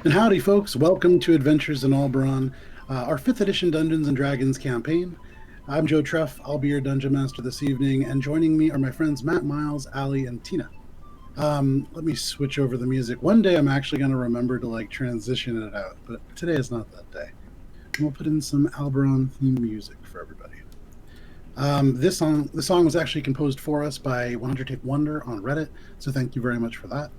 And howdy, folks. Welcome to Adventures in Alberon, our 5th edition Dungeons & Dragons campaign. I'm Joe Treff. I'll be your Dungeon Master this evening, and joining me are my friends Matt, Miles, Allie, and Tina. Let me switch over the music. One day I'm actually going to remember to transition it out, but today is not that day. And we'll put in some Alberon theme music for everybody. This song was actually composed for us by 100 Take Wonder on Reddit, so thank you very much for that.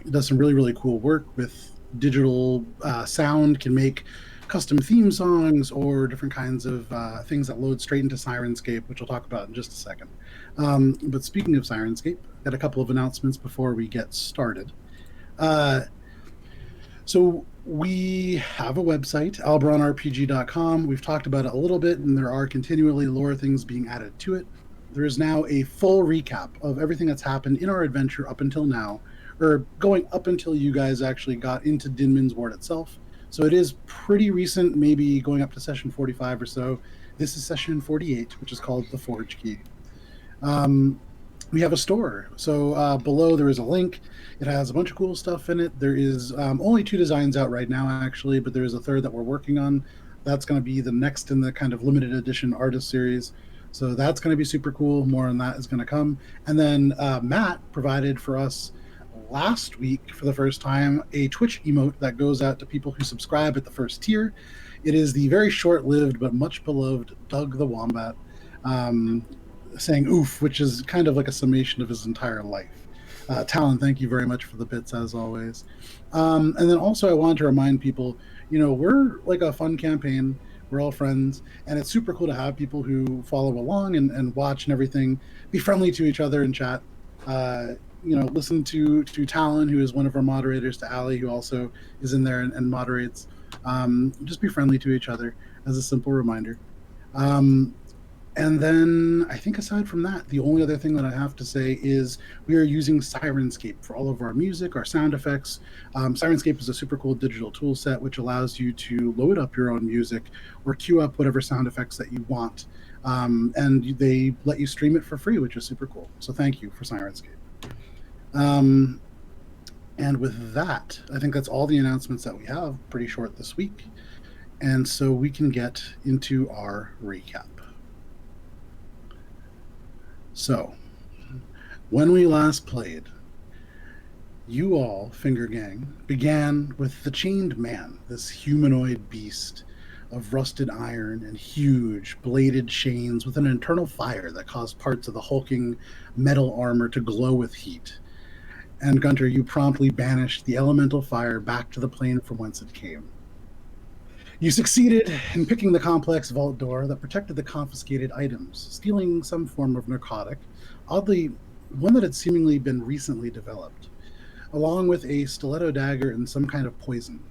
It does some really, really cool work with digital sound, can make custom theme songs or different kinds of things that load straight into Syrinscape, which we'll talk about in just a second. But speaking of Syrinscape, I've got a couple of announcements before we get started. So we have a website, alberonrpg.com. We've talked about it a little bit, and there are continually lore things being added to it. There is now a full recap of everything that's happened in our adventure up until now, or going up until you guys actually got into Dinman's Ward itself. So it is pretty recent, maybe going up to session 45 or so. This is session 48, which is called the Forgekey. We have a store. So below there is a link. It has a bunch of cool stuff in it. There is only 2 designs out right now, actually, but there is a third that we're working on. That's going to be the next in the kind of limited edition artist series. So that's going to be super cool. More on that is going to come. And then Matt provided for us last week, for the first time, a Twitch emote that goes out to people who subscribe at the first tier. It is the very short-lived but much beloved Doug the Wombat saying oof, which is kind of like a summation of his entire life. Talon, thank you very much for the bits, as always. And then also I wanted to remind people, we're like a fun campaign. We're all friends, and it's super cool to have people who follow along and watch and everything. Be friendly to each other and chat. Listen to Talon, who is one of our moderators, to Allie, who also is in there and moderates. Just be friendly to each other, as a simple reminder. And then I think aside from that, the only other thing that I have to say is we are using Syrinscape for all of our music, our sound effects. Syrinscape is a super cool digital tool set which allows you to load up your own music or queue up whatever sound effects that you want. And they let you stream it for free, which is super cool. So thank you for Syrinscape. And with that, I think that's all the announcements that we have, pretty short this week. And so we can get into our recap. So, when we last played, you all, Finger Gang, began with the Chained Man, this humanoid beast of rusted iron and huge bladed chains with an internal fire that caused parts of the hulking metal armor to glow with heat. And Guntir, you promptly banished the elemental fire back to the plane from whence it came. You succeeded in picking the complex vault door that protected the confiscated items, stealing some form of narcotic, oddly, one that had seemingly been recently developed, along with a stiletto dagger and some kind of poison.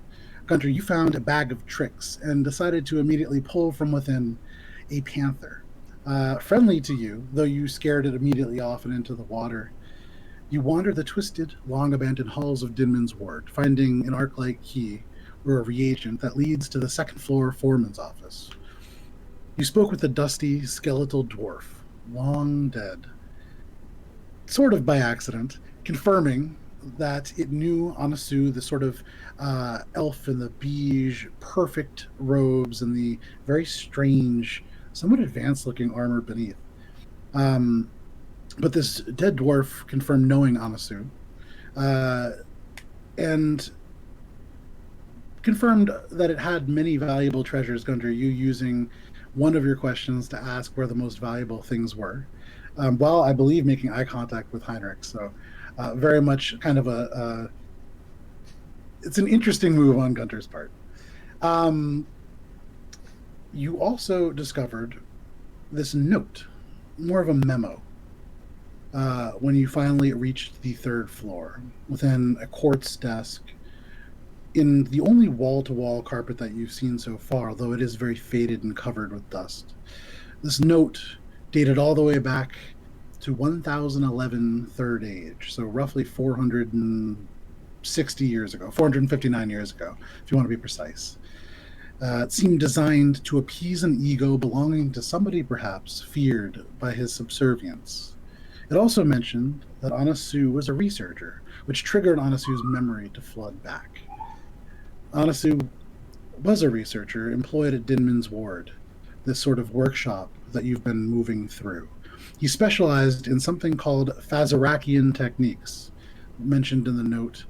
Guntir, you found a bag of tricks and decided to immediately pull from within a panther. Friendly to you, though you scared it immediately off and into the water, you wander the twisted, long-abandoned halls of Dinman's Ward, finding an arc-light key or a reagent that leads to the second-floor foreman's office. You spoke with the dusty, skeletal dwarf, long dead, sort of by accident, confirming that it knew Anasu, the sort of elf in the beige, perfect robes and the very strange, somewhat advanced-looking armor beneath. But this dead dwarf confirmed knowing Anasu, and confirmed that it had many valuable treasures, Guntir, you using one of your questions to ask where the most valuable things were, while I believe making eye contact with Heinrich. So very much kind of it's an interesting move on Guntir's part. You also discovered this note, more of a memo, when you finally reached the 3rd floor, within a quartz desk, in the only wall-to-wall carpet that you've seen so far, although it is very faded and covered with dust. This note, dated all the way back to 1011 Third Age, so roughly 460 years ago, 459 years ago, if you want to be precise. It seemed designed to appease an ego belonging to somebody perhaps feared by his subservience. It also mentioned that Anasu was a researcher, which triggered Anasu's memory to flood back. Anasu was a researcher employed at Dinman's Ward, this sort of workshop that you've been moving through. He specialized in something called Fazarakian techniques, mentioned in the note,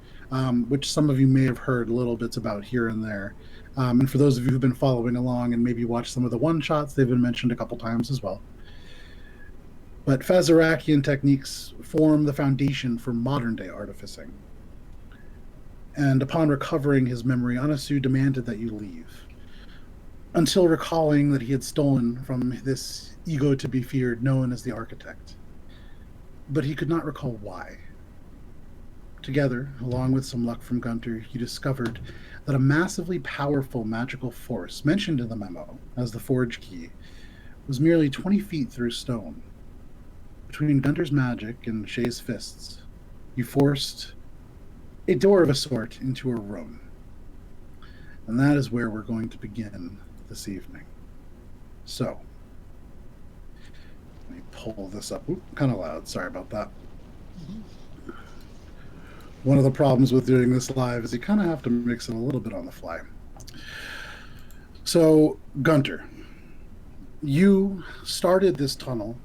which some of you may have heard little bits about here and there. And for those of you who've been following along and maybe watched some of the one-shots, they've been mentioned a couple times as well. But Fazarakian techniques form the foundation for modern-day artificing. And upon recovering his memory, Anasu demanded that you leave, until recalling that he had stolen from this ego to be feared known as the Architect. But he could not recall why. Together, along with some luck from Guntir, you discovered that a massively powerful magical force mentioned in the memo as the Forgekey was merely 20 feet through stone. Between Guntir's magic and Shae's fists, you forced a door of a sort into a room. And that is where we're going to begin this evening. So, let me pull this up. Oop, kind of loud. Sorry about that. One of the problems with doing this live is you kind of have to mix it a little bit on the fly. So, Guntir, you started this tunnel,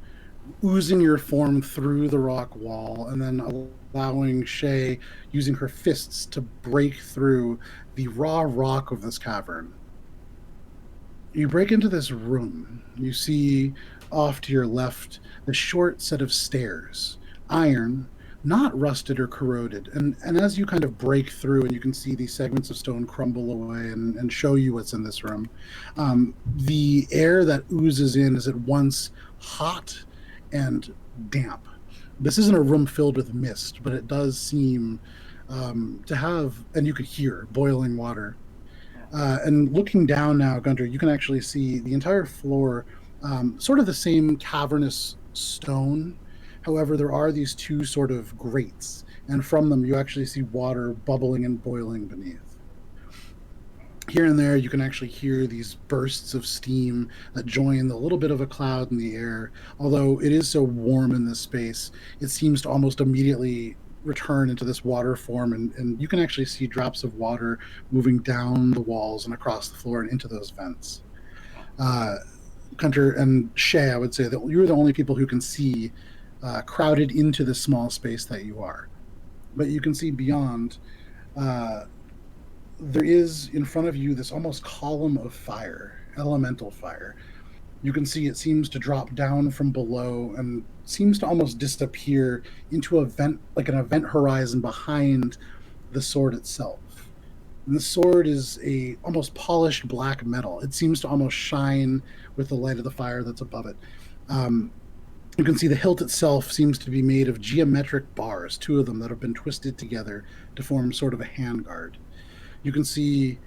oozing your form through the rock wall, and then allowing Shae, using her fists, to break through the raw rock of this cavern. You break into this room. You see off to your left a short set of stairs, iron, not rusted or corroded. And as you kind of break through and you can see these segments of stone crumble away and show you what's in this room, the air that oozes in is at once hot and damp. This isn't a room filled with mist, but it does seem to have, and you could hear, boiling water. And looking down now, Guntir, you can actually see the entire floor, sort of the same cavernous stone. However, there are these two sort of grates, and from them you actually see water bubbling and boiling beneath. Here and there, you can actually hear these bursts of steam that join the little bit of a cloud in the air. Although it is so warm in this space, it seems to almost immediately return into this water form, and you can actually see drops of water moving down the walls and across the floor and into those vents. Guntir and Shae, I would say that you're the only people who can see crowded into the small space that you are. But you can see beyond. There is in front of you this almost column of fire, elemental fire. You can see it seems to drop down from below and seems to almost disappear into a vent, like an event horizon behind the sword itself. And the sword is a almost polished black metal. It seems to almost shine with the light of the fire that's above it. You can see the hilt itself seems to be made of geometric bars, two of them that have been twisted together to form sort of a handguard. You can see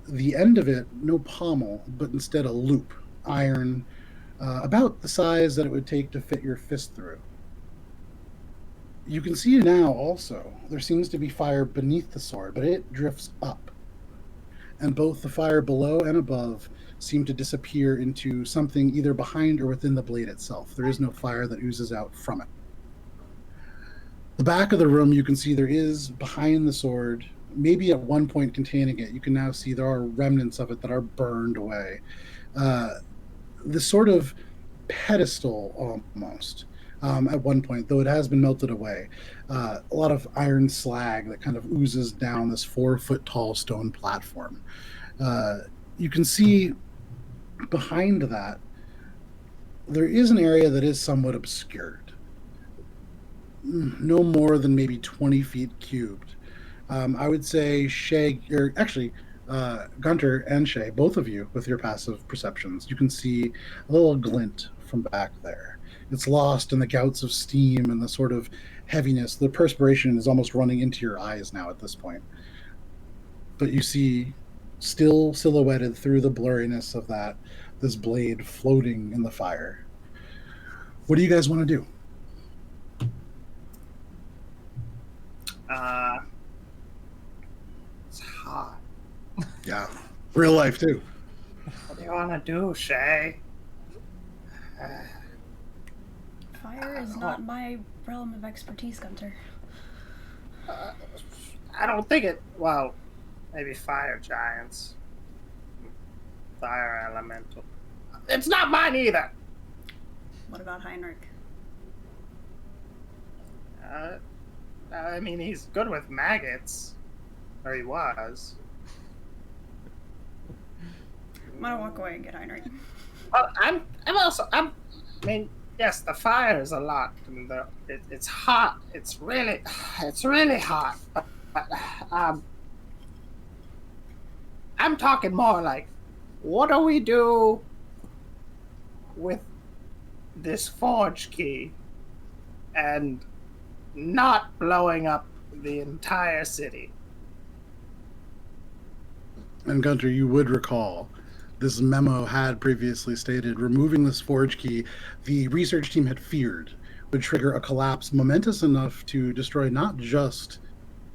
the end of it, no pommel, but instead a loop, iron, about the size that it would take to fit your fist through. You can see now also, there seems to be fire beneath the sword, but it drifts up. And both the fire below and above seem to disappear into something either behind or within the blade itself. There is no fire that oozes out from it. The back of the room, you can see there is, behind the sword, maybe at one point containing it, you can now see there are remnants of it that are burned away. This sort of pedestal almost, at one point, though it has been melted away. A lot of iron slag that kind of oozes down this 4-foot tall stone platform. You can see behind that, there is an area that is somewhat obscured. No more than maybe 20 feet cubed. I would say Shae, or actually Guntir and Shae, both of you with your passive perceptions, you can see a little glint from back there. It's lost in the gouts of steam and the sort of heaviness. The perspiration is almost running into your eyes now at this point. But you see, still silhouetted through the blurriness of that, this blade floating in the fire. What do you guys want to do? It's hot. Yeah, real life too. What do you want to do, Shae? Fire is not my realm of expertise, Guntir. I don't think it. Well, Maybe fire giants. Fire elemental. It's not mine either! What about Heinrich? I mean, he's good with maggots. Or he was. I'm gonna walk away and get Heinrich. Well, I mean, yes, the fire is a lot. And it's hot. It's really hot. But, I'm talking more like, what do we do with this Forgekey and not blowing up the entire city? And Guntir, you would recall this memo had previously stated removing this Forgekey, the research team had feared would trigger a collapse momentous enough to destroy not just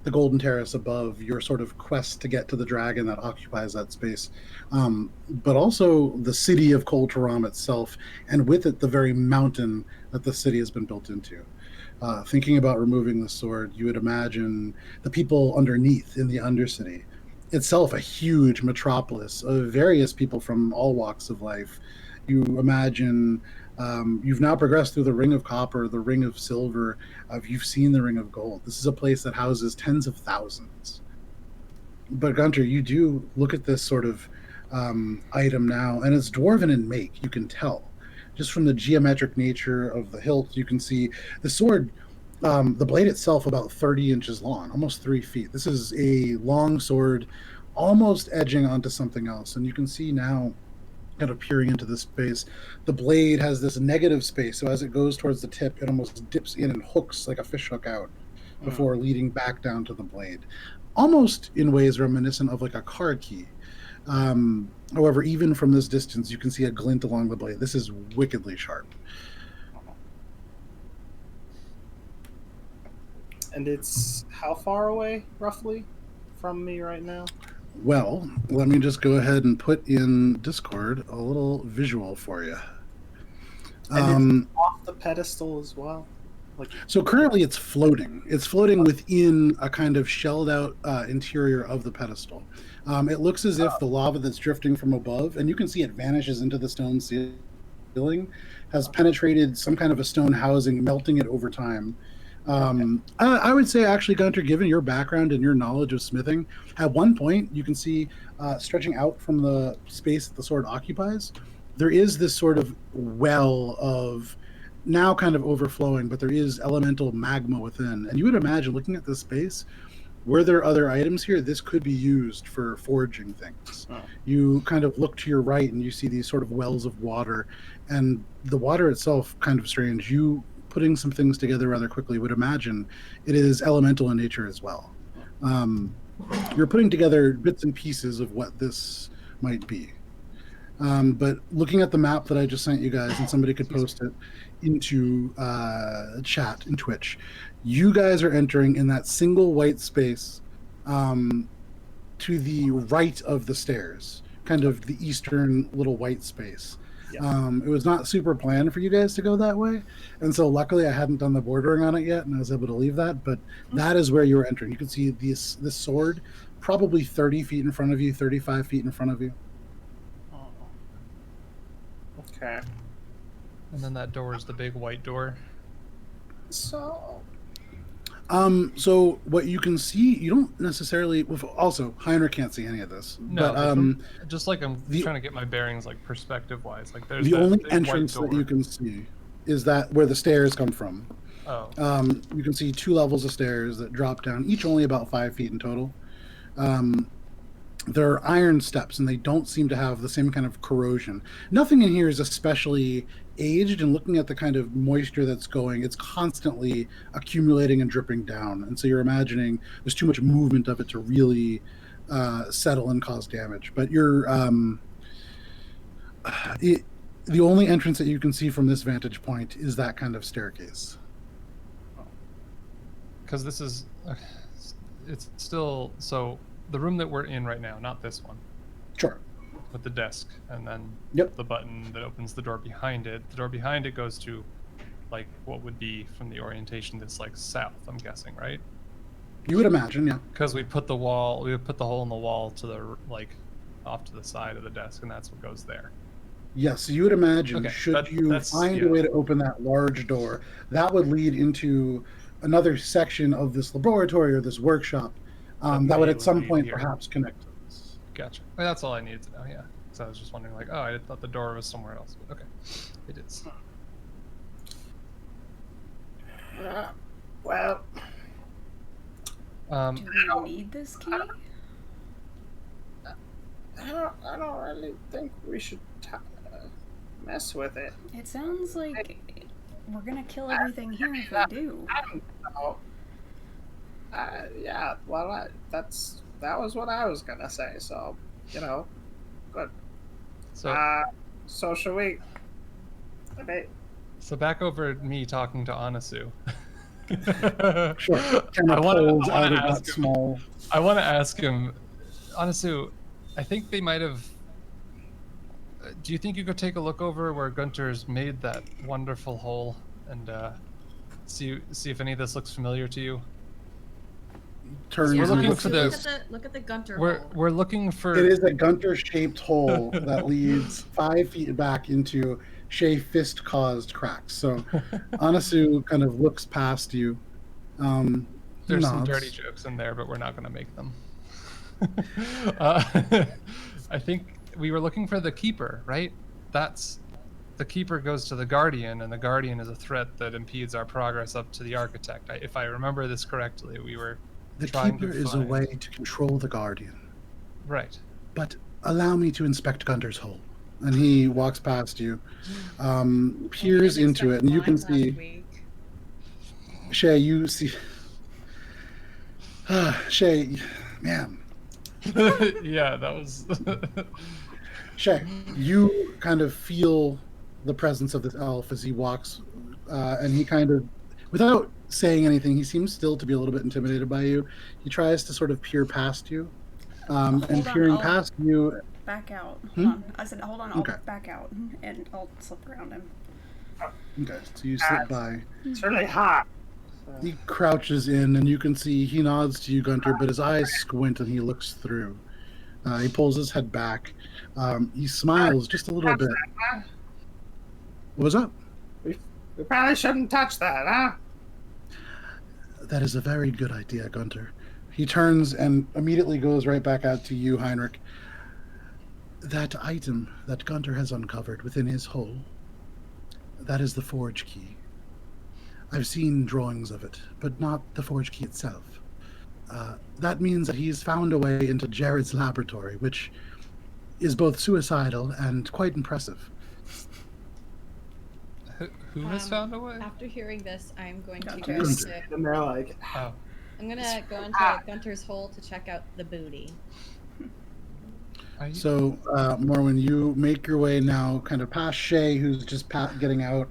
the Golden Terrace above your sort of quest to get to the dragon that occupies that space, but also the city of Kol Taram itself, and with it the very mountain that the city has been built into. Thinking about removing the sword, you would imagine the people underneath in the Undercity, itself a huge metropolis of various people from all walks of life. You imagine you've now progressed through the Ring of Copper, the Ring of Silver, you've seen the Ring of Gold. This is a place that houses tens of thousands. But Guntir, you do look at this sort of item now, and it's dwarven in make, you can tell. Just from the geometric nature of the hilt, you can see the sword, the blade itself about 30 inches long, almost 3 feet. This is a long sword, almost edging onto something else. And you can see now, kind of peering into this space, the blade has this negative space. So as it goes towards the tip, it almost dips in and hooks like a fish hook out before leading back down to the blade. Almost in ways reminiscent of like a card key. However, even from this distance, you can see a glint along the blade. This is wickedly sharp. And it's how far away, roughly, from me right now? Well, let me just go ahead and put in Discord a little visual for you. And it's off the pedestal as well? So currently it's floating. It's floating within a kind of shelled out interior of the pedestal. It looks as if the lava that's drifting from above, and you can see it vanishes into the stone ceiling, has penetrated some kind of a stone housing, melting it over time. I would say, actually, Guntir, given your background and your knowledge of smithing, at one point you can see stretching out from the space that the sword occupies, there is this sort of well of now kind of overflowing, but there is elemental magma within. And you would imagine, looking at this space, were there other items here, this could be used for foraging things. You kind of look to your right and you see these sort of wells of water, and the water itself kind of strange. You putting some things together rather quickly would imagine it is elemental in nature as well. You're putting together bits and pieces of what this might be. But looking at the map that I just sent you guys, and somebody could post it into chat in Twitch, you guys are entering in that single white space to the right of the stairs, kind of the eastern little white space. Yeah. It was not super planned for you guys to go that way, and so luckily I hadn't done the bordering on it yet, and I was able to leave that. But that is where you were entering. You can see this sword probably 30 feet in front of you, 35 feet in front of you. Okay. And then that door is the big white door. So what you can see, you don't necessarily. Also, Heinrich can't see any of this. No, but, just like I'm trying to get my bearings, like perspective-wise. Like there's the only entrance that you can see is that where the stairs come from. Oh. You can see 2 levels of stairs that drop down, each only about 5 feet in total. There are iron steps, and they don't seem to have the same kind of corrosion. Nothing in here is especially aged, and looking at the kind of moisture that's going, it's constantly accumulating and dripping down. And so you're imagining there's too much movement of it to really settle and cause damage. But you're the only entrance that you can see from this vantage point is that kind of staircase. Because this is, it's still, so the room that we're in right now, not this one. Sure. With the desk, and then the button that opens the door behind it. The door behind it goes to, like, what would be from the orientation that's like south, I'm guessing, right? You would imagine, yeah. Because we put the hole in the wall to the off to the side of the desk, and that's what goes there. Yes, you would imagine, Okay, should you find a way to open that large door, that would lead into another section of this laboratory or this workshop that would at some point perhaps connect to this. Gotcha. Well, that's all I needed to know, yeah. So I was just wondering, I thought the door was somewhere else. But okay, it is. Well... Do we need this key? I don't really think we should mess with it. It sounds like we're gonna kill everything here if we do. I don't know. Yeah, well, that was what I was gonna say. So, good. So should we? So back over at me talking to Anasu. Sure. I want to ask him, Anasu, I think they might have. Do you think you could take a look over where Guntir's made that wonderful hole and see if any of this looks familiar to you? We're looking for look at the Guntir hole. We're looking for. It is a Guntir-shaped hole that leads 5 feet back into Shae fist-caused cracks. So Anasu kind of looks past you. There's some dirty jokes in there, but we're not going to make them. I think we were looking for the keeper, right? The keeper goes to the guardian, and the guardian is a threat that impedes our progress up to the architect. If I remember this correctly, we were the trying keeper to is a way to control the guardian. Right. But allow me to inspect Guntir's hole. And he walks past you, peers into it, and you can see. Shae, you see. Shae, man. Yeah, that was. Shae, you kind of feel the presence of this elf as he walks, and he kind of, without saying anything, he seems still to be a little bit intimidated by you. He tries to sort of peer past you, and peering past you. Back out. Hold on. I said, hold on, I'll back out, and I'll slip around him. Okay, so you slip by. It's really hot. He crouches in, and you can see he nods to you, Guntir, but his eyes squint, and he looks through. He pulls his head back. He smiles just a little bit. What was that? We probably shouldn't touch that, huh? That is a very good idea, Guntir. He turns and immediately goes right back out to you, Heinrich. That item that Guntir has uncovered within his hole, that is the Forgekey. I've seen drawings of it, but not the Forgekey itself. That means that he's found a way into Jared's laboratory, which is both suicidal and quite impressive. Who has found a way? After hearing this, I'm going to go Guntir. And they're like, I'm gonna go into Guntir's hole to check out the booty. So, Morwen, you make your way now kind of past Shae, who's just getting out.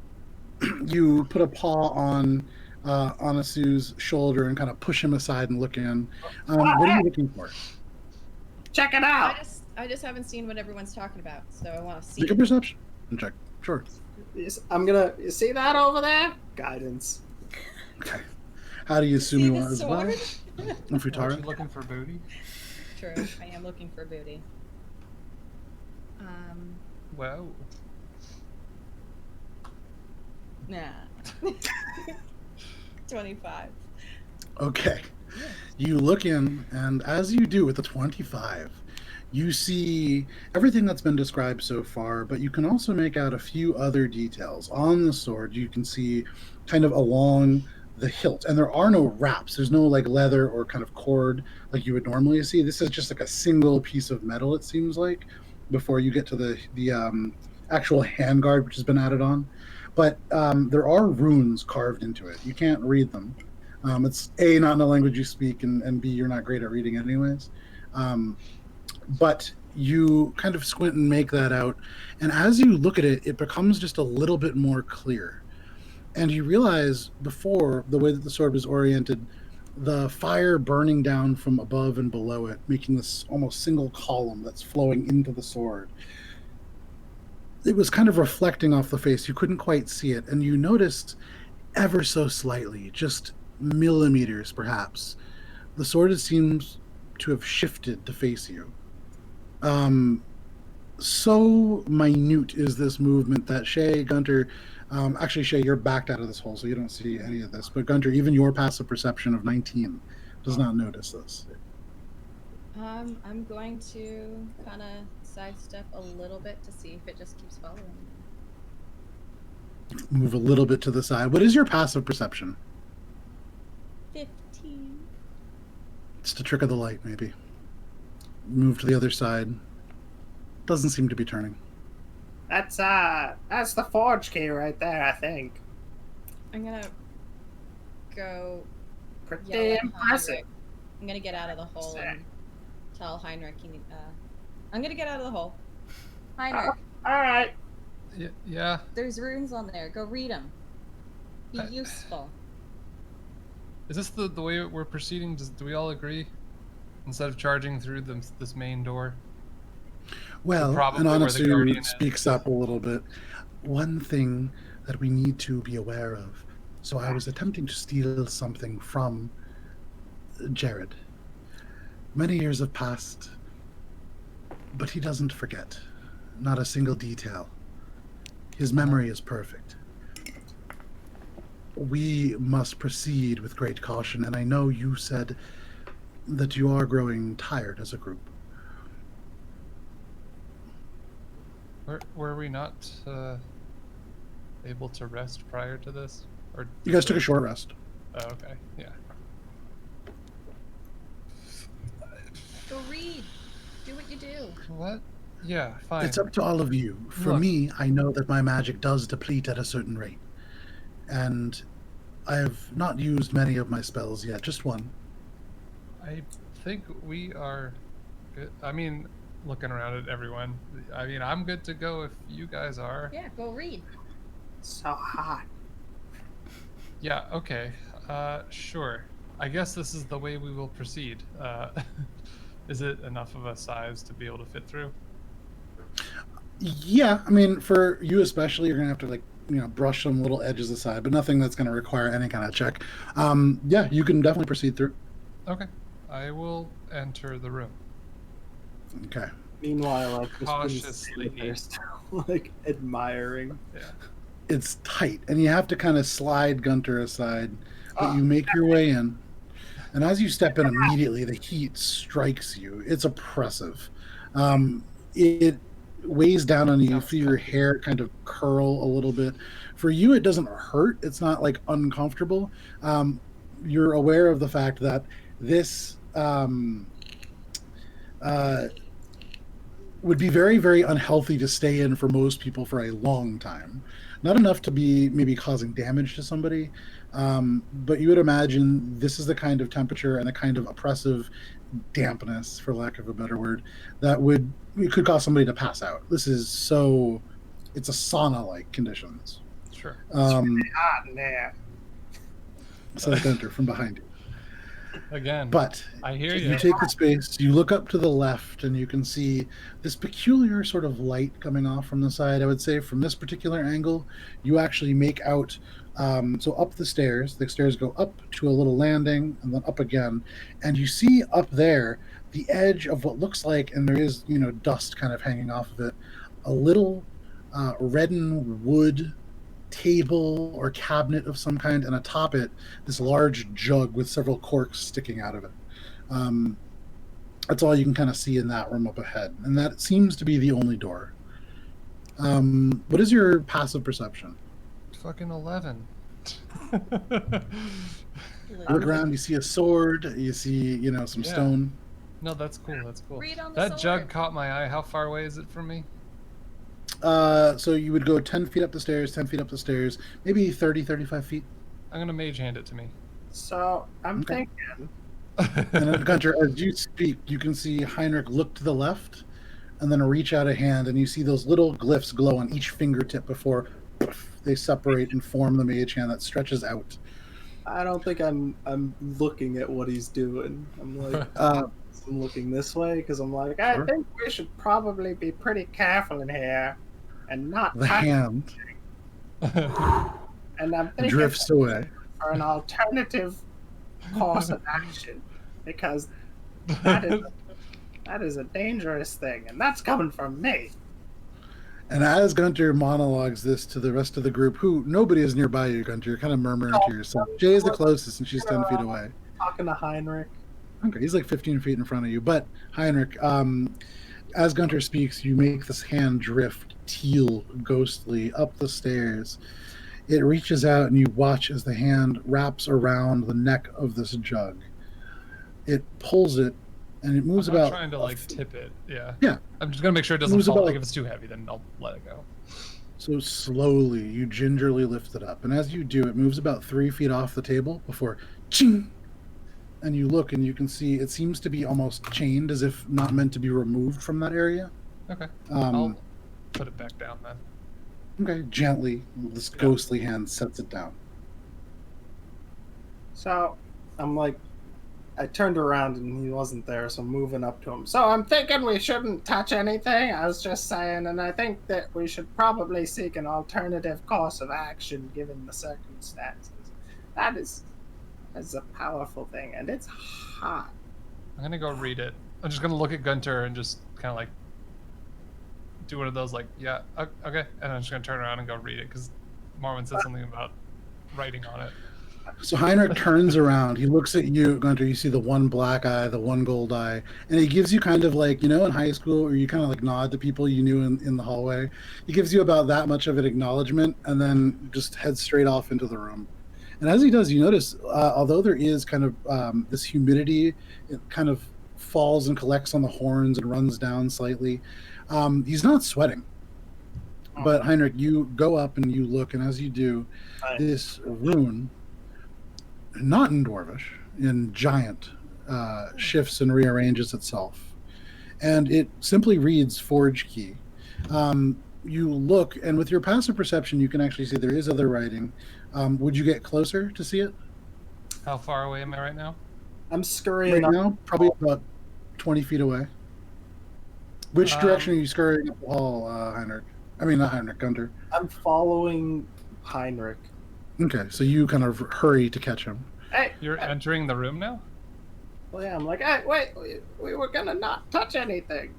You put a paw on Anasu's shoulder and kind of push him aside and look in. What are you looking for? Check it out. I just haven't seen what everyone's talking about, so I want to see. Make a perception check. Sure. You see that over there? Guidance. Okay. How do you assume you want as well? Are you looking for booty? True, I am looking for booty. Whoa. Nah. 25. Okay. You look in, and as you do with the 25, you see everything that's been described so far, but you can also make out a few other details. On the sword, you can see kind of along the hilt, and there are no wraps. There's no like leather or kind of cord like you would normally see. This is just like a single piece of metal, it seems like, before you get to the actual handguard, which has been added on. But there are runes carved into it. You can't read them. It's A, not in a language you speak, and B, you're not great at reading anyways. But you kind of squint and make that out. And as you look at it, it becomes just a little bit more clear. And you realize before, the way that the sword was oriented, the fire burning down from above and below it, making this almost single column that's flowing into the sword. It was kind of reflecting off the face. You couldn't quite see it. And you noticed ever so slightly, just millimeters perhaps, the sword seems to have shifted to face you. So minute is this movement that Shae, Guntir, actually Shae, you're backed out of this hole, so you don't see any of this. But Guntir, even your passive perception of 19 does not notice this. I'm going to kind of sidestep a little bit to see if it just keeps following me. Move a little bit to the side. What is your passive perception? 15. It's the trick of the light, maybe. Move to the other side. Doesn't seem to be turning. That's the Forgekey right there, I think. I'm gonna go. Pretty yell at impressive. Heinrich. I'm gonna get out of the hole and tell Heinrich. I'm gonna get out of the hole. Heinrich, All right. Yeah. there's runes on there. Go read them. Be useful. Is this the way we're proceeding? Do we all agree? Instead of charging through this main door? Well, probably and where the honestly, Guardian speaks up a little bit. One thing that we need to be aware of. So I was attempting to steal something from Jared. Many years have passed, but he doesn't forget. Not a single detail. His memory is perfect. We must proceed with great caution, and I know you said that you are growing tired as a group. Were we not able to rest prior to this? Or You guys took a short rest. Oh, okay. Yeah. Go read. Do what you do. What? Yeah, fine. It's up to all of you. For Look. me, I know that my magic does deplete at a certain rate. And I have not used many of my spells yet, just one. I think we are good. I mean, looking around at everyone, I mean, I'm good to go if you guys are. Yeah, go read. So hot. Yeah, okay. Sure. I guess this is the way we will proceed. Is it enough of a size to be able to fit through? Yeah, I mean, for you especially, you're going to have to, brush some little edges aside, but nothing that's going to require any kind of check. Yeah, you can definitely proceed through. Okay. I will enter the room. Okay. Meanwhile, Cautiously. like admiring. Yeah. It's tight, and you have to kind of slide Guntir aside, but you make your way in. And as you step in immediately, the heat strikes you. It's oppressive. It weighs down on you. You feel your hair kind of curl a little bit. For you, it doesn't hurt. It's not like uncomfortable. You're aware of the fact that this would be very, very unhealthy to stay in for most people for a long time. Not enough to be maybe causing damage to somebody, but you would imagine this is the kind of temperature and the kind of oppressive dampness, for lack of a better word, that could cause somebody to pass out. It's a sauna-like conditions. Sure. Hot in there. Says Guntir from behind you. Again, But I hear you. you take the space, you look up to the left, and you can see this peculiar sort of light coming off from the side. I would say from this particular angle, you actually make out, so up the stairs go up to a little landing and then up again. And you see up there the edge of what looks like, and there is, dust kind of hanging off of it, a little reddened wood table or cabinet of some kind, and atop it this large jug with several corks sticking out of it. That's all you can kind of see in that room up ahead, and that seems to be the only door. What is your passive perception? Fucking 11. You look around, you see a sword, you see some stone. No, that's cool. That's cool. Read on the That sword. jug caught my eye. How far away is it from me? So you would go 10 feet up the stairs, 10 feet up the stairs, maybe 30, 35 feet. I'm gonna mage hand it to me. So I'm Okay. thinking. And then, Guntir, as you speak, you can see Heinrich look to the left and then reach out a hand, and you see those little glyphs glow on each fingertip before poof, they separate and form the mage hand that stretches out. I don't think I'm looking at what he's doing. I'm like, I'm looking this way because I'm like, I think we should probably be pretty careful in here and not The touch hand And I'm thinking drifts away. for an alternative course of action. because that is a dangerous thing, and that's coming from me. And as Guntir monologues this to the rest of the group, who nobody is nearby you, Guntir, you're kind of murmuring to yourself. Jay is the closest, and she's 10 feet away. Talking to Heinrich. Okay, he's like 15 feet in front of you. But Heinrich, as Guntir speaks, you make this hand drift teal, ghostly, up the stairs. It reaches out, and you watch as the hand wraps around the neck of this jug. It pulls it, and it moves about. I'm trying to like tip it. Yeah. Yeah. I'm just gonna make sure it doesn't fall. Like if it's too heavy, then I'll let it go. So slowly, you gingerly lift it up, and as you do, it moves about 3 feet off the table before ching. And you look, and you can see it seems to be almost chained, as if not meant to be removed from that area. Okay. I'll put it back down then. Okay, gently, this ghostly hand sets it down. So, I'm like, I turned around and he wasn't there, so I'm moving up to him. So I'm thinking we shouldn't touch anything. I was just saying, and I think that we should probably seek an alternative course of action given the circumstances. That's a powerful thing, and it's hot. I'm gonna go read it. I'm just gonna look at Guntir and just kind of like do one of those like, yeah, okay, and I'm just gonna turn around and go read it because Morwen said something about writing on it. So Heinrich turns around. He looks at you, Guntir. You see the one black eye, the one gold eye, and he gives you kind of like, you know, in high school, where you kind of like nod to people you knew in the hallway. He gives you about that much of an acknowledgement, and then just heads straight off into the room. And as he does, you notice, although there is kind of this humidity, it kind of falls and collects on the horns and runs down slightly. He's not sweating. But Heinrich, you go up and you look, and as you do, this rune, not in Dwarvish, in Giant, shifts and rearranges itself. And it simply reads Forgekey. You look, and with your passive perception, you can actually see there is other writing. Would you get closer to see it? How far away am I right now? I'm scurrying right now, probably about 20 feet away. Which direction are you scurrying up the hall, Heinrich? I mean, not Heinrich, Guntir. I'm following Heinrich. Okay, so you kind of hurry to catch him. Hey, You're entering the room now? well, yeah, I'm like, hey, wait, we were gonna not touch anything.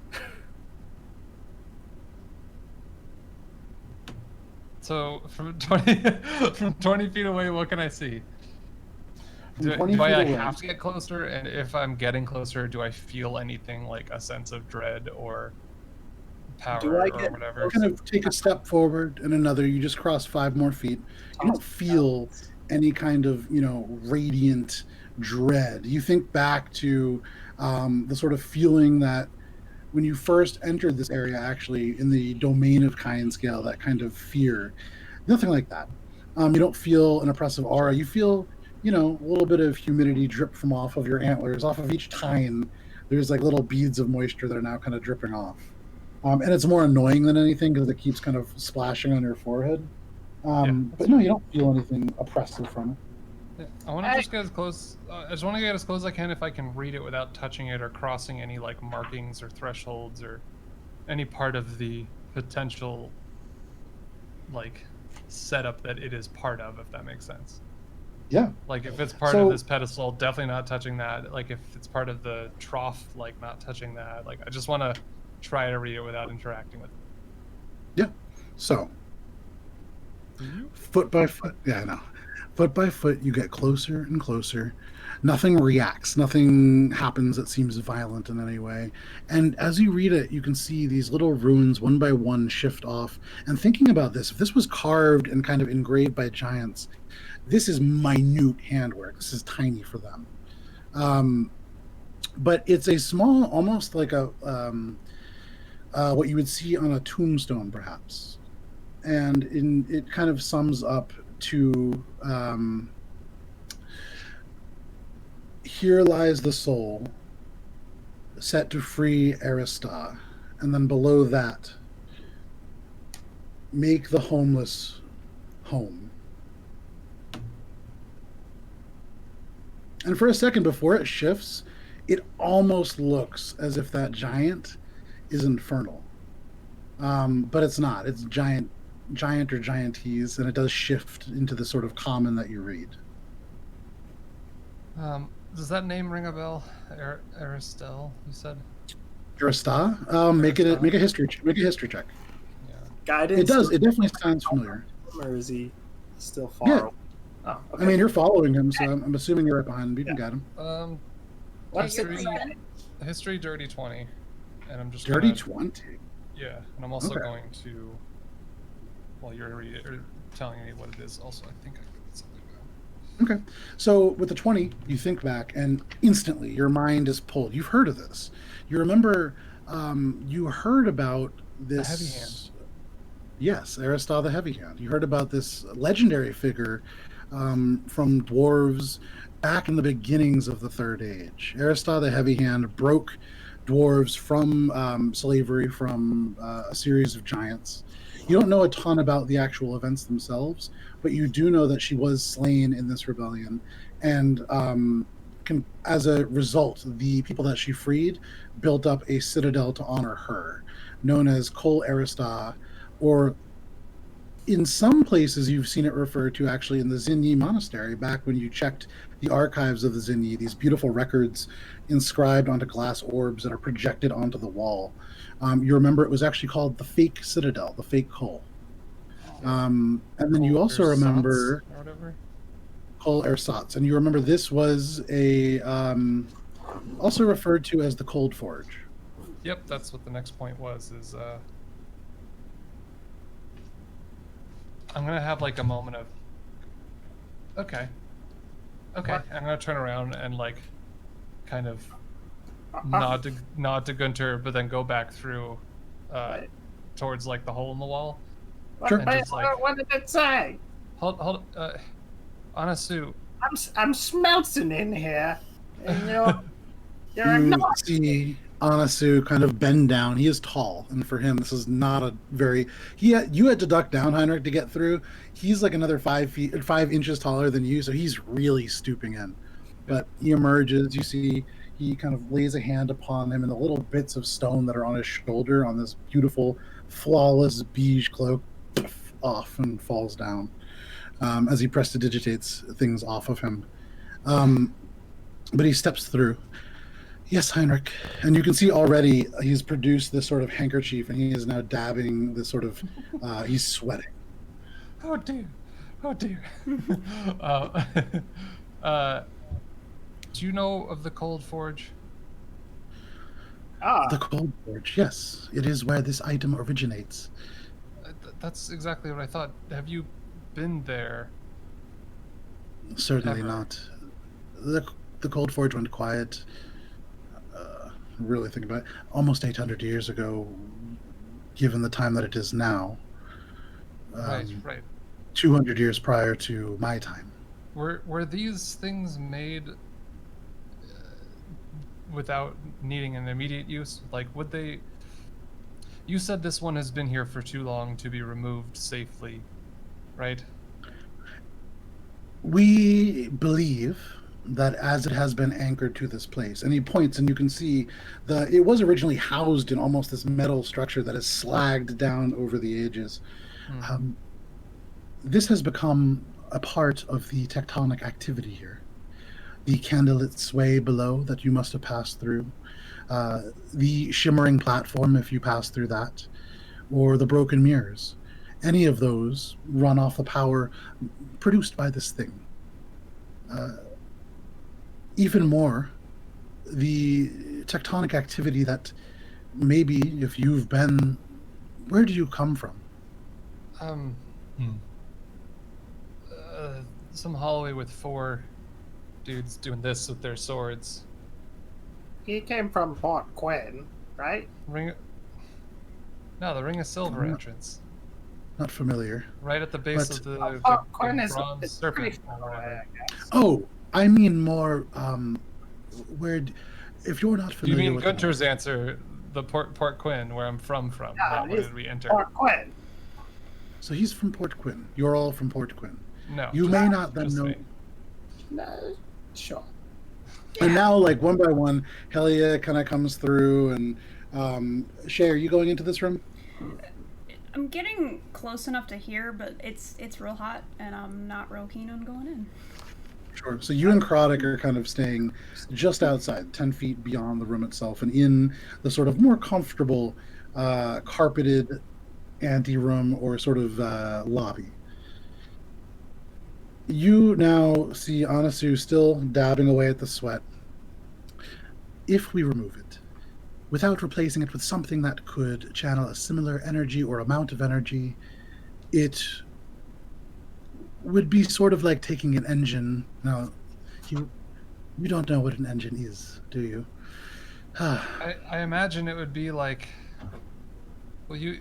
So from 20 feet away, what can I see? Do I have to get closer? And if I'm getting closer, do I feel anything like a sense of dread or power or whatever? Kind of take a step forward and another. You just cross 5 more feet. You don't feel any kind of, you know, radiant dread. You think back to the sort of feeling that when you first entered this area, actually, in the domain of kind scale, that kind of fear. Nothing like that. You don't feel an oppressive aura. You feel, you know, a little bit of humidity drip from off of your antlers. Off of each tine, there's like little beads of moisture that are now kind of dripping off. And it's more annoying than anything because it keeps kind of splashing on your forehead. But no, you don't feel anything oppressive from it. Yeah, I want to just get as close. I just want to get as close as I can if I can read it without touching it or crossing any like markings or thresholds or any part of the potential like setup that it is part of, if that makes sense. Yeah. Like if it's part of this pedestal, definitely not touching that. Like if it's part of the trough, like not touching that. Like I just want to try to read it without interacting with it. Yeah. So foot by foot. Yeah, I know. Foot by foot, you get closer and closer. Nothing reacts. Nothing happens that seems violent in any way. And as you read it, you can see these little runes, one by one, shift off. And thinking about this, if this was carved and kind of engraved by giants, this is minute handwork. This is tiny for them. But it's a small, almost like a what you would see on a tombstone, perhaps. And it kind of sums up to here lies the soul set to free Arista, and then below that, make the homeless home. And for a second before it shifts, it almost looks as if that giant is infernal, but it's not. It's giant or giantese, and it does shift into the sort of common that you read. Does that name ring a bell? Aristel, you said? Arista? Make a history check. Yeah. Guidance. It does. It definitely sounds familiar. Or is he still far? Yeah. Away? Oh, okay. I mean, you're following him, so I'm assuming you're right behind him. You can get him. What's you're it? creeping. History dirty 20, and I'm just Dirty gonna, 20. Yeah, and I'm also Okay. going to. Well, you're telling me what it is. Also, I think I put something down. Okay. So with the 20, you think back, and instantly your mind is pulled. You've heard of this. You remember. You heard about this. The Heavy Hand. Yes, Aristal the Heavy Hand. You heard about this legendary figure from dwarves back in the beginnings of the Third Age. Aristal the Heavy Hand broke dwarves from slavery, from a series of giants. You don't know a ton about the actual events themselves, but you do know that she was slain in this rebellion, and as a result, the people that she freed built up a citadel to honor her, known as Kol Arista, or in some places you've seen it referred to actually in the Zinyi Monastery, back when you checked the archives of the Zinyi, these beautiful records inscribed onto glass orbs that are projected onto the wall. You remember it was actually called the Fake Citadel, the Fake Kol. And then you also remember Or whatever. Kol Ersatz, and you remember this was a also referred to as the Cold Forge. Yep, that's what the next point was. I'm gonna have like a moment of. Okay. What? I'm gonna turn around and like, kind of, nod to Guntir, but then go back through, towards like the hole in the wall. Sure. And just, like, What did it say? Hold. Anasu. I'm smelting in here, and you're You not. see Anasu kind of bend down. He is tall, and for him, this is not a very. You had to duck down, Heinrich, to get through. He's like another 5 inches taller than you, so he's really stooping in. But he emerges. You see, he kind of lays a hand upon him, and the little bits of stone that are on his shoulder, on this beautiful, flawless beige cloak, off and falls down as he prestidigitates things off of him. But he steps through. Yes, Heinrich. And you can see already he's produced this sort of handkerchief, and he is now dabbing this sort of, he's sweating. Oh dear. Do you know of the Cold Forge? The Cold Forge, yes. It is where this item originates. That's exactly what I thought. Have you been there? Certainly Ever? not. The Cold Forge went quiet. Really think about it. Almost 800 years ago, given the time that it is now. Right. 200 years prior to my time. Were these things made without needing an immediate use? Like, would they? You said this one has been here for too long to be removed safely, right? We believe that as it has been anchored to this place, and he points, and you can see it was originally housed in almost this metal structure that is slagged down over the ages. This has become a part of the tectonic activity here. The candlelit sway below that you must have passed through, the shimmering platform if you pass through that, or the broken mirrors. Any of those run off the power produced by this thing. Even more, the tectonic activity that maybe if you've been, where do you come from? Some hallway with 4 dudes doing this with their swords. He came from Port Quinn, right? No, the Ring of Silver entrance. Not familiar. Right at the base But- of the Port Quinn is bronze pretty serpent. far away, I guess. Oh, I mean more, if you're not You familiar mean with Gunter's answer, the Port Quinn, where I'm from? Yeah, Not where he's did we enter? Port Quinn. So he's from Port Quinn. You're all from Port Quinn. No. You may not then just know. me. No, sure. And now, like, one by one, Helia kind of comes through, and Shae, are you going into this room? I'm getting close enough to hear, but it's real hot, and I'm not real keen on going in. Sure. So you and Karadek are kind of staying just outside, 10 feet beyond the room itself, and in the sort of more comfortable, carpeted ante-room or sort of lobby. You now see Anasu still dabbing away at the sweat. If we remove it, without replacing it with something that could channel a similar energy or amount of energy, it would be sort of like taking an engine. Now, you don't know what an engine is, do you? I imagine it would be like, well, you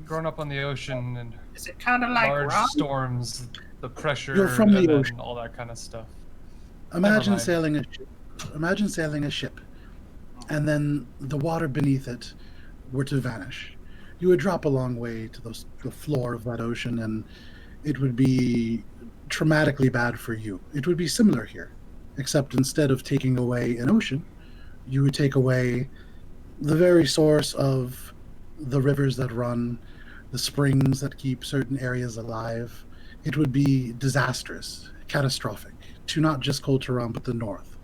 grown up on the ocean and Is it kind of like large rock? storms, the pressure, You're from the and ocean. all that kind of stuff. Imagine mind. sailing a ship. Imagine sailing a ship, and then the water beneath it were to vanish. You would drop a long way to the floor of that ocean, and it would be traumatically bad for you. It would be similar here, except instead of taking away an ocean, you would take away the very source of the rivers that run, the springs that keep certain areas alive. It would be disastrous, catastrophic, to not just Kulturam, but the north.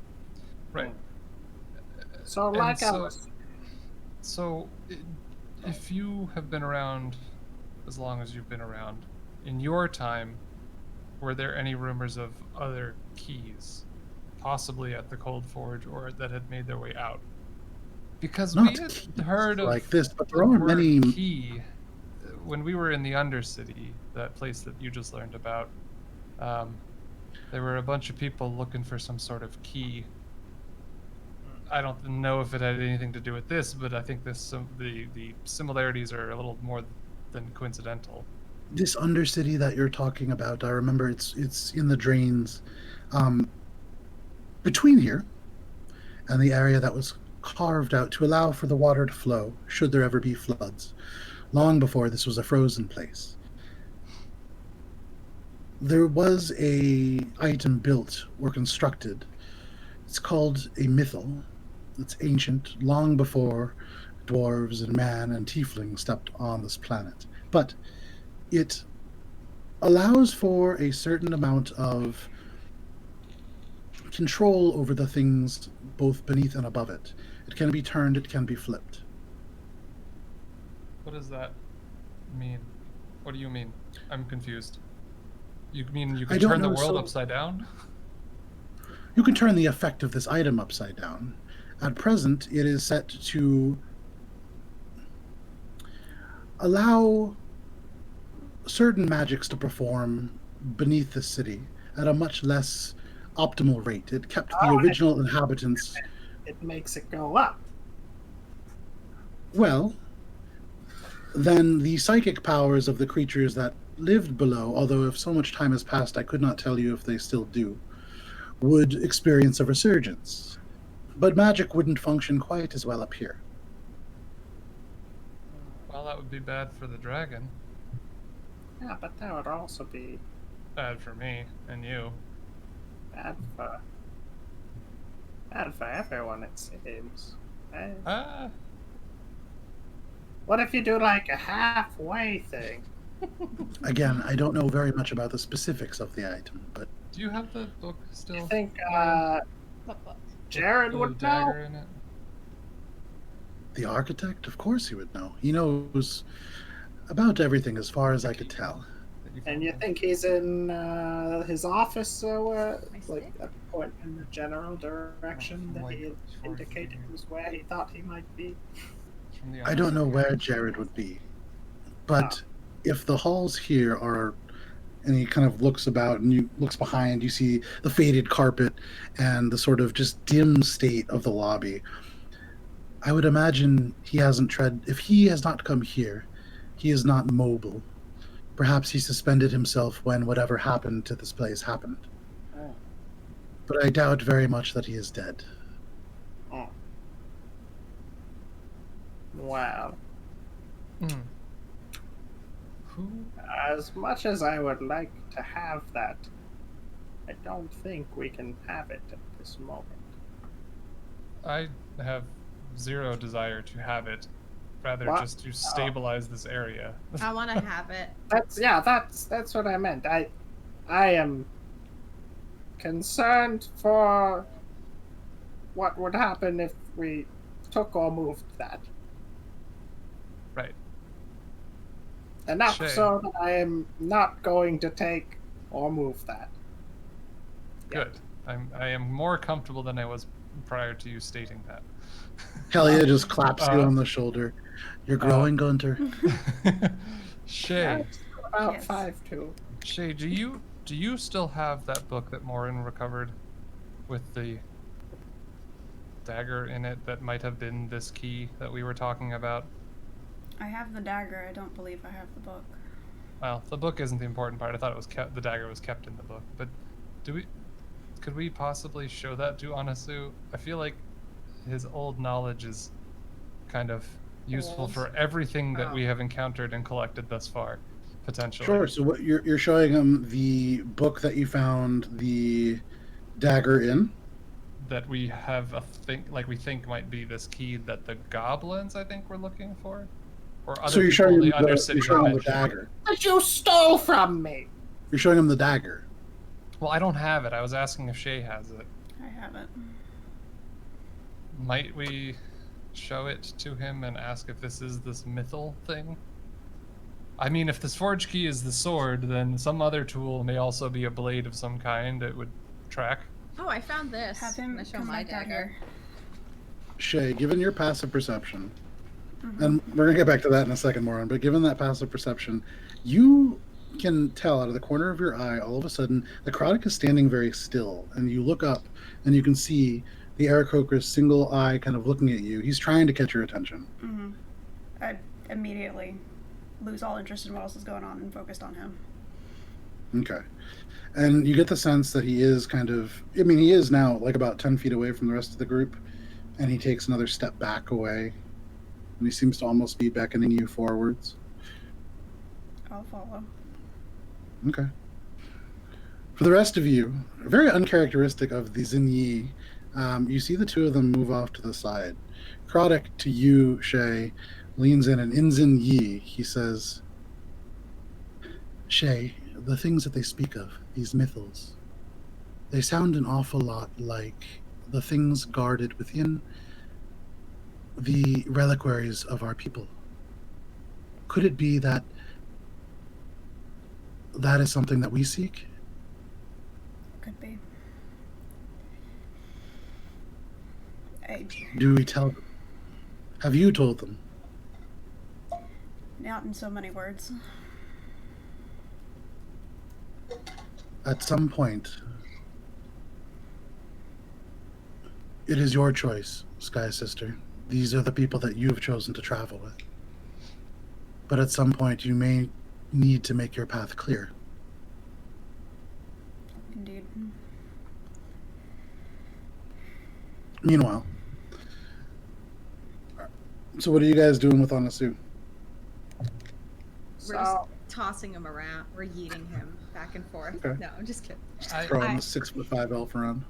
Right. So, And like I so- was, So, if you have been around as long as you've been around, in your time, were there any rumors of other keys, possibly at the Cold Forge, or that had made their way out? Because Not we had keys heard of like this, but the there are word many. key when we were in the Undercity, that place that you just learned about. There were a bunch of people looking for some sort of key. I don't know if it had anything to do with this, but I think the similarities are a little more than coincidental. This Undercity that you're talking about, I remember it's in the drains, between here and the area that was carved out to allow for the water to flow, should there ever be floods, long before this was a frozen place. There was a item built or constructed. It's called a mythal. It's ancient, long before dwarves and man and tiefling stepped on this planet. But it allows for a certain amount of control over the things both beneath and above it. It can be turned, it can be flipped. What does that mean? What do you mean? I'm confused. You mean you I can don't turn the know, world so- upside down? You can turn the effect of this item upside down. At present, it is set to allow certain magics to perform beneath the city at a much less optimal rate. It kept the original inhabitants. it makes it go up. Well, then the psychic powers of the creatures that lived below, although if so much time has passed, I could not tell you if they still do, would experience a resurgence. But magic wouldn't function quite as well up here. Well, that would be bad for the dragon. Yeah, but that would also be Bad for me and you. bad for everyone, it seems. Eh? Ah, What if you do like a halfway thing? Again, I don't know very much about the specifics of the item, but do you have the book still? I think What book? Jared The would dagger know. in it? the architect, of course he would know. He knows about everything as far as I could tell. That you And you found? think he's in his office, so like stick? a point in the general direction that he indicated was where he thought he might be? It's from the I don't know Undercity. where Jared would be, but if the halls here are, and he kind of looks about and you looks behind, you see the faded carpet and the sort of just dim state of the lobby. I would imagine he hasn't tread. If he has not come here, he is not mobile. Perhaps he suspended himself when whatever happened to this place happened. Oh. But I doubt very much that he is dead. Oh. Wow. Hmm. Who? As much as I would like to have that, I don't think we can have it at this moment. I have zero desire to have it, rather What? just to stabilize this area. I want to have it. That's what I meant. I am concerned for what would happen if we took or moved that. Right. Enough Shae. so that I am not going to take or move that. Good. I am more comfortable than I was prior to you stating that. Helia just claps you on the shoulder. You're growing, Guntir. Shae. That's about Yes. 5'2". Shae, do you still have that book that Morwen recovered with the dagger in it that might have been this key that we were talking about? I have the dagger. I don't believe I have the book. Well, the book isn't the important part. I thought it was kept. The dagger was kept in the book. But could we possibly show that to Anasu? I feel like his old knowledge is kind of useful for everything that we have encountered and collected thus far, potentially. Sure. So what you're showing him the book that you found the dagger in. That we have we think might be this key that the goblins I think were looking for, or other So you're people showing in him the Undercity you're showing him the mentioned. dagger. That you stole from me! You're showing him the dagger. Well, I don't have it. I was asking if Shae has it. I haven't. Might we show it to him and ask if this is this mythal thing? I mean, if this Forgekey is the sword, then some other tool may also be a blade of some kind. It would track. Oh, I found this. Have him I'm gonna show come my back down dagger. here. Shae, given your passive perception, Mhm. and we're gonna get back to that in a second, Morwen, but given that passive perception, you can tell out of the corner of your eye, all of a sudden, the Necrotic is standing very still, and you look up, and you can see the Aarakocra's single eye kind of looking at you. He's trying to catch your attention. Mm-hmm. I immediately lose all interest in what else is going on and focused on him. Okay. And you get the sense that he is kind of, I mean, he is now like about 10 feet away from the rest of the group, and he takes another step back away, and he seems to almost be beckoning you forwards. I'll follow. Okay. For the rest of you, very uncharacteristic of the Zinyi, you see the two of them move off to the side. Necrotic, to you, Shae, leans in, and in Zinyi, he says, Shae, the things that they speak of, these mythals, they sound an awful lot like the things guarded within the reliquaries of our people. Could it be that that is something that we seek? Could be. Do we tell them? Have you told them? Not in so many words. At some point, it is your choice, Sky Sister. These are the people that you have chosen to travel with. But at some point, you may need to make your path clear. Indeed. Meanwhile, so what are you guys doing with Anasu? We're just tossing him around. We're yeeting him back and forth. Okay. No, I'm just kidding. Throwing the 6'5" elf around.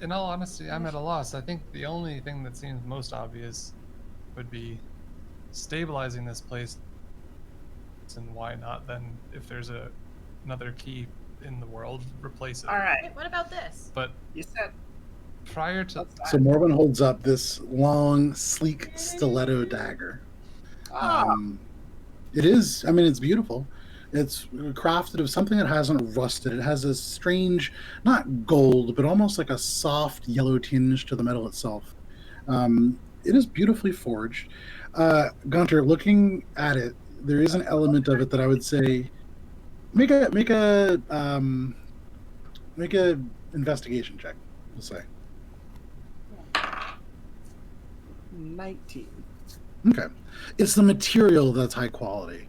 In all honesty, I'm at a loss. I think the only thing that seems most obvious would be stabilizing this place. And why not then, if there's another key in the world, replace it. All right. Wait, what about this? But You said prior to So Morwen holds up this long, sleek stiletto dagger. It is, I mean, it's beautiful. It's crafted of something that hasn't rusted. It has a strange, not gold, but almost like a soft yellow tinge to the metal itself. It is beautifully forged. Guntir, looking at it, there is an element of it that I would say make a investigation check. We'll say 19. okay. It's the material that's high quality.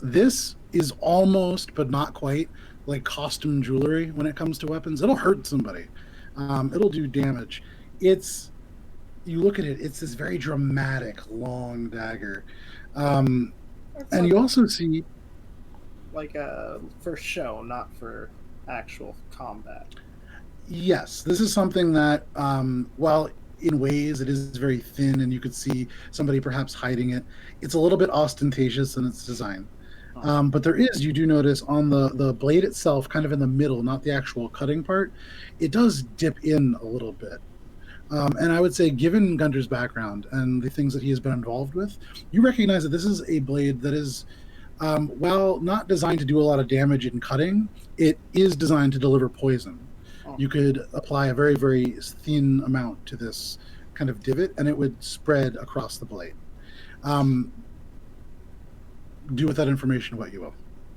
This is almost, but not quite, like costume jewelry when it comes to weapons. It'll hurt somebody. It'll do damage. You look at it, it's this very dramatic, long dagger. And you also see... Like for show, not for actual combat. Yes, this is something that, while in ways it is very thin and you could see somebody perhaps hiding it, it's a little bit ostentatious in its design. But you do notice on the blade itself, kind of in the middle, not the actual cutting part, it does dip in a little bit. And I would say, given Gunter's background and the things that he has been involved with, you recognize that this is a blade that is, while not designed to do a lot of damage in cutting, it is designed to deliver poison. You could apply a very, very thin amount to this kind of divot, and it would spread across the blade. Do with that information what you will.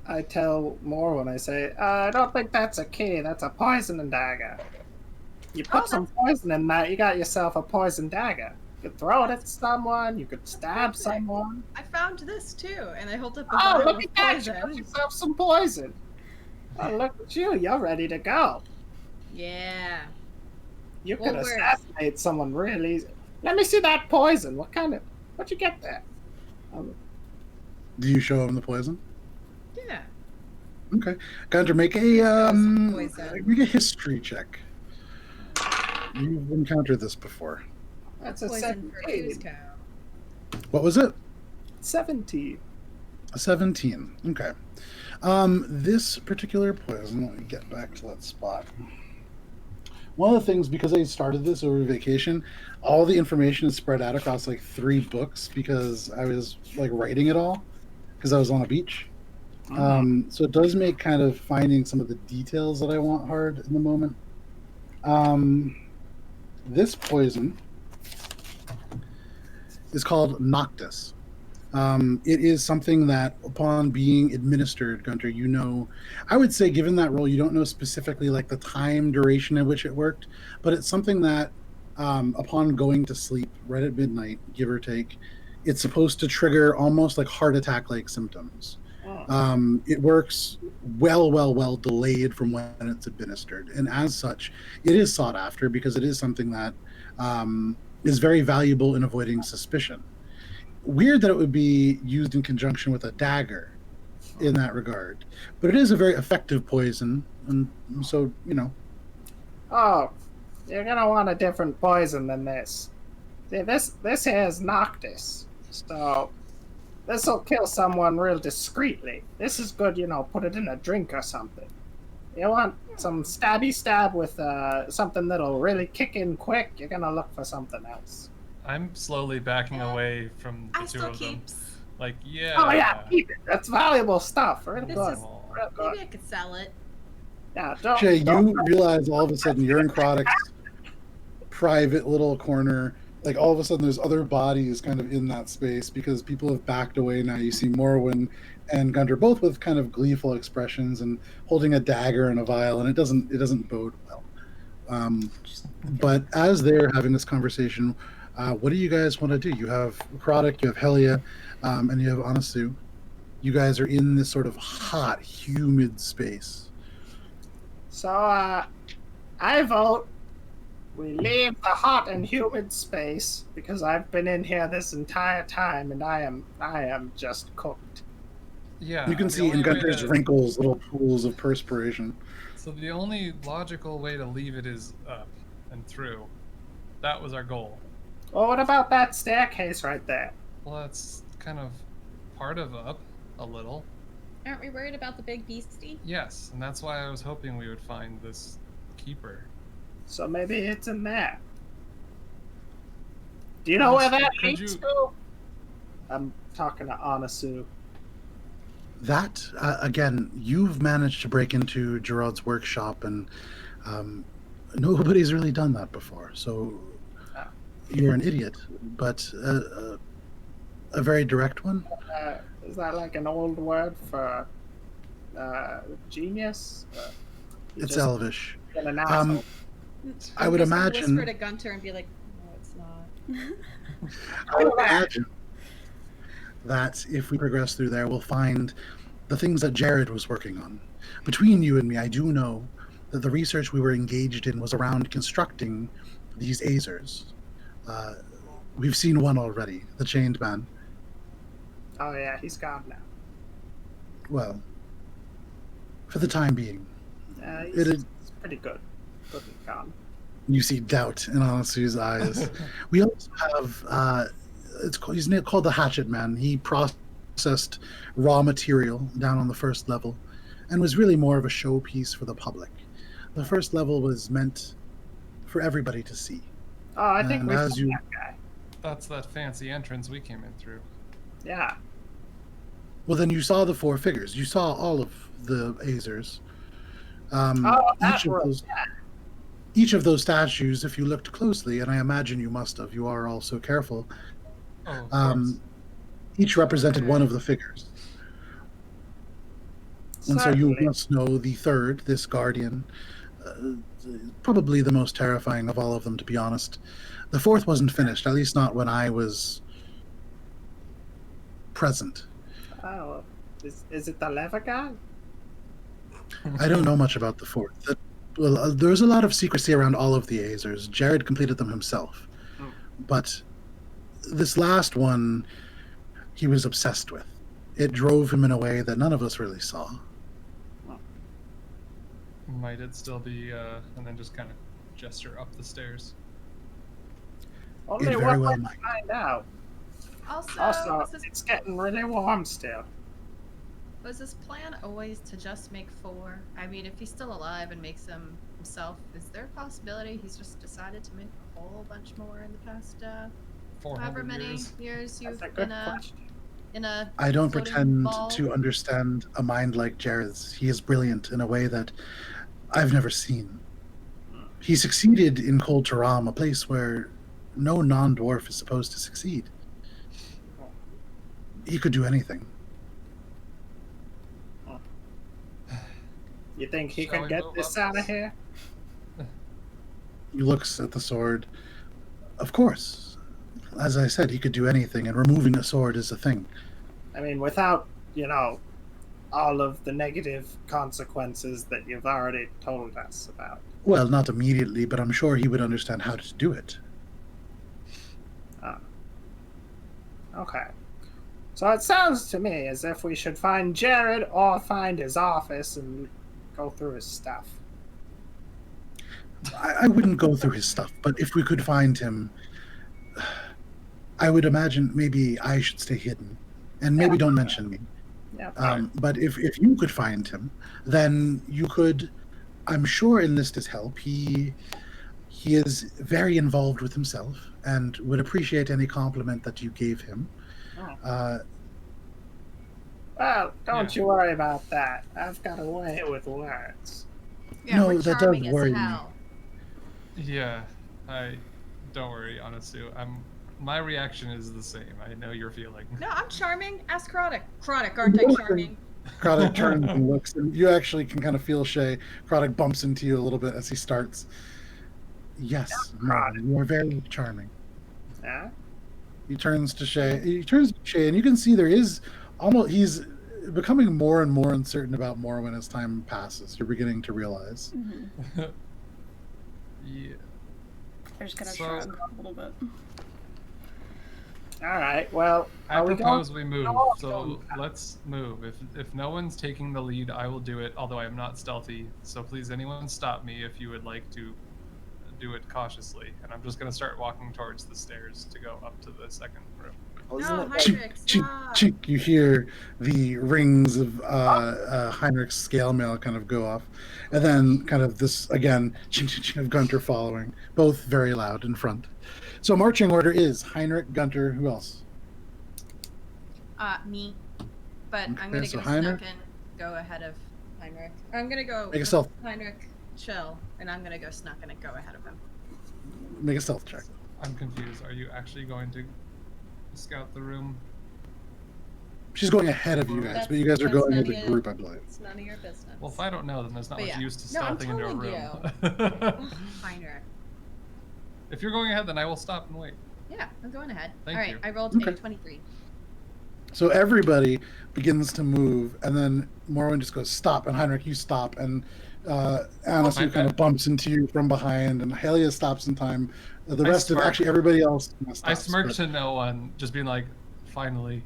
I tell Morwen, I say, I don't think that's a key, that's a poison dagger. You put some poison in that, you got yourself a poison dagger. You could throw it at someone, you could stab someone. I found this too, and I hold up a Oh, bottle look of at that, you poison. got yourself some poison. Oh, look at you, you're ready to go. Yeah. You Well, could where- assassinate someone really easy. Let me see that poison. What'd you get there? Do you show him the poison? Yeah. Okay. Gunter, make a Poison. make a history check. You've encountered this before. That's a Poison for 17. Cusco. What was it? 17. A 17. Okay. This particular poison, let me get back to that spot. One of the things, because I started this over vacation, all the information is spread out across like 3 books because I was like writing it all because I was on a beach. So it does make kind of finding some of the details that I want hard in the moment. This poison is called Noctis. It is something that, upon being administered, Gunter, you know, I would say, given that role, you don't know specifically like the time duration in which it worked, but it's something that, upon going to sleep right at midnight, give or take, it's supposed to trigger almost like heart attack-like symptoms. It works well delayed from when it's administered, and as such, it is sought after because it is something that is very valuable in avoiding suspicion. Weird that it would be used in conjunction with a dagger in that regard, but it is a very effective poison, and so, you know. Oh, you're gonna want a different poison than this. See, this here is Noctis, so this'll kill someone real discreetly. This is good, you know, put it in a drink or something. You want some stabby stab with something that'll really kick in quick, you're gonna look for something else. I'm slowly backing away from the I two still of them. keeps. Like, yeah. Oh yeah, keep it. That's valuable stuff. Real This good. is- Real good. Maybe I could sell it. Yeah, Jay, don't. you realize all of a sudden you're in Crodic's private little corner. Like, all of a sudden there's other bodies kind of in that space because people have backed away now. You see Morwen and Gunter both with kind of gleeful expressions and holding a dagger and a vial, and it doesn't bode well. But as they're having this conversation, what do you guys want to do? You have Chrodic, you have Helia, and you have Anasu. You guys are in this sort of hot, humid space. So, I vote we leave the hot and humid space because I've been in here this entire time and I am just cooked. Yeah. You can the see in only way Gunter's to- wrinkles little pools of perspiration. So the only logical way to leave it is up and through. That was our goal. Well, what about that staircase right there? Well, that's kind of part of up a little. Aren't we worried about the big beastie? Yes, and that's why I was hoping we would find this keeper. So maybe it's in there. Do you know where that Could leads you- to? I'm talking to Anasu. That, again, you've managed to break into Gerard's workshop, and nobody's really done that before. So you're an idiot, but a very direct one. Is that like an old word for genius? You It's just Elvish. been an asshole. I would I'm just gonna imagine- whisper to Gunter and be like, no, it's not. I would imagine that if we progress through there, we'll find the things that Jared was working on. Between you and me, I do know that the research we were engaged in was around constructing these Azers. We've seen one already, the Chained Man. Oh yeah, he's gone now. Well, for the time being. He's, It is- he's pretty good. Good and gone. You see doubt in Anasu's eyes. We also have, he's called the Hatchet Man. He processes processed raw material down on the first level and was really more of a showpiece for the public. The first level was meant for everybody to see. Oh, I think And we as found you- that guy. That's that fancy entrance we came in through. Yeah. Well, then you saw the 4 figures. You saw all of the Azers. That room. Each of those statues, if you looked closely, and I imagine you must have, you are all so careful, Oh, of course. each represented one of the figures. And so you Certainly. must know the third, this guardian, probably the most terrifying of all of them, to be honest. The fourth wasn't finished, at least not when I was present. Oh, is it the leather guy? I don't know much about the fourth. There was a lot of secrecy around all of the Azers. Jared completed them himself. Hmm. But this last one, he was obsessed with. It drove him in a way that none of us really saw. Might it still be, and then just kind of gesture up the stairs. Only very one well way to might. find out. Also, Also, was, it's getting really warm still. was his plan always to just make 4? I mean, if he's still alive and makes them himself, is there a possibility he's just decided to make a whole bunch more in the past 400 however many years. years you've That's a been good question. in a I don't floating pretend ball? to understand a mind like Jared's. He is brilliant in a way that I've never seen. He succeeded in Cold Taram, a place where no non-dwarf is supposed to succeed. He could do anything. You think he Shall can we get move this up? out of here? He looks at the sword. Of course. As I said, he could do anything, and removing a sword is a thing. I mean, without, all of the negative consequences that you've already told us about. Well, not immediately, but I'm sure he would understand how to do it. Okay. So it sounds to me as if we should find Jared or find his office and go through his stuff. I wouldn't go through his stuff, but if we could find him, I would imagine maybe I should stay hidden, and maybe don't mention me. Yeah. But if you could find him, then you could, I'm sure, enlist his help. He is very involved with himself and would appreciate any compliment that you gave him. Well, don't Yeah. you worry about that. I've got a way with words. Yeah, No, we're that does charming as worry me. hell. Yeah, don't worry, honestly. My reaction is the same. I know your feeling. No, I'm charming. Ask Chronic. Chronic, aren't I charming? Craddock turns and looks, and you actually can kind of feel Shae. Craddock bumps into you a little bit as he starts. Yes, Morwen, you are very charming. Yeah? He turns to Shae. And you can see there is he's becoming more and more uncertain about Morwen as time passes. You're beginning to realize. Mm-hmm. Yeah. They're just gonna So- shrug a little bit. Alright, well, I are we propose going? we move. No, So don't. let's move. If no one's taking the lead, I will do it. Although I am not stealthy, so please, anyone, stop me if you would like to do it cautiously. And I'm just gonna start walking towards the stairs to go up to the second room. No, Isn't it- Heinrich, Chink, stop. chink, you hear the rings of Heinrich's scale mail kind of go off. And then kind of this, again, chink, chink, chink of Guntir following, both very loud in front. So marching order is Heinrich, Guntir, who else? Me. But I'm Okay, gonna so go Heinrich? snuck and go ahead of Heinrich. Or I'm gonna go Make a stealth, Heinrich chill, and I'm gonna go snuck and go ahead of him. make a stealth check. I'm confused. Are you actually going to scout the room? She's going ahead of you guys, but you guys are That's going none as of a your- group, I believe. It's none of your business. Well, if I don't know, then there's not But much yeah. use to No, I'm stealthing into a telling room. Ugh, Heinrich. If you're going ahead, then I will stop and wait. Yeah, I'm going ahead. Thank All right, you. I rolled Okay. a 23. So everybody begins to move, and then Morwen just goes, stop, and Heinrich, you stop, and Anasu my kind of bad. bumps into you from behind, and Helia stops in time. The I rest of smirk. actually everybody else stops, I smirked but- to no one, just being like, finally.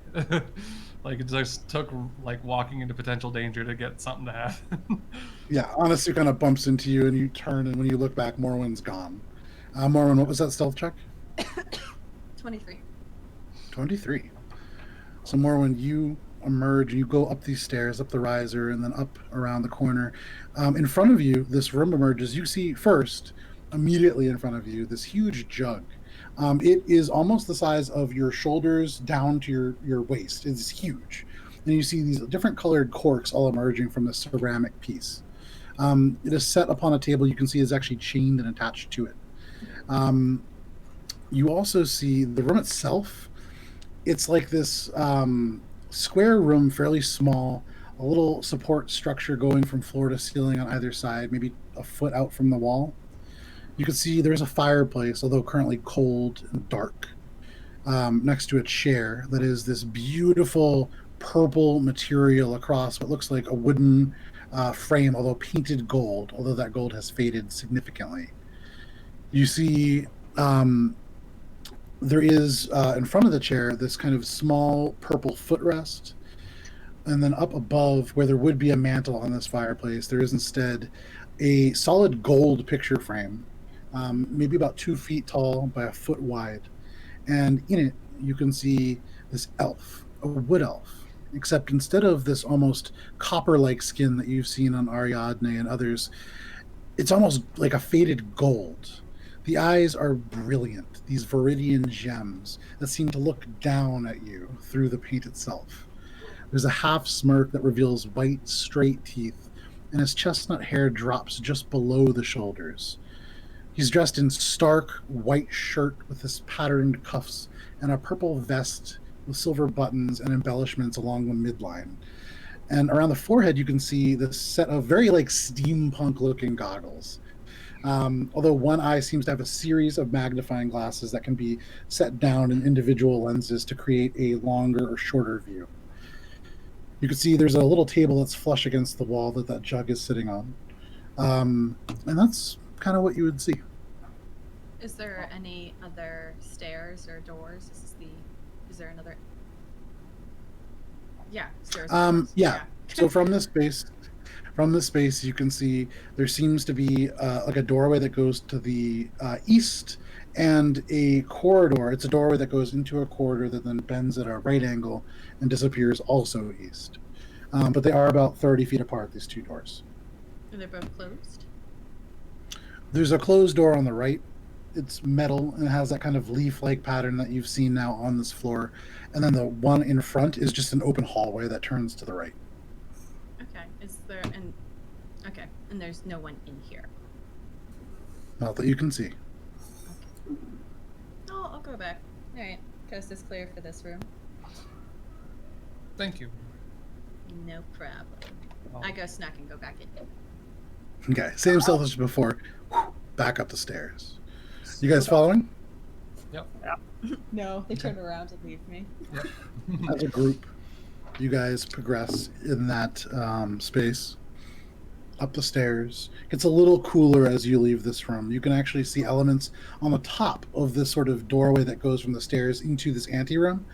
Like it just took like walking into potential danger to get something to happen. Yeah, Anasu kind of bumps into you, and you turn, and when you look back, Morwen's gone. Morwen, what was that stealth check? 23. 23. So more when you emerge, you go up these stairs, up the riser, and then up around the corner. In front of you, this room emerges. You see first, immediately in front of you, this huge jug. It is almost the size of your shoulders down to your waist. It's huge. And you see these different colored corks all emerging from this ceramic piece. It is set upon a table you can see is actually chained and attached to it. You also see the room itself. It's like this square room, fairly small, a little support structure going from floor to ceiling on either side, maybe a foot out from the wall. You can see there's a fireplace, although currently cold and dark, next to a chair that is this beautiful purple material across what looks like a wooden frame, although painted gold, although that gold has faded significantly. You see there is, in front of the chair, this kind of small purple footrest. And then up above, where there would be a mantle on this fireplace, there is instead a solid gold picture frame, maybe about 2 feet tall by a foot wide. And in it, you can see this elf, a wood elf. Except instead of this almost copper-like skin that you've seen on Ariadne and others, it's almost like a faded gold. The eyes are brilliant, these viridian gems that seem to look down at you through the paint itself. There's a half smirk that reveals white, straight teeth, and his chestnut hair drops just below the shoulders. He's dressed in stark white shirt with his patterned cuffs and a purple vest with silver buttons and embellishments along the midline. And around the forehead, you can see this set of very steampunk-looking goggles. Although one eye seems to have a series of magnifying glasses that can be set down in individual lenses to create a longer or shorter view. You can see there's a little table that's flush against the wall that jug is sitting on. And that's kind of what you would see. Is there any other stairs or doors? Is there another? Yeah, stairs. Yeah. So from this space, you can see there seems to be like a doorway that goes to the east and a corridor. It's a doorway that goes into a corridor that then bends at a right angle and disappears also east. But they are about 30 feet apart, these two doors. Are they both closed? There's a closed door on the right. It's metal and has that kind of leaf-like pattern that you've seen now on this floor. And then the one in front is just an open hallway that turns to the right. Okay. And there's no one in here. Not that you can see. Okay. Oh, I'll go back. All right. Coast is clear for this room. Thank you. No problem. I go snack and go back in. Okay, same stealth as before. Back up the stairs. You guys following? Yep. No, they turn around and leave me. Yep. As a group, you guys progress in that space. Up the stairs. It's a little cooler as you leave this room. You can actually see elements on the top of this sort of doorway that goes from the stairs into this anteroom.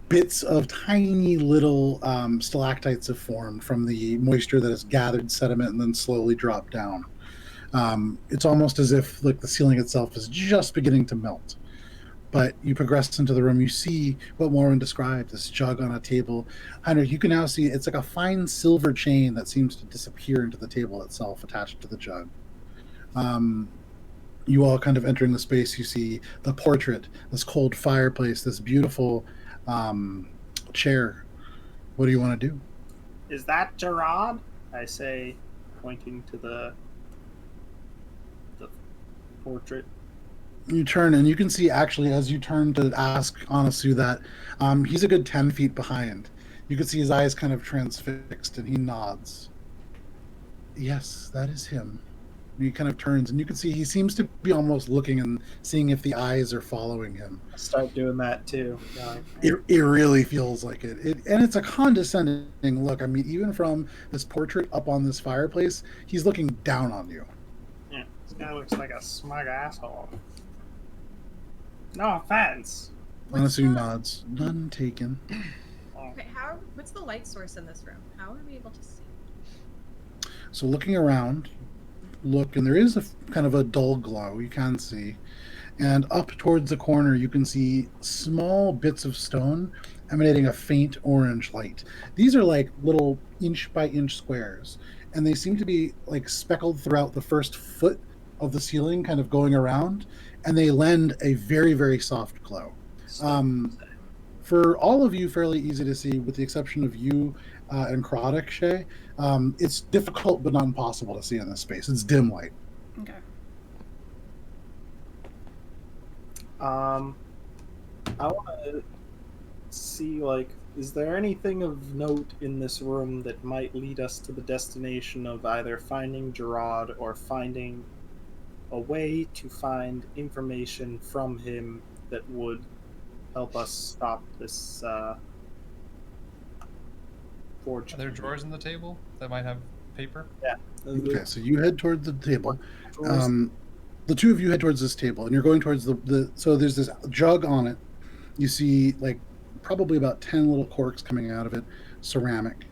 Bits of tiny little stalactites have formed from the moisture that has gathered sediment and then slowly dropped down. It's almost as if the ceiling itself is just beginning to melt. But you progress into the room, you see what Morwen described, this jug on a table. Heinrich, you can now see it's like a fine silver chain that seems to disappear into the table itself, attached to the jug. You all kind of entering the space, you see the portrait, this cold fireplace, this beautiful chair. What do you want to do? Is that Gerard? I say, pointing to the portrait. You turn and you can see actually as you turn to ask Anasu that he's a good 10 feet behind. You can see his eyes kind of transfixed and he nods. Yes, that is him. And he kind of turns and you can see he seems to be almost looking and seeing if the eyes are following him. I start doing that too. It really feels like it. And it's a condescending look. I mean, even from this portrait up on this fireplace, he's looking down on you. Yeah, this guy looks like a smug asshole. No offense. Anasu nods. None taken. Okay, what's the light source in this room? How are we able to see? So looking around, and there is a kind of a dull glow you can see. And up towards the corner, you can see small bits of stone emanating a faint orange light. These are like little inch by inch squares, and they seem to be like speckled throughout the first foot of the ceiling, kind of going around, and they lend a very, very soft glow. For all of you, fairly easy to see, with the exception of you and Croddick, Shae. It's difficult but not impossible to see in this space. It's dim light. Okay. I want to see, like, is there anything of note in this room that might lead us to the destination of either finding Gerard or finding a way to find information from him that would help us stop this forge? Are there drawers in the table that might have paper? Yeah. Okay, so you head toward the table. The two of you head towards this table, and you're going towards so there's this jug on it. You see, like, probably about 10 little corks coming out of it, ceramic.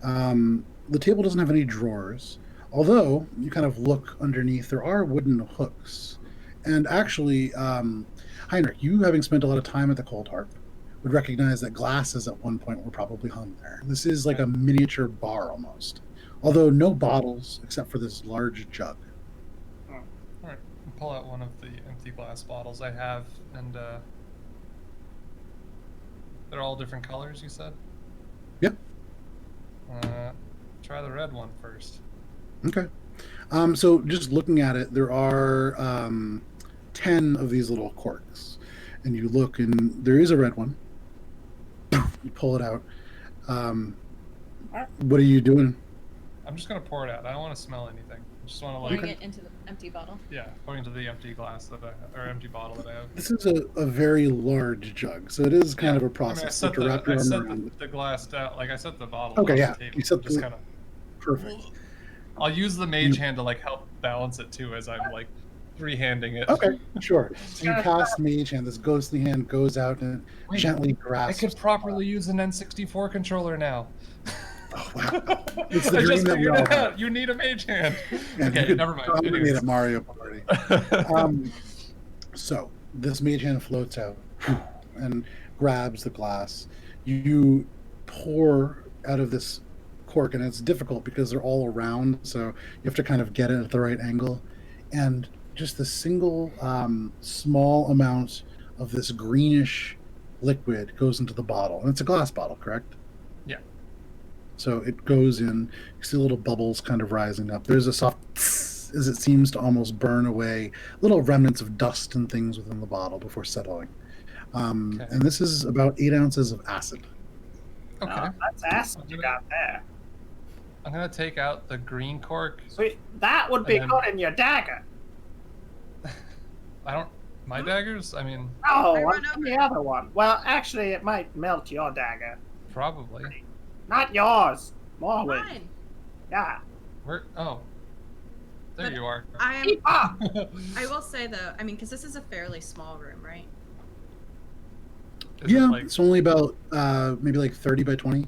The table doesn't have any drawers, although you kind of look underneath. There are wooden hooks. And actually, Heinrich, you having spent a lot of time at the Cold Harp, would recognize that glasses at one point were probably hung there. This is like a miniature bar almost, although no bottles except for this large jug. All right, I'll pull out one of the empty glass bottles I have, and they're all different colors, you said? Yep. Try the red one first. Okay. So just looking at it, there are 10 of these little corks. And you look, and there is a red one. You pull it out. What are you doing? I'm just going to pour it out. I don't want to smell anything. I just want to, Pouring like... it into the empty bottle. Yeah, pouring into the empty glass that or empty bottle that I have. This is a very large jug, so it is kind of a process. I I set the glass down, like I set the bottle Okay, on yeah. the table. You set Just the... kind of... Perfect. I'll use the mage hand to, like, help balance it, too, as I'm, like, three-handing it. Okay, sure. So you cast Mage Hand. This ghostly hand goes out and gently grasps. I could properly use an N64 controller now. Oh, wow. It's the I dream just that we figured all it have. out. You need a mage hand. And Okay, you could never mind. probably Anyways. made a Mario Party. So this Mage Hand floats out and grabs the glass. You pour out of this cork, and it's difficult because they're all around, so you have to kind of get it at the right angle. And just a single small amount of this greenish liquid goes into the bottle. And it's a glass bottle, correct? Yeah. So it goes in. You see little bubbles kind of rising up. There's a soft tss as it seems to almost burn away little remnants of dust and things within the bottle before settling. Okay. And this is about 8 ounces of acid. Okay. That's acid you got there. I'm going to take out the green cork. Sweet. That would be And then- good in your dagger. I don't... My daggers? I mean, Oh, I run what's over the it. other one? Well, actually, it might melt your dagger. probably. Not yours. Morwen. Fine. Yeah. Where... Oh. There But you are. I am. Keep up. I will say though, I mean, because this is a fairly small room, right? Is it, Yeah, like... it's only about maybe like 30 by 20.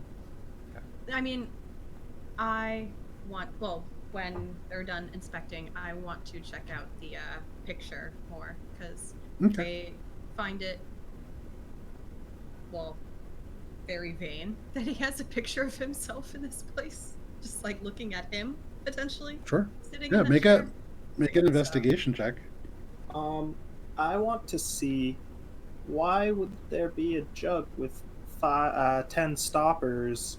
I mean, I want. Well, when they're done inspecting, I want to check out the picture more because Okay. they find it, well, very vain that he has a picture of himself in this place, just like looking at him potentially Sure. sitting. Yeah, in a make chair. an investigation check. I want to see, why would there be a jug with 10 stoppers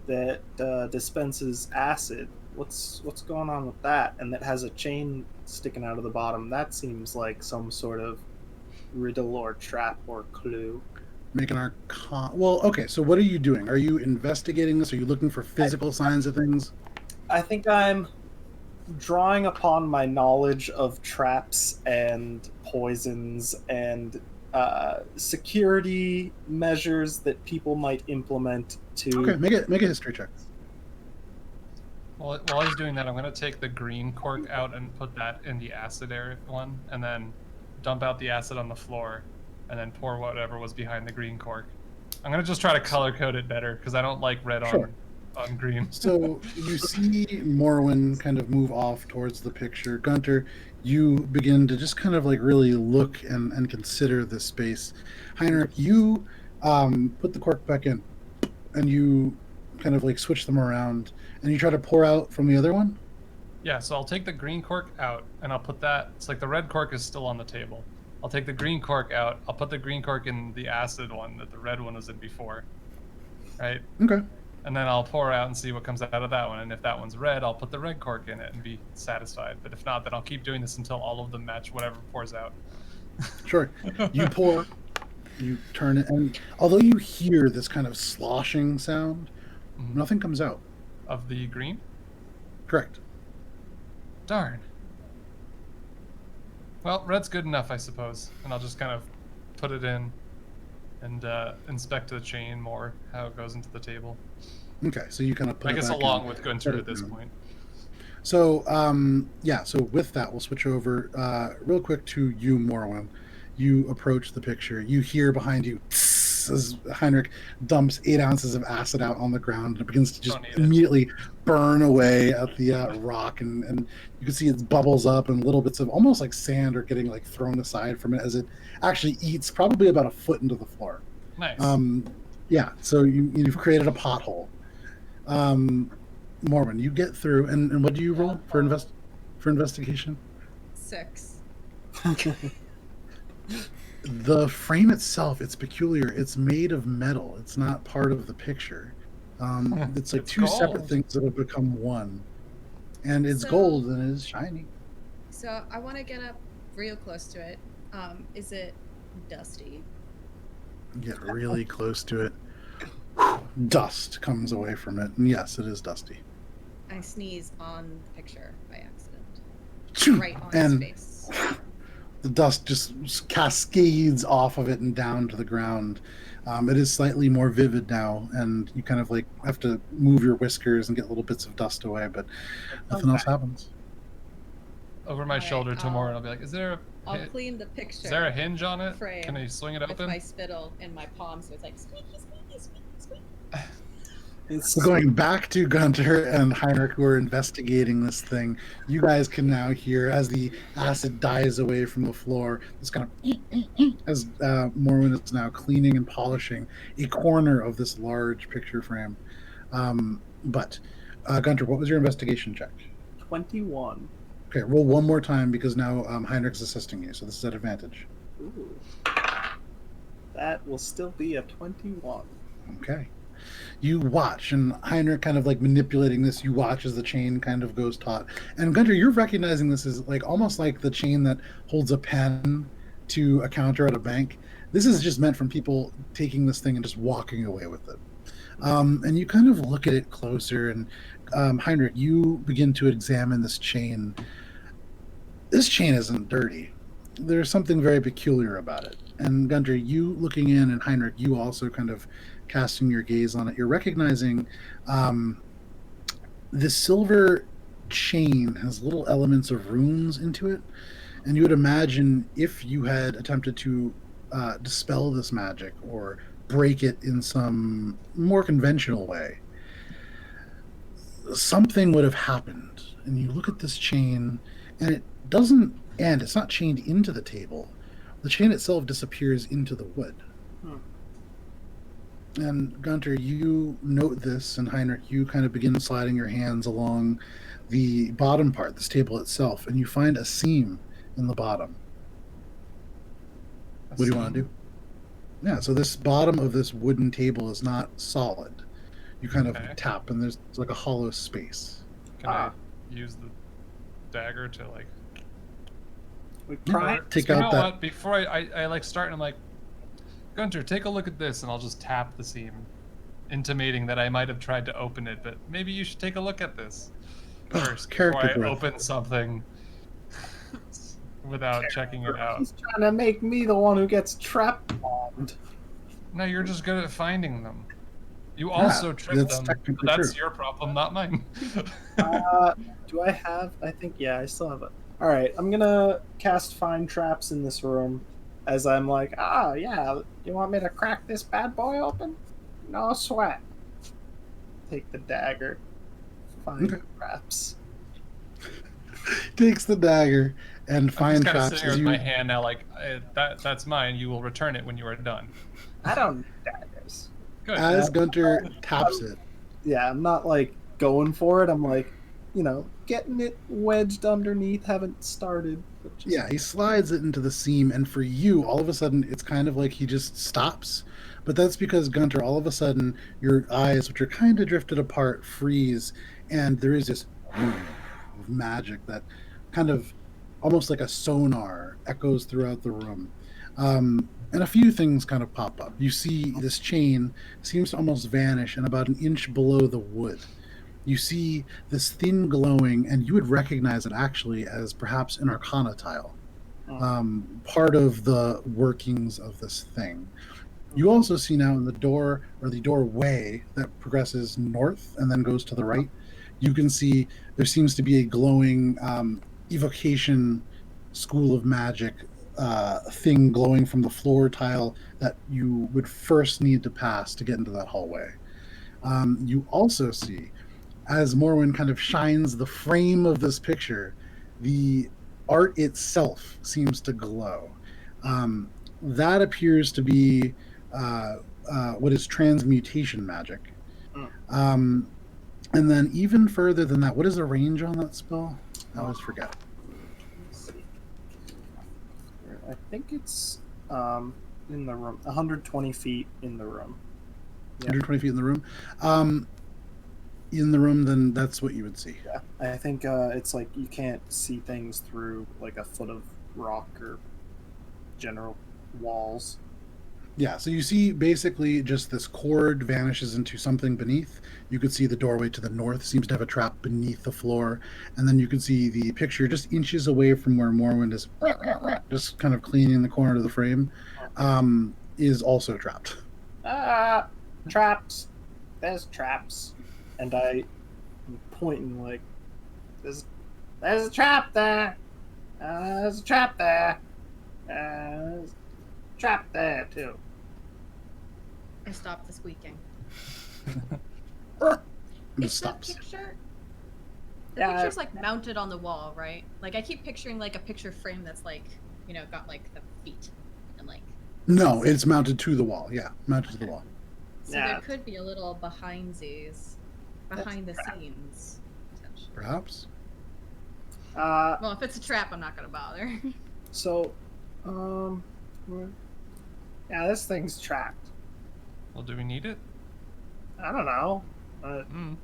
that dispenses acid? What's going on with that? And that has a chain sticking out of the bottom. That seems like some sort of riddle or trap or clue. Make an arcana. Well, okay. So what are you doing? Are you investigating this? Are you looking for physical signs of things? I think I'm drawing upon my knowledge of traps and poisons and security measures that people might implement to. Okay, make a history check. While he's doing that, I'm going to take the green cork out and put that in the acid area one, and then dump out the acid on the floor, and then pour whatever was behind the green cork. I'm going to just try to color code it better, because I don't like red Sure. on green. So you see Morwen kind of move off towards the picture. Guntir, you begin to just kind of like really look and consider this space. Heinrich, you Put the cork back in, and you kind of like switch them around, and you try to pour out from the other one. Yeah, so I'll take the green cork out, and I'll put that... It's like the red cork is still on the table. I'll take the green cork out. I'll put the green cork in the acid one that the red one was in before. Right? Okay. And then I'll pour out and see what comes out of that one. And if that one's red, I'll put the red cork in it and be satisfied. But if not, then I'll keep doing this until all of them match whatever pours out. Sure. You pour, you turn it, and although you hear this kind of sloshing sound, nothing comes out. Of the green? Correct. Darn. Well, red's good enough, I suppose. And I'll just kind of put it in and inspect the chain more, how it goes into the table. Okay, so you kind of put I it guess back along in. with Guntir at this point. So, so with that, we'll switch over real quick to you, Morwen. You approach the picture. You hear behind you as Heinrich dumps 8 ounces of acid out on the ground, and it begins to just immediately burn away at the rock, and you can see it bubbles up, and little bits of almost like sand are getting like thrown aside from it as it actually eats probably about a foot into the floor. Nice. So you've created a pothole. Morwen, you get through, and what do you roll for investigation? 6. The frame itself, it's peculiar. It's made of metal. It's not part of the picture. It's like two gold. separate things that have become one. And it's gold and it's shiny. So I want to get up real close to it. Is it dusty? Get really close to it. Dust comes away from it. And yes, it is dusty. I sneeze on the picture by accident. Right on his face. The dust just cascades off of it and down to the ground. It is slightly more vivid now, and you kind of like have to move your whiskers and get little bits of dust away, but nothing else happens. Over my shoulder tomorrow, and I'll be like, I'll clean the picture. Is there a hinge on it? Frame Can I swing it with open? my spittle in my palm, so it's like squeaky, squeaky, squeaky, squeaky. So going back to Guntir and Heinrich, who are investigating this thing, you guys can now hear as the acid dies away from the floor, this kind of as Morwen is now cleaning and polishing a corner of this large picture frame. But Guntir, what was your investigation check? 21. Okay, roll one more time because now Heinrich's assisting you, so this is at advantage. Ooh. That will still be a 21. Okay. You watch, and Heinrich kind of like manipulating this. You watch as the chain kind of goes taut. And Guntir, you're recognizing this as like almost like the chain that holds a pen to a counter at a bank. This is just meant from people taking this thing and just walking away with it. And you kind of look at it closer, and Heinrich, you begin to examine this chain. This chain isn't dirty. There's something very peculiar about it. And Guntir, you looking in, and Heinrich, you also kind of casting your gaze on it, you're recognizing this silver chain has little elements of runes into it, and you would imagine if you had attempted to dispel this magic or break it in some more conventional way, something would have happened. And you look at this chain, and it doesn't end. It's not chained into the table. The chain itself disappears into the wood. And Guntir, you note this, and Heinrich, you kind of begin sliding your hands along the bottom part, this table itself, and you find a seam in the bottom. What do you want to do? Yeah, so this bottom of this wooden table is not solid. You kind of tap, and there's like a hollow space. Can I use the dagger to like... Take out that... What? Before I like start, and I'm like, Guntir, take a look at this, and I'll just tap the seam, intimating that I might have tried to open it, but maybe you should take a look at this first before I open something without checking it out. He's trying to make me the one who gets trap bombed. No, you're just good at finding them. You also trip them, but that's your problem, not mine. Do I have... I think, yeah, I still have it. Alright, I'm gonna cast Find Traps in this room. As I'm like, yeah, you want me to crack this bad boy open? No sweat. Take the dagger. Find traps. Takes the dagger and find traps. I'm sitting with my hand now, like, that's mine. You will return it when you are done. I don't need daggers. Good. As Guntir taps it, Yeah, I'm not like going for it. I'm like, getting it wedged underneath. Haven't started. But just... yeah, he slides it into the seam, and for you, all of a sudden, it's kind of like he just stops. But that's because, Guntir, all of a sudden, your eyes, which are kind of drifted apart, freeze, and there is this of magic that kind of, almost like a sonar, echoes throughout the room. And a few things kind of pop up. You see this chain seems to almost vanish, and about an inch below the wood, you see this thin glowing, and you would recognize it actually as perhaps an arcana tile, part of the workings of this thing. You also see now in the door, or the doorway that progresses north and then goes to the right, you can see there seems to be a glowing evocation school of magic thing glowing from the floor tile that you would first need to pass to get into that hallway. You also see, as Morwen kind of shines the frame of this picture, the art itself seems to glow. That appears to be what is transmutation magic. And then even further than that, what is the range on that spell? I always forget. I think it's in the room, 120 feet in the room. Yeah. 120 feet in the room. In the room, then that's what you would see. Yeah, I think it's like you can't see things through like a foot of rock or general walls. Yeah, so you see basically just this cord vanishes into something beneath. You could see the doorway to the north seems to have a trap beneath the floor, and then you can see the picture just inches away from where Morwen is just kind of cleaning the corner of the frame, is also trapped. Traps. There's traps. And I'm pointing like, There's a trap there. There's a trap there. There's a trap there too. I stopped the squeaking. It Is stops. the picture? The Yeah. picture's like mounted on the wall, right? Like I keep picturing like a picture frame that's like, got like the feet and like. No, it's mounted to the wall. Yeah, mounted to the wall. So Yeah. there could be a little behind the scenes. Potentially. Perhaps. Well, if it's a trap, I'm not gonna bother. so, Yeah, this thing's trapped. Well, do we need it? I don't know. Mm.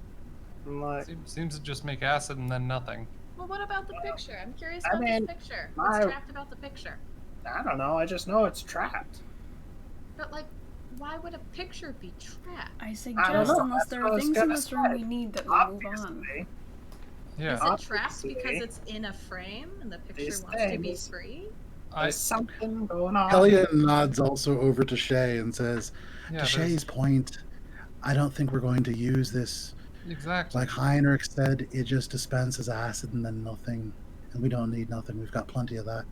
I'm like, Seems to just make acid and then nothing. Well, what about the picture? I'm curious I about mean, this picture. my- What's trapped about the picture? I don't know. I just know it's trapped. But like, why would a picture be trapped? I I don't suggest, know. unless That's there what I are was things in gonna this room say. we need, that we move on. Obviously, Yeah. Is it trapped Obviously. because it's in a frame and the picture These wants to be things- free? there's something going on. Helia nods also over to Shae and says, Yeah, to there's- Shae's point, I don't think we're going to use this. Exactly. Like Heinrich said, it just dispenses acid and then nothing. And we don't need nothing. We've got plenty of that.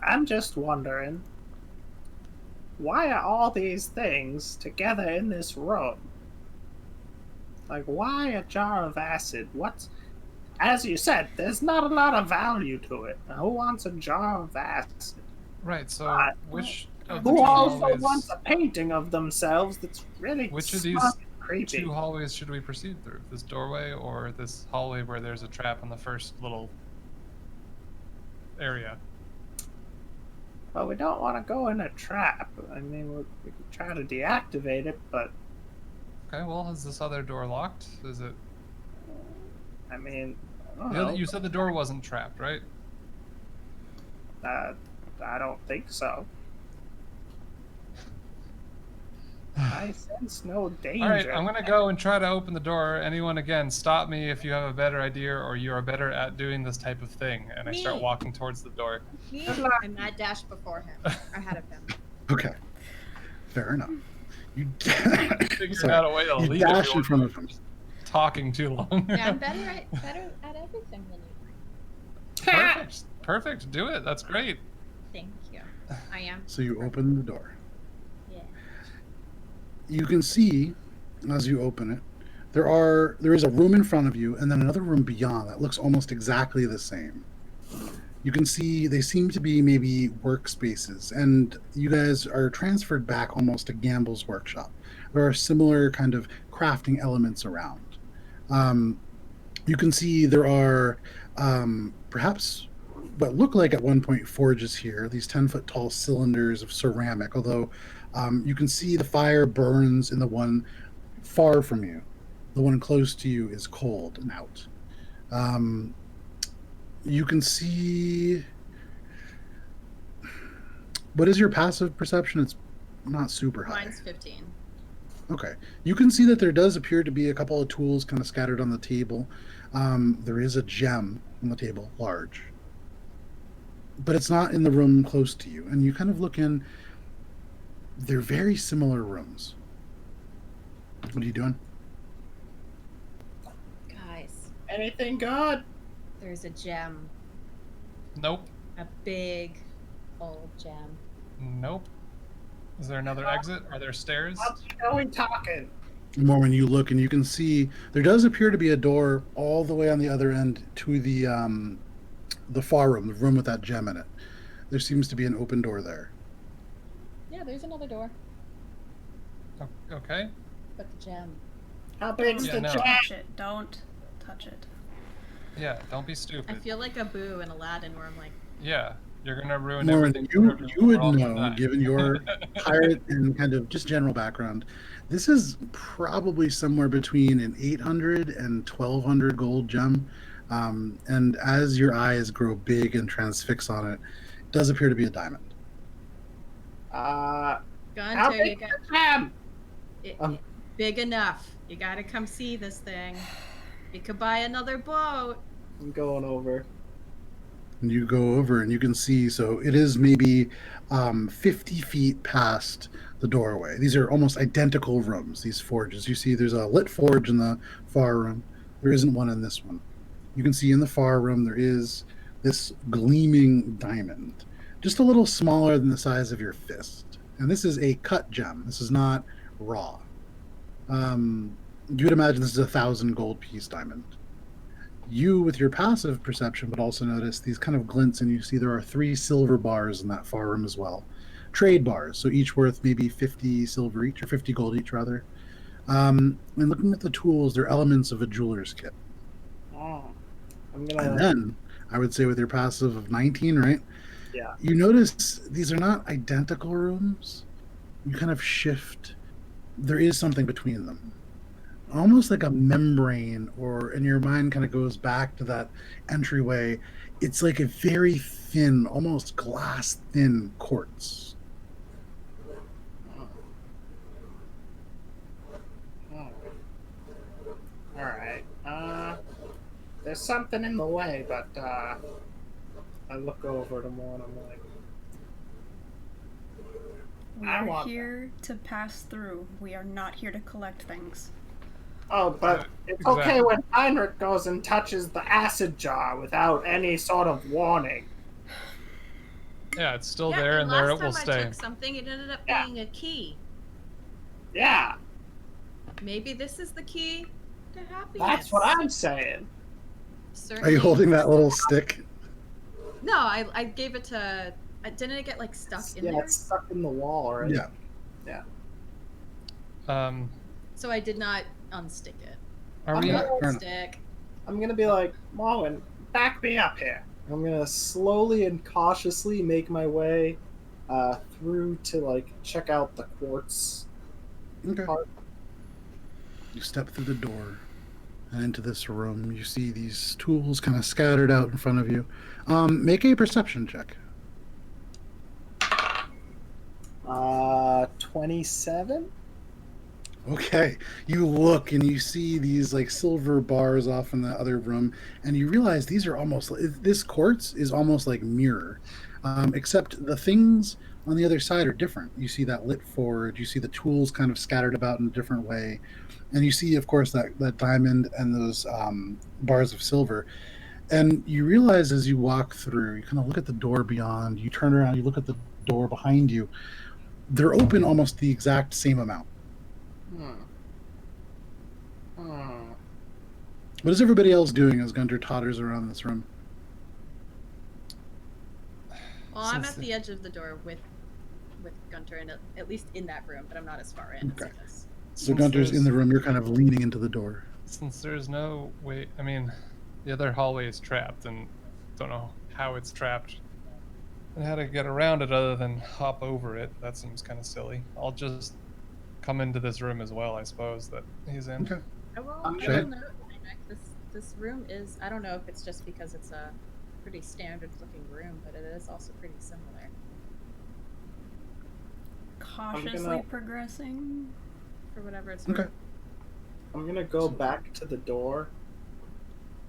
I'm just wondering, why are all these things together in this room? Like, why a jar of acid? What's... As you said, there's not a lot of value to it. Who wants a jar of acid? Right. So which of the Who two also hallways, wants a painting of themselves that's really Which of these smug and creepy? two hallways should we proceed through? This doorway or this hallway where there's a trap in the first little area? Well, we don't want to go in a trap. I mean, we could try to deactivate it, but Okay. Well, is this other door locked? Is it? I mean, I don't You know. you said the door wasn't trapped, right? I don't think so. I sense no danger. All right, I'm gonna go and try to open the door. Anyone again, stop me if you have a better idea or you are better at doing this type of thing. And I start Me. walking towards the door. Me, Good luck. I mad dash before him, ahead of him. Okay. Fair enough. You Figuring Sorry. out a way to You leave dash in everyone front of from him. just talking too long. Yeah, I'm better at everything than you. Perfect. Perfect. Do it. That's great. Thank you. I am. So you open the door. Yeah. You can see, as you open it, there is a room in front of you and then another room beyond that looks almost exactly the same. You can see they seem to be maybe workspaces, and you guys are transferred back almost to Gamble's workshop. There are similar kind of crafting elements around. Um, you can see there are perhaps what look like at one point forges here, these 10-foot tall cylinders of ceramic, although you can see the fire burns in the one far from you. The one close to you is cold and out. Um, you can see. What is your passive perception? It's not super high. Mine's 15. Okay. You can see that there does appear to be a couple of tools kind of scattered on the table. There is a gem on the table, large. But it's not in the room close to you. And you kind of look in. They're very similar rooms. What are you doing? Guys, Anything good? there's a gem. Nope. A big old gem. Nope. Is there another exit? Are there stairs? How's he going talking? More when you look and you can see there does appear to be a door all the way on the other end to the far room, the room with that gem in it. There seems to be an open door there. Yeah, there's another door. Okay. But the gem. How big's Yeah, the no. jet? Touch it. Don't touch it. Yeah, don't be I stupid. feel like a Boo in Aladdin where I'm like, Yeah, you're gonna ruin More everything. you would We're all gonna know, die. given your pirate and kind of just general background. This is probably somewhere between an 800 and 1200 gold gem. And as your eyes grow big and transfix on it, it does appear to be a diamond. How Guntir, you big got is the gem? it, Um. big enough. You gotta come see this thing. You could buy another boat. I'm going over. And you go over and you can see, so it is maybe 50 feet past the doorway. These are almost identical rooms, these forges. You see there's a lit forge in the far room. There isn't one in this one. You can see in the far room there is this gleaming diamond, just a little smaller than the size of your fist. And this is a cut gem. This is not raw. You would imagine this is 1,000 gold piece diamond. You, with your passive perception, would also notice these kind of glints, and you see there are 3 silver bars in that far room as well. Trade bars, so each worth maybe 50 silver each, or 50 gold each, rather. And looking at the tools, they're elements of a jeweler's kit. Oh, I'm And gonna. then, I would say with your passive of 19, right? Yeah. You notice these are not identical rooms. You kind of shift. There is something between them. Almost like a membrane, or in your mind kind of goes back to that entryway. It's like a very thin, almost glass thin quartz. All right. There's something in the way, but I look over to more and I'm like, We I are want here to pass through. We are not here to collect things. oh, but it's Exactly. okay when Heinrich goes and touches the acid jar without any sort of warning. Yeah, it's still Yeah, there, and last there it time will I stay. took something, it ended up Yeah. being a key. Yeah, Maybe this is the key to happiness. that's what I'm saying. Are Certainly. you holding that little stick? No, I gave it to. Didn't it get like stuck in yeah, there? it's stuck in the wall, right? Yeah. So I did not unstick it. Are I'm we? not- Fair enough. Stick. I'm gonna be like, Morwen, back me up here. I'm gonna slowly and cautiously make my way through to like check out the quartz. Okay. You step through the door and into this room. You see these tools kind of scattered out in front of you. Make a perception check. 27. Okay. You look and you see these like silver bars off in the other room, and you realize these are almost, this quartz is almost like mirror, except the things on the other side are different. You see that lit forge, you see the tools kind of scattered about in a different way, and you see, of course, that diamond and those bars of silver. And you realize as you walk through, you kind of look at the door beyond, you turn around, you look at the door behind you, they're open almost the exact same amount. What is everybody else doing as Guntir totters around this room? I'm at the edge of the door with Guntir, and at least in that room, but I'm not as far in Okay. as he is. So Gunter's in the room. You're kind of leaning into the door. Since there's no way, I mean, the other hallway is trapped, and don't know how it's trapped and how to get around it other than hop over it. That seems kind of silly. I'll just come into this room as well, I suppose, that he's in. Okay. I will Shae? note, Heinrich, this room is, I don't know if it's just because it's a pretty standard looking room, but it is also pretty similar. Cautiously progressing. For whatever it's Okay. worth. I'm gonna go back to the door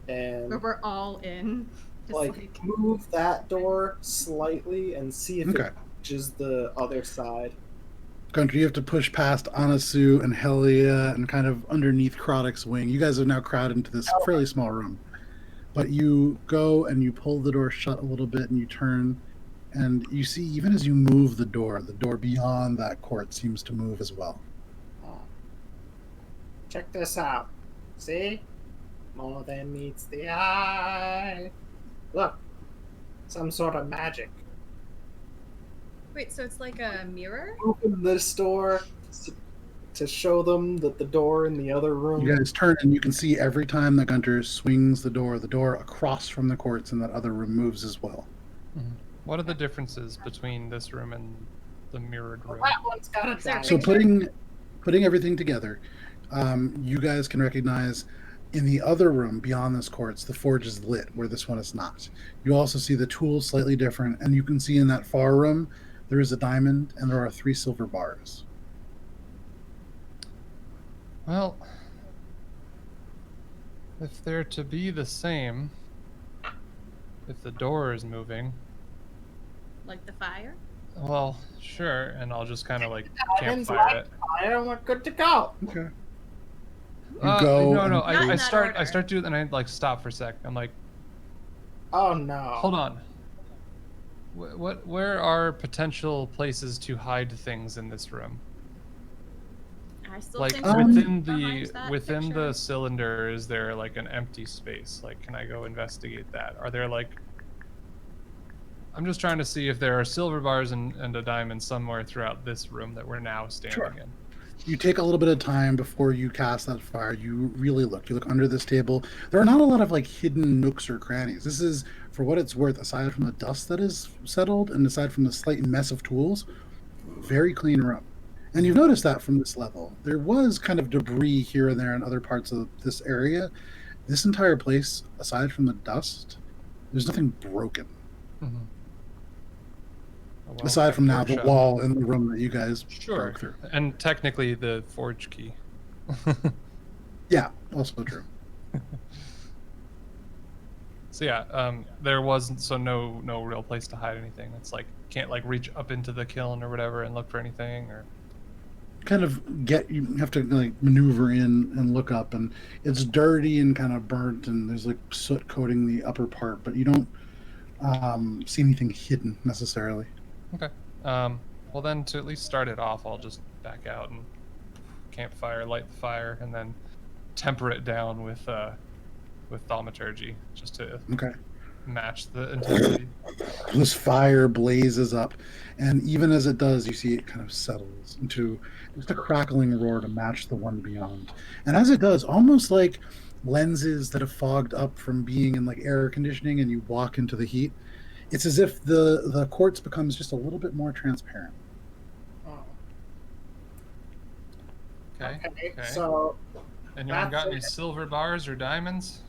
and But we're all in. Just move that door slightly and see if Okay. it touches the other side. Gunter, you have to push past Anasu and Helia and kind of underneath Krodik's wing. You guys are now crowded into this fairly small room. But you go and you pull the door shut a little bit and you turn, and you see, even as you move the door beyond that court seems to move as well. Check this out. See? More than meets the eye. Look. Some sort of magic. Wait, so it's like a mirror? Open this door to show them that the door in the other room. You guys turn and you can see every time that Gunter swings the door across from the courts in that other room moves as well. Mhm. What are the differences between this room and the mirrored room? That one's got a diamond. So putting everything together, you guys can recognize in the other room beyond this courts, the forge is lit where this one is not. You also see the tools slightly different, and you can see in that far room there is a diamond and there are 3 silver bars. Well, if they're to be the same, if the door is moving, Like the fire? well, sure, and I'll just kind of like Diamond's campfire like it. fire, we're good to go. Okay. No, and- no, Not in I that start order. doing, and I like stop for a sec. I'm like, Oh no. hold on. Where are potential places to hide things in this room? I still Like think Um, within the cylinder, is there like an empty space? Like, can I go investigate that? Are there like? I'm just trying to see if there are silver bars and a diamond somewhere throughout this room that we're now standing Sure. in. You take a little bit of time before you cast that fire. You really look. You look under this table. There are not a lot of like hidden nooks or crannies. This is, for what it's worth, aside from the dust that is settled and aside from the slight mess of tools, very clean room. And you've noticed that from this level. There was kind of debris here and there in other parts of this area. This entire place, aside from the dust, there's nothing broken. Mm-hmm. Well, Aside from now the workshop. wall in the room that you guys Sure. broke through. And technically the forge key. Yeah, also true. So yeah, there was no real place to hide anything. It's like can't like reach up into the kiln or whatever and look for anything or. Kind of you have to like maneuver in and look up, and it's dirty and kind of burnt, and there's like soot coating the upper part, but you don't see anything hidden necessarily. Okay. Well then, to at least start it off, I'll just back out and campfire, light the fire, and then temper it down with thaumaturgy, just to Okay. match the intensity. This fire blazes up, and even as it does, you see it kind of settles into just a crackling roar to match the one beyond. And as it does, almost like lenses that have fogged up from being in like air conditioning and you walk into the heat, it's as if the quartz becomes just a little bit more transparent. Oh, Okay. okay. Okay. So Anyone got any that's it. silver bars or diamonds?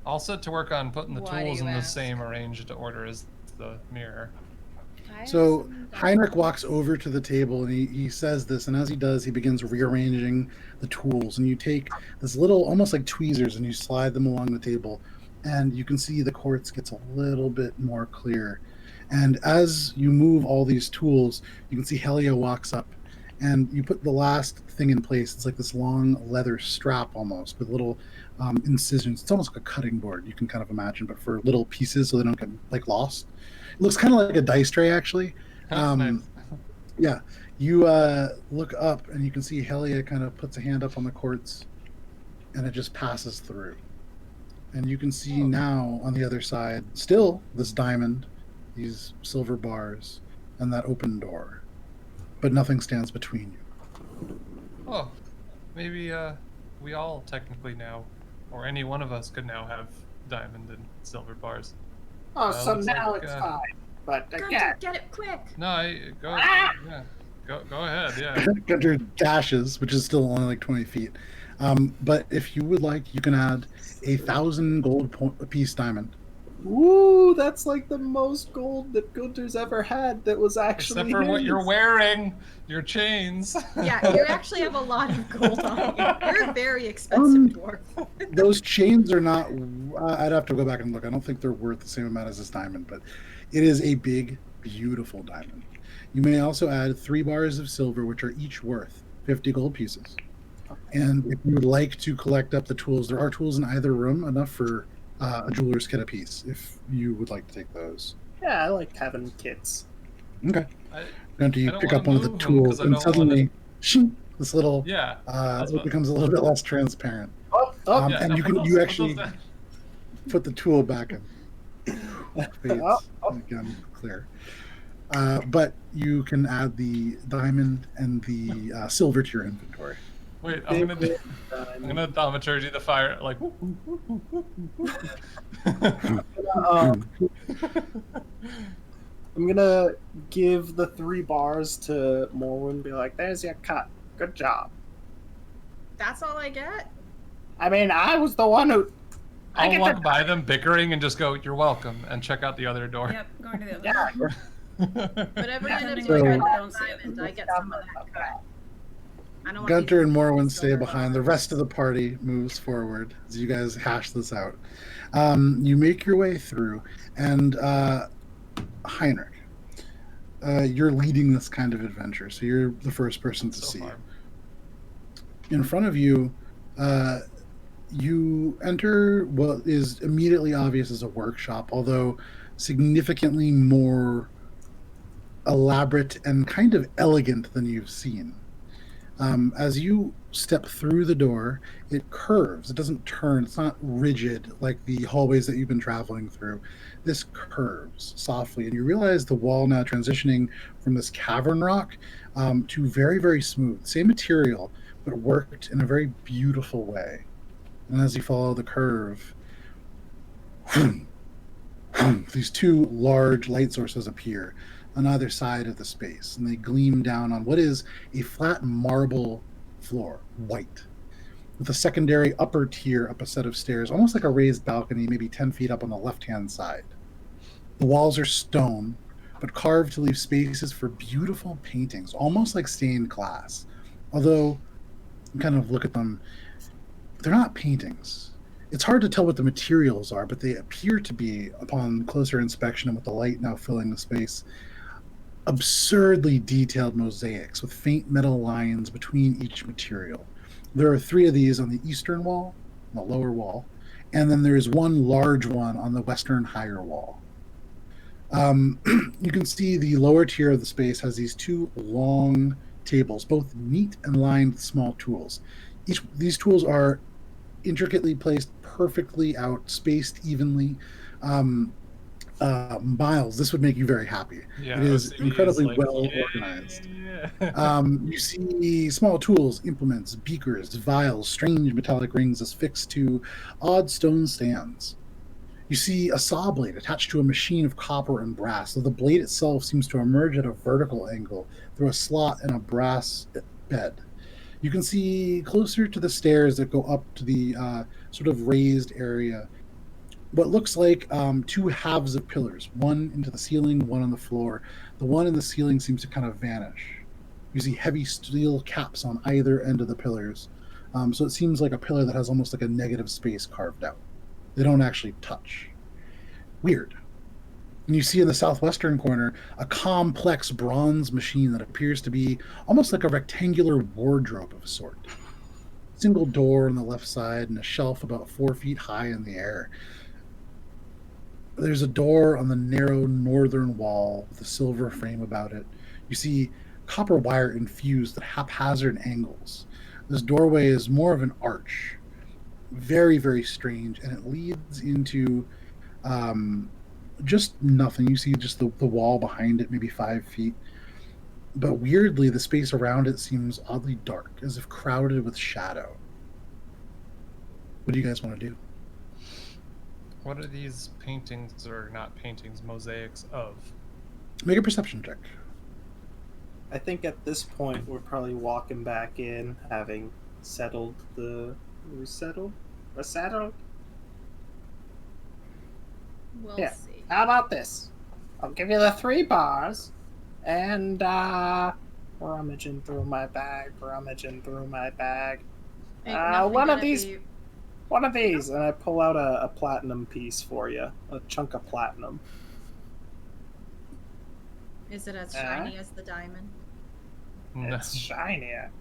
I'll set to work on putting the Why do tools you in the ask? same arranged order as the mirror. I have So some Heinrich walks over to the table and he says this, and as he does, he begins rearranging the tools. And you take this little, almost like tweezers, and you slide them along the table, and you can see the quartz gets a little bit more clear. And as you move all these tools, you can see Helia walks up, and you put the last thing in place. It's like this long leather strap almost with little incisions. It's almost like a cutting board, you can kind of imagine, but for little pieces so they don't get like lost. It looks kind of like a dice tray, actually. Nice. Yeah, you look up and you can see Helia kind of puts a hand up on the quartz, and it just passes through. And you can see now on the other side, still this diamond, these silver bars, and that open door. But nothing stands between you. Oh, maybe we all technically now, or any one of us could now have diamond and silver bars. Oh, so looks now like, it's fine. But Guntir, again, get it quick. No, go ahead. Yeah. Guntir dashes, which is still only like 20 feet. But if you would like, you can add 1,000 gold piece diamond. Ooh, that's like the most gold that Gunter's ever had that was actually Except for what his. you're wearing, your chains. Yeah, you actually have a lot of gold on you. You're a very expensive dwarf. Those chains are not. I'd have to go back and look. I don't think they're worth the same amount as this diamond, but it is a big, beautiful diamond. You may also add 3 bars of silver, which are each worth 50 gold pieces. And if you would like to collect up the tools, there are tools in either room, enough for a jeweler's kit apiece, if you would like to take those. Yeah, I like having kits. Okay. I Then you don't pick wanna up one of the move 'em tools, 'cause I and don't suddenly, shing, this little, Yeah. it becomes a little bit less transparent. Oh, Yeah, and no, you put can those actually down. put the tool back in. Fades, Oh. again, clear. But you can add the diamond and the silver to your inventory. Wait, I'm gonna thaumaturgy the fire like. I'm gonna give the 3 bars to Morwen and be like, there's your cut. Good job. That's all I get? I mean, I was the one who. I I'll get walk to- by them bickering and just go, "You're welcome," and check out the other door. Yep, going to the other Yeah, door. But every time Pretending you like I don't see it. diamond, I get some of that cut. I don't want Gunter and Morwen stay silver behind. The bars. rest of the party moves forward as you guys hash this out. You make your way through, and Heinrich, you're leading this kind of adventure, so you're the first person to So see far. it. In front of you, you enter what is immediately obvious as a workshop, although significantly more elaborate and kind of elegant than you've seen. As you step through the door, it curves. It doesn't turn. It's not rigid like the hallways that you've been traveling through. This curves softly, and you realize the wall now transitioning from this cavern rock to very, very smooth. Same material, but worked in a very beautiful way. And as you follow the curve, these 2 large light sources appear on either side of the space, and they gleam down on what is a flat marble floor, white, with a secondary upper tier up a set of stairs, almost like a raised balcony, maybe 10 feet up on the left-hand side. The walls are stone, but carved to leave spaces for beautiful paintings, almost like stained glass. Although, you kind of look at them, they're not paintings. It's hard to tell what the materials are, but they appear to be, upon closer inspection and with the light now filling the space, absurdly detailed mosaics with faint metal lines between each material. There are 3 of these on the eastern wall, the lower wall, and then there is 1 large one on the western higher wall. You can see the lower tier of the space has these 2 long tables, both neat and lined with small tools. These tools are intricately placed, perfectly out, spaced evenly. Miles, this would make you very happy. Yeah, It is OCD incredibly like, well yeah. organized. You see small tools, implements, beakers, vials, strange metallic rings affixed to odd stone stands. You see a saw blade attached to a machine of copper and brass, though the blade itself seems to emerge at a vertical angle through a slot in a brass bed. You can see closer to the stairs that go up to the sort of raised area what looks like 2 halves of pillars, one into the ceiling, one on the floor. The one in the ceiling seems to kind of vanish. You see heavy steel caps on either end of the pillars. So it seems like a pillar that has almost like a negative space carved out. They don't actually touch. Weird. And you see in the southwestern corner a complex bronze machine that appears to be almost like a rectangular wardrobe of a sort. Single door on the left side and a shelf about 4 feet high in the air. There's a door on the narrow northern wall with a silver frame about it. You see copper wire infused at haphazard angles. This doorway is more of an arch. Very, very strange, and it leads into just nothing. You see just the wall behind it, maybe 5 feet. But weirdly, the space around it seems oddly dark, as if crowded with shadow. What do you guys want to do? What are these paintings, or not paintings, mosaics of? Make a perception check. I think at this point we're probably walking back in, having settled the... We're settled? We'll Yeah. see. How about this? I'll give you the 3 bars, and rummaging through my bag. Ain't nothing one of gonna these- be- One of these, and I pull out a platinum piece for you. A chunk of platinum. Is it as shiny as the diamond? No. It's shinier.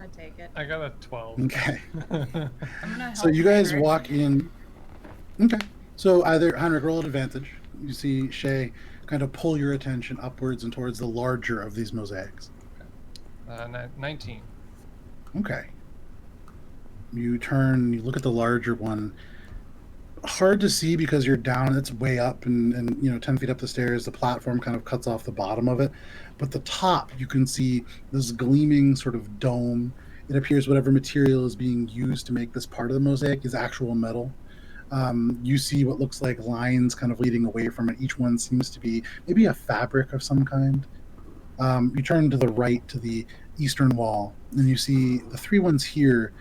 I take it. I got a 12. Okay. I'm gonna help So you guys Heinrich. walk in. Okay. So either Heinrich, roll at advantage. You see Shae kind of pull your attention upwards and towards the larger of these mosaics. 19. Okay. You turn, you look at the larger one. Hard to see because you're down, it's way up and 10 feet up the stairs. The platform kind of cuts off the bottom of it. But the top, you can see this gleaming sort of dome. It appears whatever material is being used to make this part of the mosaic is actual metal. You see what looks like lines kind of leading away from it. Each one seems to be maybe a fabric of some kind. You turn to the right to the eastern wall, and you see the 3 ones here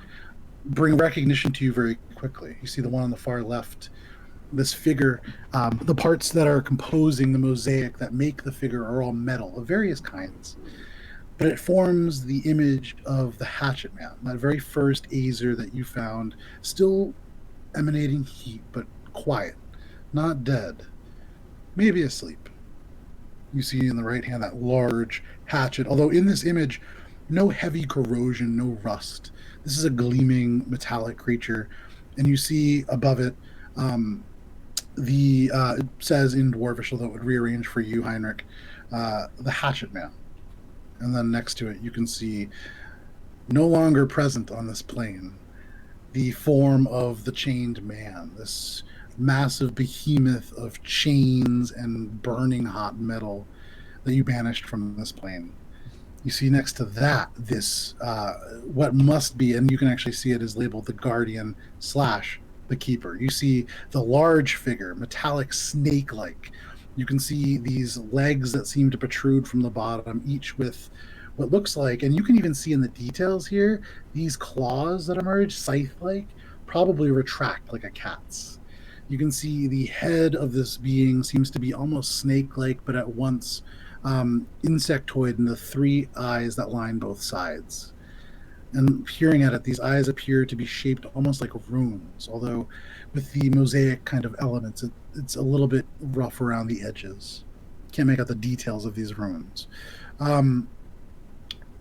bring recognition to you very quickly. You see the one on the far left, this figure. The parts that are composing the mosaic that make the figure are all metal of various kinds. But it forms the image of the Hatchet Man, that very first Azer that you found, still emanating heat, but quiet, not dead, maybe asleep. You see in the right hand that large hatchet, although in this image, no heavy corrosion, no rust. This is a gleaming metallic creature, and you see above it it says in Dwarvish, although it would rearrange for you, Heinrich, the Hatchet Man. And then next to it, you can see, no longer present on this plane, the form of the Chained Man, this massive behemoth of chains and burning hot metal that you banished from this plane. You see next to that this what must be, and you can actually see it is labeled the Guardian / the Keeper. You see the large figure, metallic snake-like. You can see these legs that seem to protrude from the bottom, each with what looks like, and you can even see in the details here, these claws that emerge, scythe-like, probably retract like a cat's. You can see the head of this being seems to be almost snake-like, but at once insectoid in the 3 eyes that line both sides. And peering at it, these eyes appear to be shaped almost like runes, although with the mosaic kind of elements, it's a little bit rough around the edges. Can't make out the details of these runes. And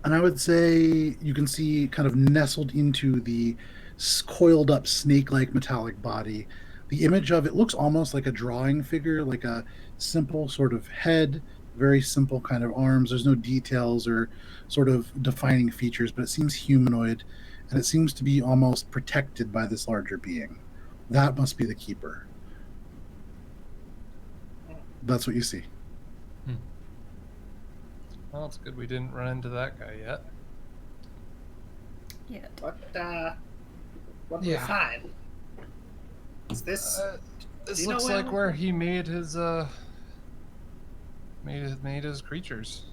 I would say you can see kind of nestled into the coiled up snake-like metallic body, the image of it looks almost like a drawing figure, like a simple sort of head, very simple kind of arms. There's no details or sort of defining features, but it seems humanoid, and it seems to be almost protected by this larger being. That must be the Keeper. That's what you see. Well, it's good we didn't run into that guy yet. What do we find? Is this? This you know looks where- like where he made his made his creatures.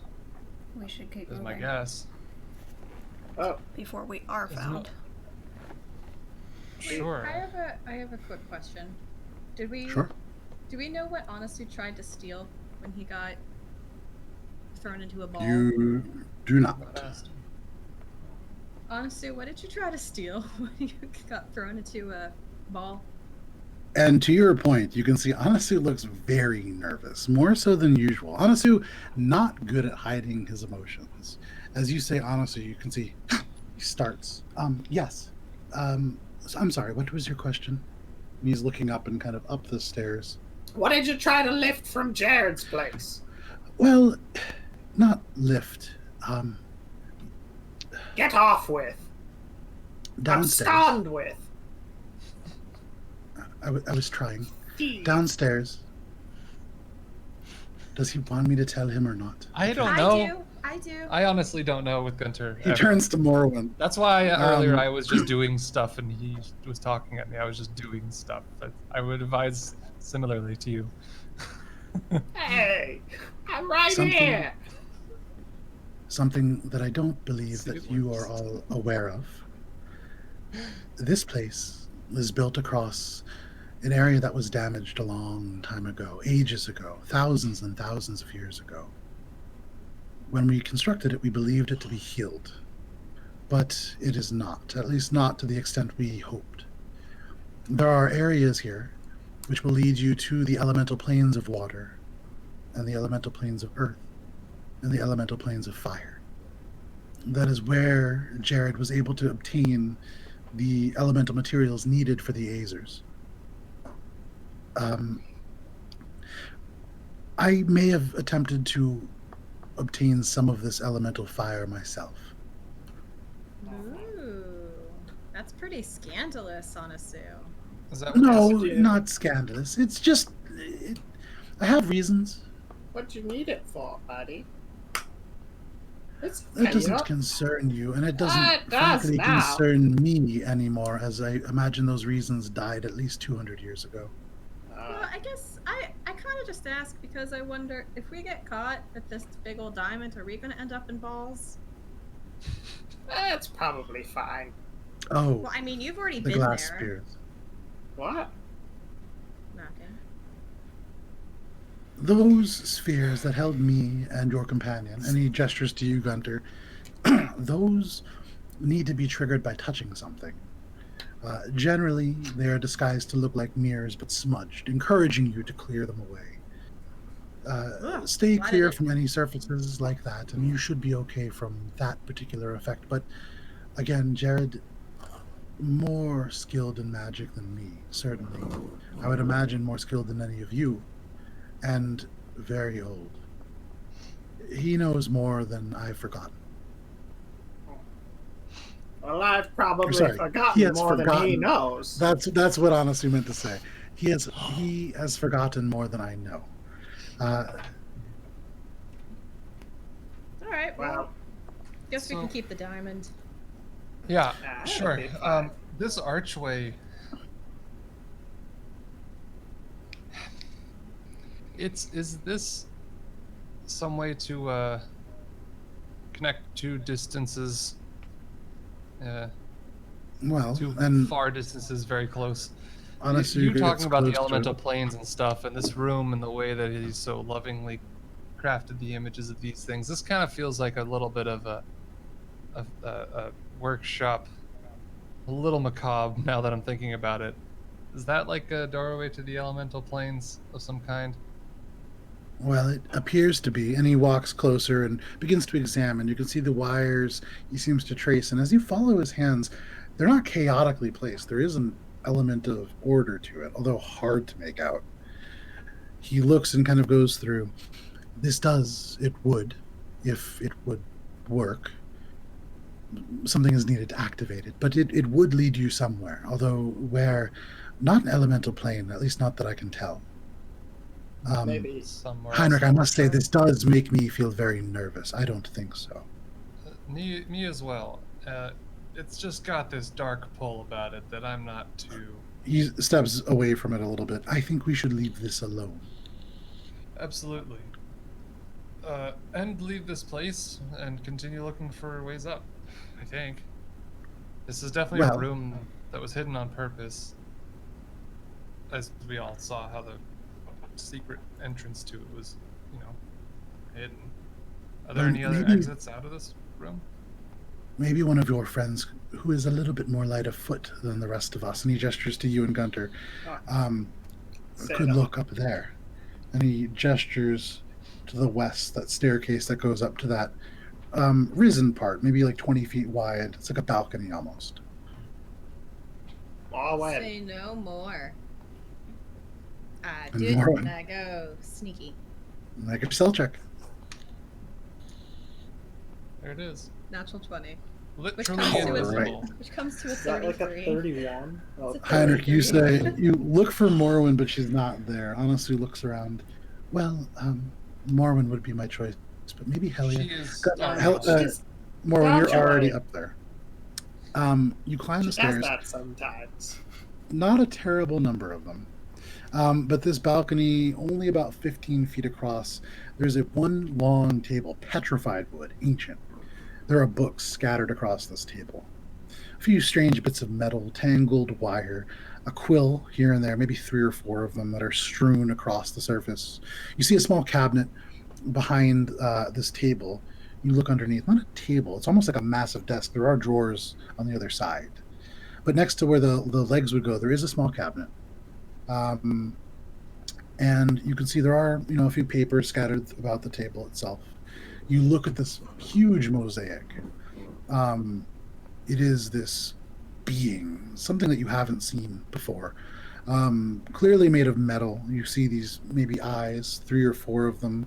We should keep Is my moving guess. Oh, before we are Isn't found. Sure. I have a quick question. Do we know what Anasu tried to steal when he got thrown into a ball? You do not. Anasu, what did you try to steal when you got thrown into a ball? And to your point, you can see Anasu looks very nervous, more so than usual. Anasu, not good at hiding his emotions. As you say Anasu, you can see he starts. Yes. So I'm sorry, what was your question? He's looking up and kind of up the stairs. what did you try to lift from Jared's place? Well, not lift. Get off with. Downstairs. Abscond with. I was trying. Downstairs. Does he want me to tell him or not? I don't know. I do. I honestly don't know with Guntir. He ever. turns to Morwen. That's why earlier I was just doing stuff and he was talking at me. I was just doing stuff. But I would advise similarly to you. Hey, I'm right here. Something that I don't believe that you are all aware of. This place is built across an area that was damaged a long time ago, ages ago, thousands and thousands of years ago. When we constructed it, we believed it to be healed. But it is not, at least not to the extent we hoped. There are areas here which will lead you to the elemental planes of water, and the elemental planes of earth, and the elemental planes of fire. That is where Jared was able to obtain the elemental materials needed for the Azers. I may have attempted to obtain some of this elemental fire myself. Ooh, that's pretty scandalous, honestly. Is that what No, you do? not scandalous. It's just... I have reasons. What you need it for, buddy? It's It doesn't not- concern you, and it doesn't It does frankly now. concern me anymore, as I imagine those reasons died at least 200 years ago. Well, I guess I kind of just ask because I wonder if we get caught with this big old diamond, are we going to end up in balls? That's probably fine. Oh, Well, I mean, you've already the been glass there. spears. What? Okay. Those spheres that held me and your companion, and he gestures to you, Guntir, those need to be triggered by touching something. Generally, they are disguised to look like mirrors, but smudged, encouraging you to clear them away. Stay why clear did it- from any surfaces like that, and you should be okay from that particular effect. But again, Jared, more skilled in magic than me, certainly. I would imagine more skilled than any of you, and very old. He knows more than I've forgotten. Well, I've probably Sorry, he forgotten has more than he forgotten. knows. That's what honestly meant to say. He has forgotten more than I know. All right. Well, Well, guess we So- can keep the diamond. Yeah, that'll sure. be fine. This archway. Is this some way to connect two distances? Well, Two and far distances very close. honestly, you it's talking about the close to- elemental planes and stuff, and this room and the way that he's so lovingly crafted the images of these things. This kind of feels like a little bit of a workshop, a little macabre now that I'm thinking about it. Is that like a doorway to the elemental planes of some kind? Well, it appears to be, and he walks closer and begins to examine. You can see the wires he seems to trace, and as you follow his hands, they're not chaotically placed. There is an element of order to it, although hard to make out. He looks and kind of goes through. This would, if it would work. Something is needed to activate it, but it would lead you somewhere, although where, not an elemental plane, at least not that I can tell. maybe. Somewhere Heinrich, else. I must say, this does make me feel very nervous. I don't think so. Me as well. It's just got this dark pull about it that I'm not too... He steps away from it a little bit. I think we should leave this alone. Absolutely. And leave this place and continue looking for ways up, I think. This is definitely Well- a room that was hidden on purpose. As we all saw how the secret entrance to it was, hidden. Are there Well, any other maybe- exits out of this room? Maybe one of your friends, who is a little bit more light of foot than the rest of us, and he gestures to you and Guntir, Say could no. look up there. And he gestures to the west, that staircase that goes up to that risen part, maybe like 20 feet wide. It's like a balcony almost. Morwen. Say no more. I And do it Morwen. when I go sneaky. Make a stealth check. There it is. Natural 20. Literally comes to a- invisible. Which comes to a Is that like a 33. 31? Oh, It's a Heinrich, you 33. say you look for Morwen, but she's not there. Anasu looks around. Well, Morwen would be my choice, but maybe Helia. She is She's- Morwen, you're Don't already worry. up there. You climb the She does stairs. that sometimes. Not a terrible number of them. But this balcony, only about 15 feet across, there's one long table, petrified wood, ancient. There are books scattered across this table. A few strange bits of metal, tangled wire, a quill here and there, maybe 3 or 4 of them that are strewn across the surface. You see a small cabinet behind this table. You look underneath, not a table, it's almost like a massive desk. There are drawers on the other side. But next to where the legs would go, there is a small cabinet. And you can see there are, a few papers scattered about the table itself. You look at this huge mosaic. It is this being, something that you haven't seen before. Clearly made of metal. You see these maybe eyes, 3 or 4 of them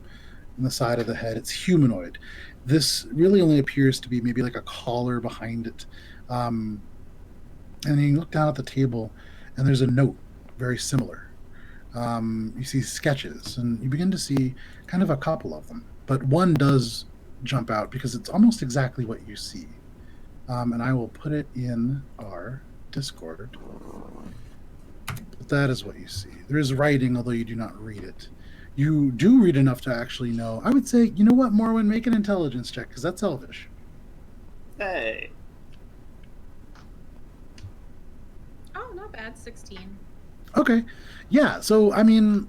in the side of the head. It's humanoid. This really only appears to be maybe like a collar behind it. And then you look down at the table, and there's a note very similar. You see sketches, and you begin to see kind of a couple of them. But one does jump out because it's almost exactly what you see. And I will put it in our Discord. But that is what you see. There is writing, although you do not read it. You do read enough to actually know. I would say, you know what, Morwen, make an intelligence check, because that's Elvish. Hey. Oh, not bad. 16. Okay. Yeah, so, I mean,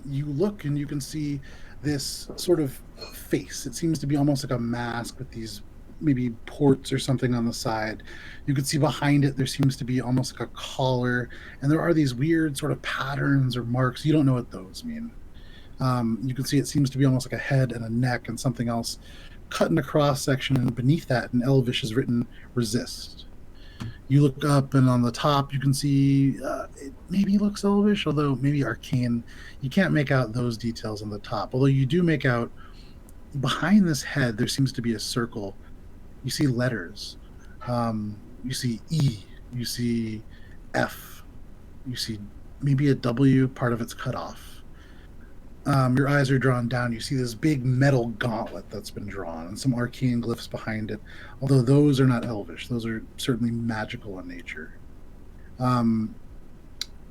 you look and you can see this sort of face. It seems to be almost like a mask with these maybe ports or something on the side. You can see behind it there seems to be almost like a collar, and there are these weird sort of patterns or marks. You don't know what those mean. You can see it seems to be almost like a head and a neck and something else cut in a cross section, and beneath that in Elvish is written resist. You look up, and on the top you can see it maybe looks Elvish, although maybe arcane. You can't make out those details on the top, although you do make out behind this head there seems to be a circle. You see letters. You see E. You see F. You see maybe a W, part of it's cut off. Your eyes are drawn down. You see this big metal gauntlet that's been drawn and some arcane glyphs behind it, although those are not Elvish. Those are certainly magical in nature. I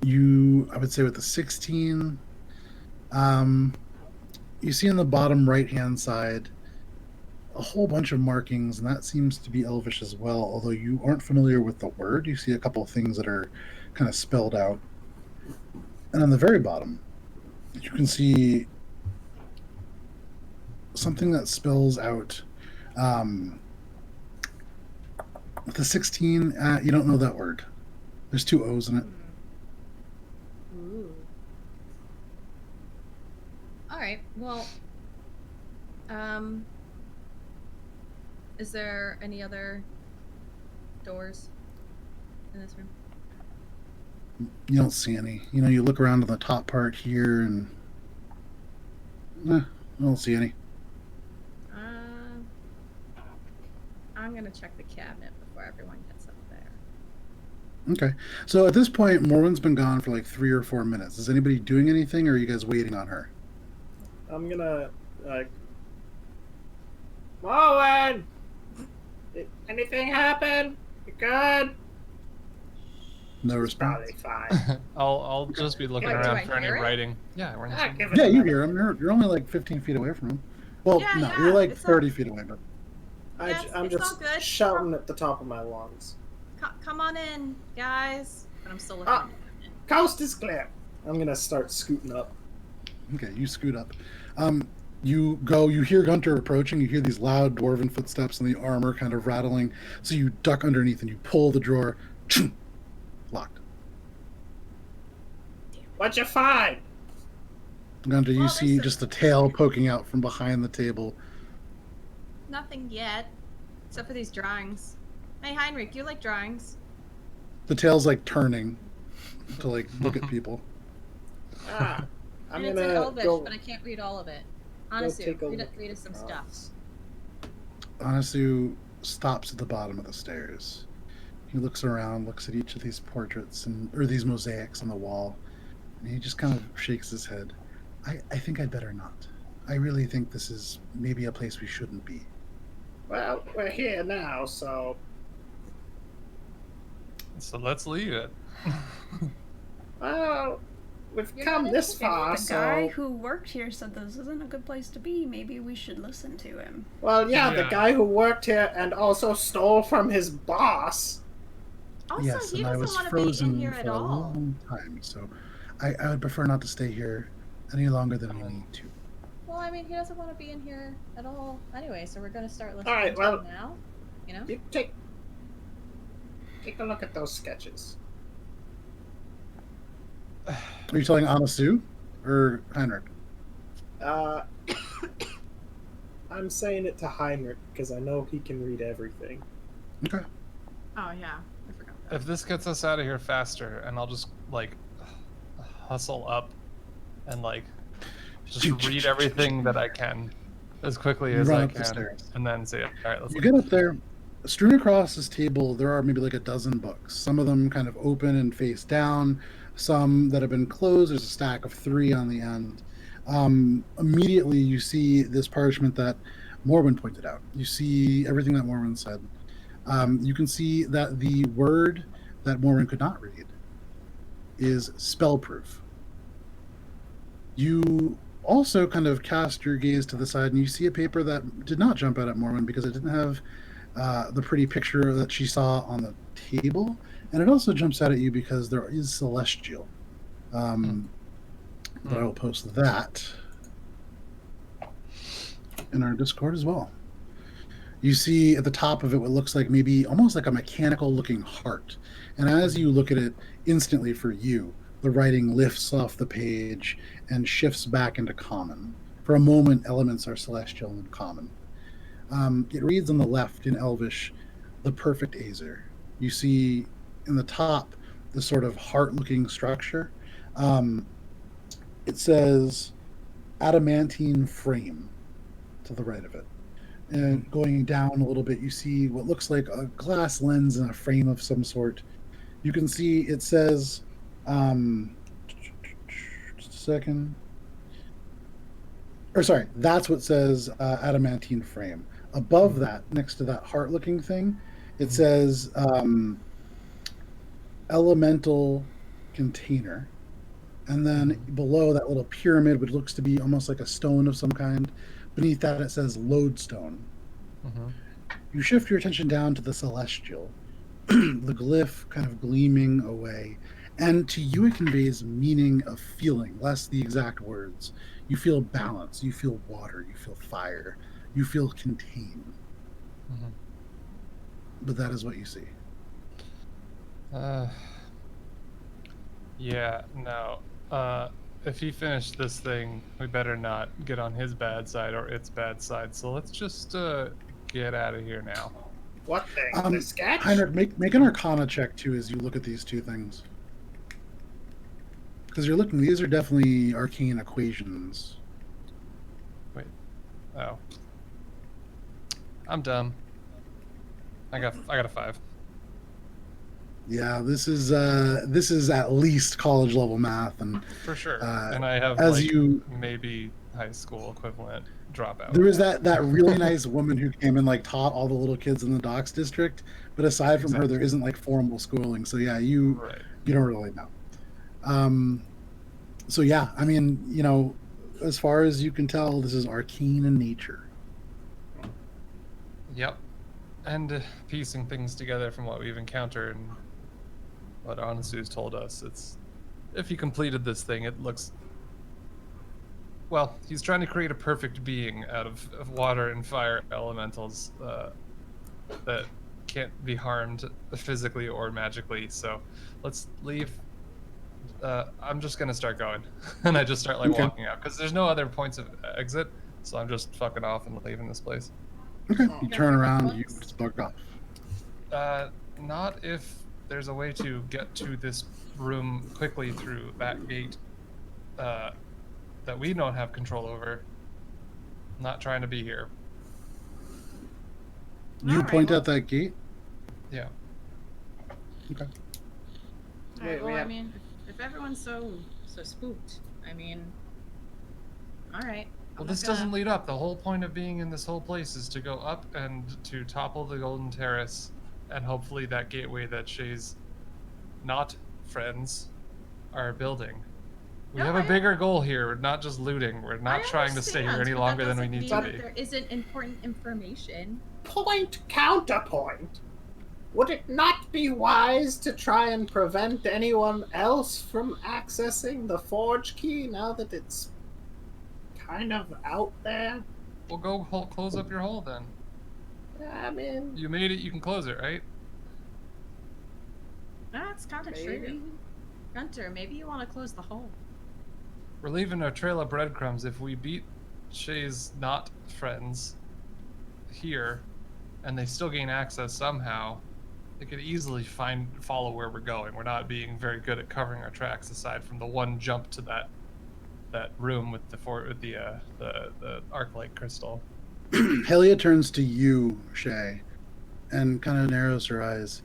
would say with the 16, you see on the bottom right-hand side a whole bunch of markings, and that seems to be Elvish as well, although you aren't familiar with the word. You see a couple of things that are kind of spelled out. And on the very bottom, you can see something that spells out with the 16, you don't know that word. There's 2 O's in it. Ooh. All right. Well, is there any other doors in this room? You don't see any. You look around on the top part here, and I don't see any. I'm gonna check the cabinet before everyone gets up there. Okay. So at this point, Morwen's been gone for like 3 or 4 minutes. Is anybody doing anything, or are you guys waiting on her? I'm gonna, Morwen! Anything happen? You good? No response. Probably fine. I'll just be looking Yeah, do I around for any hear it? writing. Yeah, we're Ah, not. give it Yeah, a you minute. hear him. You're only like 15 feet away from him. Well, Yeah, no, yeah, you're like it's 30 feet away, but I'm it's all just good. shouting at the top of my lungs. Come on in, guys. But I'm still looking. Ah. Coast is clear. I'm gonna start scooting up. okay, you scoot up. You hear Guntir approaching, you hear these loud dwarven footsteps and the armor kind of rattling, so you duck underneath and you pull the drawer, locked. What'd you find? Guntir, you Well, see there's just a tail poking out from behind the table. Nothing yet, except for these drawings. Hey, Heinrich, you like drawings? The tail's like turning to like look at people. Ah, I'm And it's in gonna Elvish, go. but I can't read all of it. go Honestly, take a read look us some at stuff. this. Anasu, stops at the bottom of the stairs. He looks around, looks at each of these portraits or these mosaics on the wall, and he just kind of shakes his head. I think I'd better not. I really think this is maybe a place we shouldn't be. Well, we're here now, so let's leave it. well, we've You're come not this interested in far, The guy so who worked here said this isn't a good place to be. Maybe we should listen to him. well, yeah, the Yeah. guy who worked here and also stole from his boss. Also, Yes, he and I doesn't was want to be in frozen here for at a all. long time, so I would prefer not to stay here any longer than we need to. Well, I mean, he doesn't want to be in here at all anyway, so we're going to start listening All right, to well, him now. You know? You take a look at those sketches. Are you telling Anasu or Heinrich? I'm saying it to Heinrich because I know he can read everything. Okay. Oh, yeah. I forgot that. If this gets us out of here faster, and I'll just like hustle up and like just read everything that I can as quickly You as run I up the can, stairs. and then say, "All right, let's." You get up there. Strewn across this table, there are maybe like a dozen books. Some of them kind of open and face down. Some that have been closed. There's a stack of 3 on the end. Immediately, you see this parchment that Morwen pointed out. You see everything that Morwen said. You can see that the word that Morwen could not read is spellproof. You also kind of cast your gaze to the side, and you see a paper that did not jump out at Morwen because it didn't have the pretty picture that she saw on the table, and it also jumps out at you because there is celestial. But I will post that in our Discord as well. You see at the top of it what looks like maybe almost like a mechanical looking heart, and as you look at it, instantly for you, the writing lifts off the page and shifts back into common. For a moment, elements are celestial and common. It reads on the left in Elvish, the perfect Azer. You see in the top this sort of heart-looking structure. It says adamantine frame to the right of it. And going down a little bit, you see what looks like a glass lens and a frame of some sort. You can see it says, just a second. Or sorry, that's what says adamantine frame. Above that, next to that heart-looking thing, it says elemental container. And then below that little pyramid, which looks to be almost like a stone of some kind, beneath that it says lodestone. You shift your attention down to the celestial, the glyph kind of gleaming away. And to you it conveys meaning of feeling, less the exact words. You feel balance, you feel water, you feel fire, you feel contained. But that is what you see. Yeah, no. If he finished this thing, we better not get on his bad side or its bad side. So let's just get out of here now. What thing? The sketch? Heinrich, make an Arcana check too as you look at these two things. Because you're looking, these are definitely arcane equations. Wait. Oh. I'm dumb. I got a 5. Yeah, this is at least college level math, and For sure. And I have as like you maybe high school equivalent dropout. there was that really nice woman who came and like taught all the little kids in the docks district, but aside from her, there isn't like formal schooling. So yeah, you don't really know. So yeah, I mean, you know, as far as you can tell, this is arcane in nature. Yep. And piecing things together from what we've encountered and what Anasu's told us, it's if he completed this thing, it looks well, he's trying to create a perfect being out of water and fire elementals that can't be harmed physically or magically. So let's leave. I'm just gonna start going, and I just start like walking out because there's no other points of exit. So I'm just fucking off and leaving this place. Okay, you turn around, you just bug off. Not if there's a way to get to this room quickly through that gate that we don't have control over. I'm not trying to be here. You Alright, point well- at that gate? Yeah. Okay. Alright, we well, I have- mean, if everyone's so spooked, I mean, alright. Well, this doesn't lead up. The whole point of being in this whole place is to go up and to topple the Golden Terrace, and hopefully that gateway that Shae's not friends are building. We No, have a bigger goal here. We're not just looting. We're not I trying to stay here understand, any but longer that than we doesn't need to mean be. that there isn't important information. Point counterpoint. Would it not be wise to try and prevent anyone else from accessing the Forgekey now that it's kind of out there? Well, go close up your hole then. I mean, You made it. You can close it, right? That's kind of maybe. true. Guntir, maybe you want to close the hole. We're leaving a trail of breadcrumbs. If we beat Shae's not friends here, and they still gain access somehow, they could easily follow where we're going. We're not being very good at covering our tracks, aside from the one jump to that room with the arc-like crystal. Helia turns to you, Shae, and kind of narrows her eyes.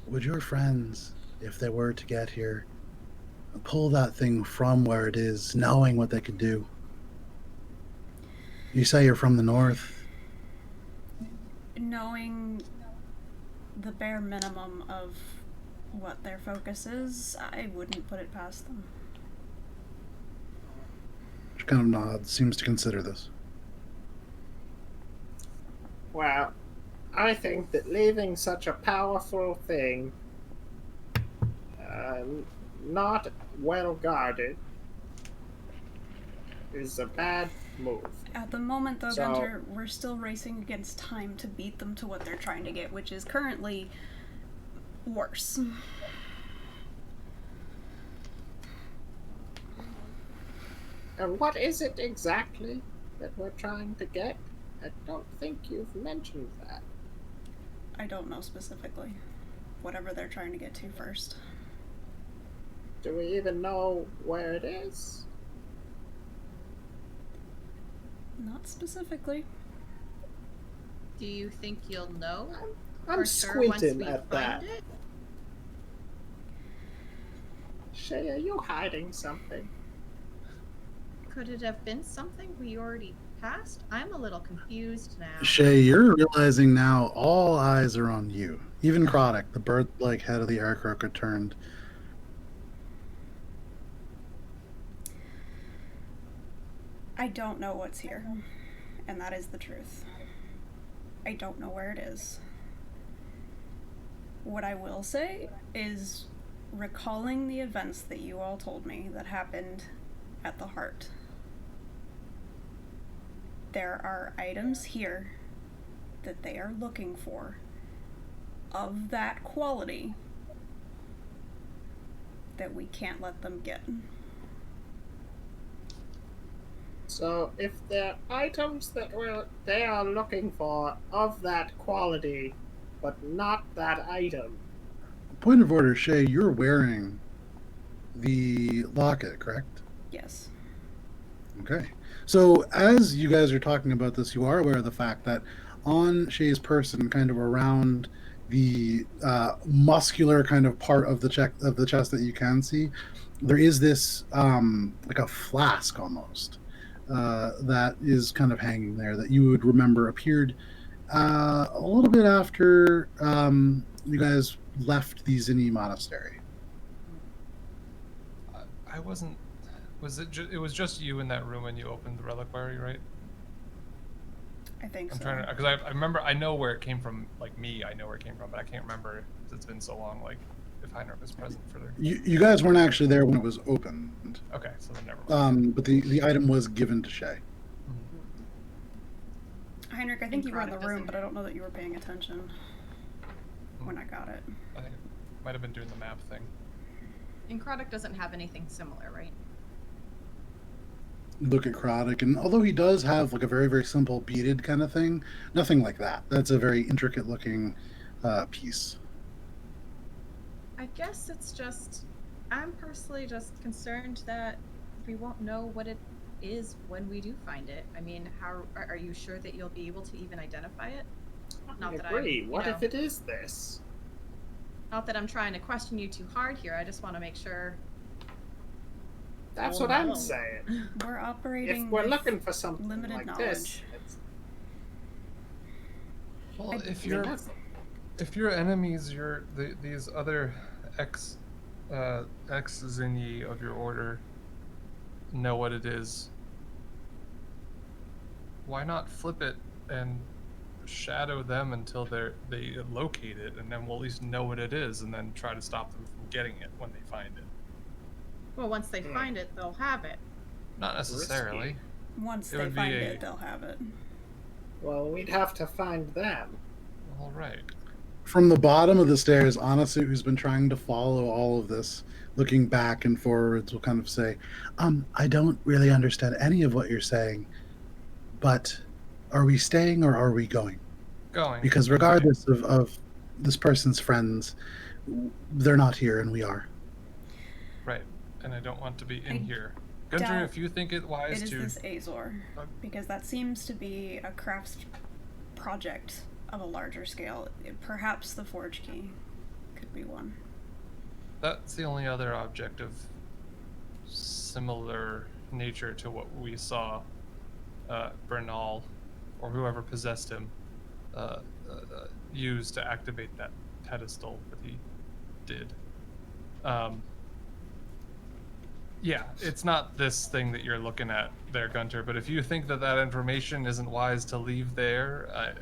Would your friends, if they were to get here, pull that thing from where it is, knowing what they could do? You say you're from the north. Knowing the bare minimum of what their focus is, I wouldn't put it past them. She kind of nods, seems to consider this. well, I think that leaving such a powerful thing not well guarded is a bad move. At the moment, though, So- Guntir, we're still racing against time to beat them to what they're trying to get, which is currently worse. And what is it exactly that we're trying to get? I don't think you've mentioned that. I don't know specifically. Whatever they're trying to get to first. Do we even know where it is? Not specifically. Do you think you'll know? I'm for sure once squinting we at find that. it? Shae, are you hiding something? Could it have been something we already passed? I'm a little confused now. Shae, you're realizing now all eyes are on you. Even Croddock, the bird-like head of the Aircroak, returned. I don't know what's here, and that is the truth. I don't know where it is. What I will say is, recalling the events that you all told me that happened at the Heart, there are items here that they are looking for of that quality that we can't let them get. So, if the items that they are looking for of that quality, but not that item, Point of order, Shae, you're wearing the locket, correct? Yes. Okay. So as you guys are talking about this, you are aware of the fact that on Shae's person, kind of around the muscular kind of part of the chest that you can see, there is this like a flask almost that is kind of hanging there that you would remember appeared a little bit after you guys left the Zinni monastery. I wasn't. Was it? It was just you in that room when you opened the reliquary, right? I think I'm so. trying to, because I remember, I know where it came from. Like me, I know where it came from, but I can't remember because it's been so long. Like if Heinrich was present for the. You guys weren't actually there when it was opened, Okay, so then never mind. but the item was given to Shae. Heinrich, I think you were in the Croddock room, doesn't- but I don't know that you were paying attention when I got it. I think it might have been doing the map thing. And Croddock doesn't have anything similar, right? Look at Croddock, and although he does have like a very, very simple beaded kind of thing, nothing like that. That's a very intricate looking piece. I guess it's just, I'm personally just concerned that we won't know what it is when we do find it. I mean, how are you sure that you'll be able to even identify it? Not I that agree. I, What if it is this? Not that I'm trying to question you too hard here. I just want to make sure. That's we'll what I'm know. saying. We're operating If we're with looking for something limited like knowledge. this, Well, if that's- your enemies, these other ex Zinni of your order know what it is, why not flip it and shadow them until they locate it, and then we'll at least know what it is, and then try to stop them from getting it when they find it. Well, once they find it, they'll have it. Not necessarily. Once It they would find be it, they'll have it. well, we'd have to find them. All right. From the bottom of the stairs, Anasu, who's been trying to follow all of this, looking back and forwards, will kind of say, I don't really understand any of what you're saying, but are we staying or are we going? Going. Because regardless of this person's friends, they're not here and we are. Right. And I don't want to be in I here. Guntir, doubt if you think it wise It is to... this Azor, because that seems to be a crafts project of a larger scale. Perhaps the Forgekey could be one. That's the only other object of similar nature to what we saw Bernal, or whoever possessed him, use to activate that pedestal that he did. Yeah, it's not this thing that you're looking at there, Guntir, but if you think that that information isn't wise to leave there,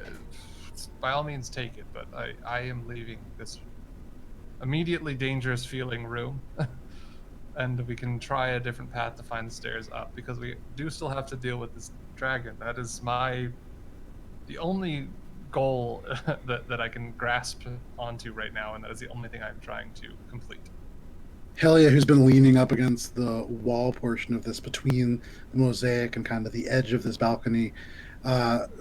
by all means take it, but I am leaving this immediately dangerous feeling room, and we can try a different path to find the stairs up, because we do still have to deal with this dragon. That is the only goal that I can grasp onto right now, and that is the only thing I'm trying to complete. Helia, who's been leaning up against the wall portion of this, between the mosaic and kind of the edge of this balcony,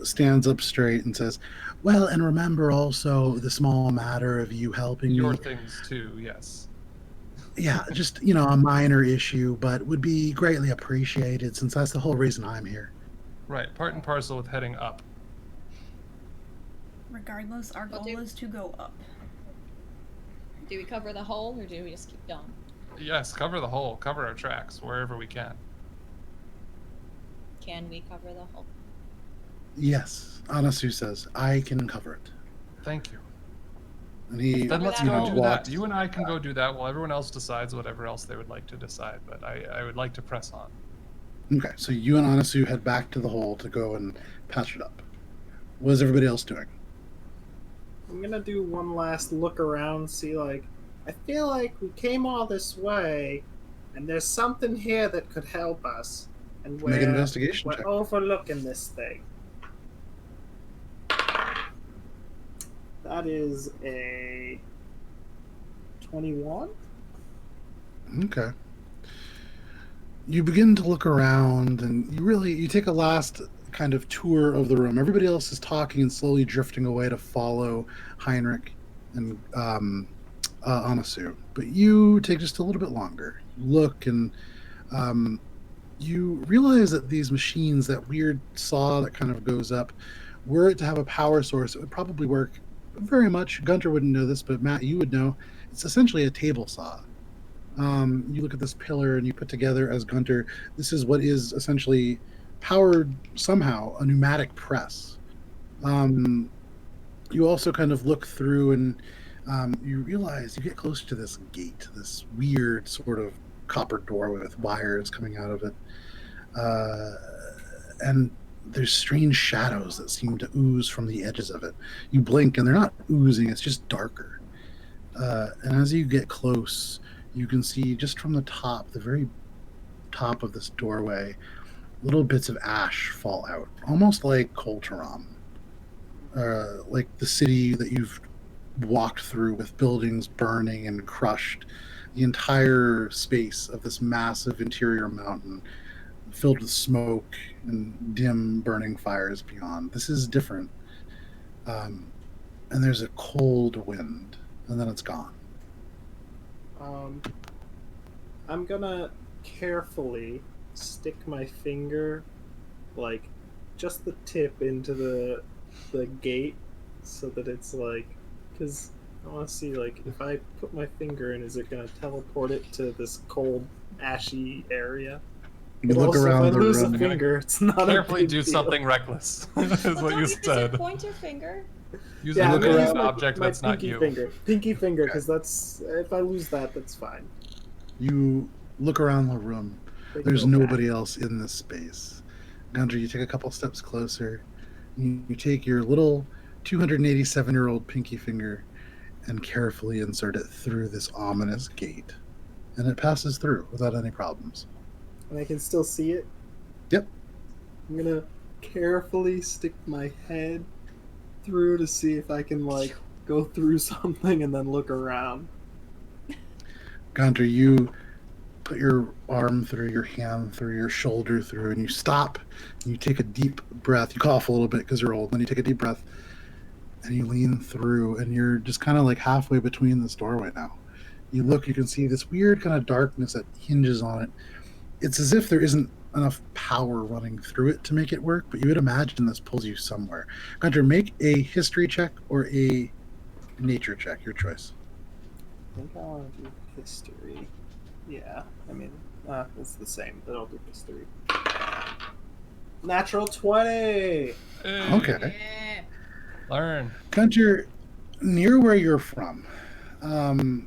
stands up straight and says, well, and remember also the small matter of you helping Your me. things too, yes. Yeah, just, a minor issue, but would be greatly appreciated since that's the whole reason I'm here. Right, part and parcel with heading up. Regardless, our goal is to go up. Do we cover the hole or do we just keep going? Yes, cover the hole, cover our tracks wherever we can. Can we cover the hole? Yes, Anasu says, I can cover it. Thank you. And he, Then let's that go hole. do that. You and I can go do that while everyone else decides whatever else they would like to decide, but I would like to press on. Okay, so you and Anasu head back to the hole to go and patch it up. What is everybody else doing? I'm gonna do one last look around, see, I feel like we came all this way, and there's something here that could help us, and Make an investigation we're check. overlooking this thing. That is a 21. Okay. You begin to look around, and you take a last kind of tour of the room. Everybody else is talking and slowly drifting away to follow Heinrich and Anasu. But you take just a little bit longer. Look, and you realize that these machines, that weird saw that kind of goes up, were it to have a power source, it would probably work very much. Guntir wouldn't know this, but Matt, you would know. It's essentially a table saw. You look at this pillar and you put together as Guntir, this is what is essentially powered somehow a pneumatic press. You also kind of look through and you realize you get close to this gate, this weird sort of copper door with wires coming out of it. And there's strange shadows that seem to ooze from the edges of it. You blink and they're not oozing, it's just darker. And as you get close, you can see just from the top, the very top of this doorway, little bits of ash fall out, almost like Koltaram, like the city that you've walked through with buildings burning and crushed, the entire space of this massive interior mountain filled with smoke and dim burning fires beyond. This is different. And there's a cold wind, and then it's gone. I'm gonna carefully stick my finger, just the tip into the gate, so that it's like, because I want to see like if I put my finger in, is it going to teleport it to this cold, ashy area? You But look also, around if I the lose a room. finger, it's not Carefully a big do deal. something reckless, is Well, what don't you use your said. pointer finger. Use Yeah, a I'm gonna around- use my, object my that's not pinky you. finger. Pinky finger, because that's if I lose that, that's fine. You look around the room. They There's go back. nobody else in this space. Guntir, you take a couple steps closer. You take your little 287-year-old pinky finger and carefully insert it through this ominous gate. And it passes through without any problems. And I can still see it. Yep. I'm gonna carefully stick my head through to see if I can like go through something and then look around. Guntir, you put your arm through, your hand through, your shoulder through, and you stop. And you take a deep breath. You cough a little bit because you're old. Then you take a deep breath and you lean through, and you're just kind of like halfway between this doorway now. You look, you can see this weird kind of darkness that hinges on it. It's as if there isn't enough power running through it to make it work, but you would imagine this pulls you somewhere. Guntir, make a history check or a nature check, your choice. I think I want to do history. Yeah, I mean, it's the same, but I'll do history. Natural 20! Hey, Okay. Yeah. learn. Guntir, near where you're from, I'm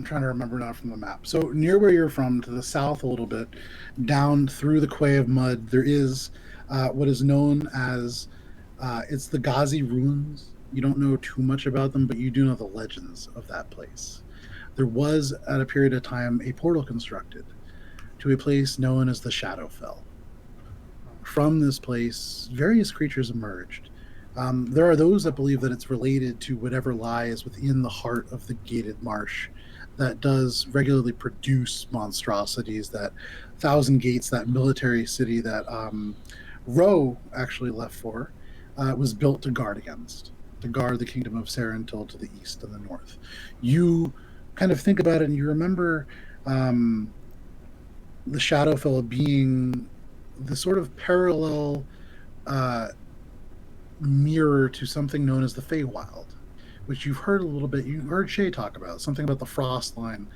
trying to remember now from the map. So near where you're from, to the south a little bit, down through the Quay of Mud, there is what is known as, it's the Ghazi Ruins. You don't know too much about them, but you do know the legends of that place. There was, at a period of time, a portal constructed to a place known as the Shadowfell. From this place, various creatures emerged. There are those that believe that it's related to whatever lies within the heart of the gated marsh that does regularly produce monstrosities. That Thousand Gates, that military city that Roe actually left for, was built to guard against, to guard the kingdom of Sarentil to the east and the north. You kind of think about it and you remember the Shadowfell being the sort of parallel mirror to something known as the Feywild, which you've heard a little bit. You heard Shae talk about something about the frost line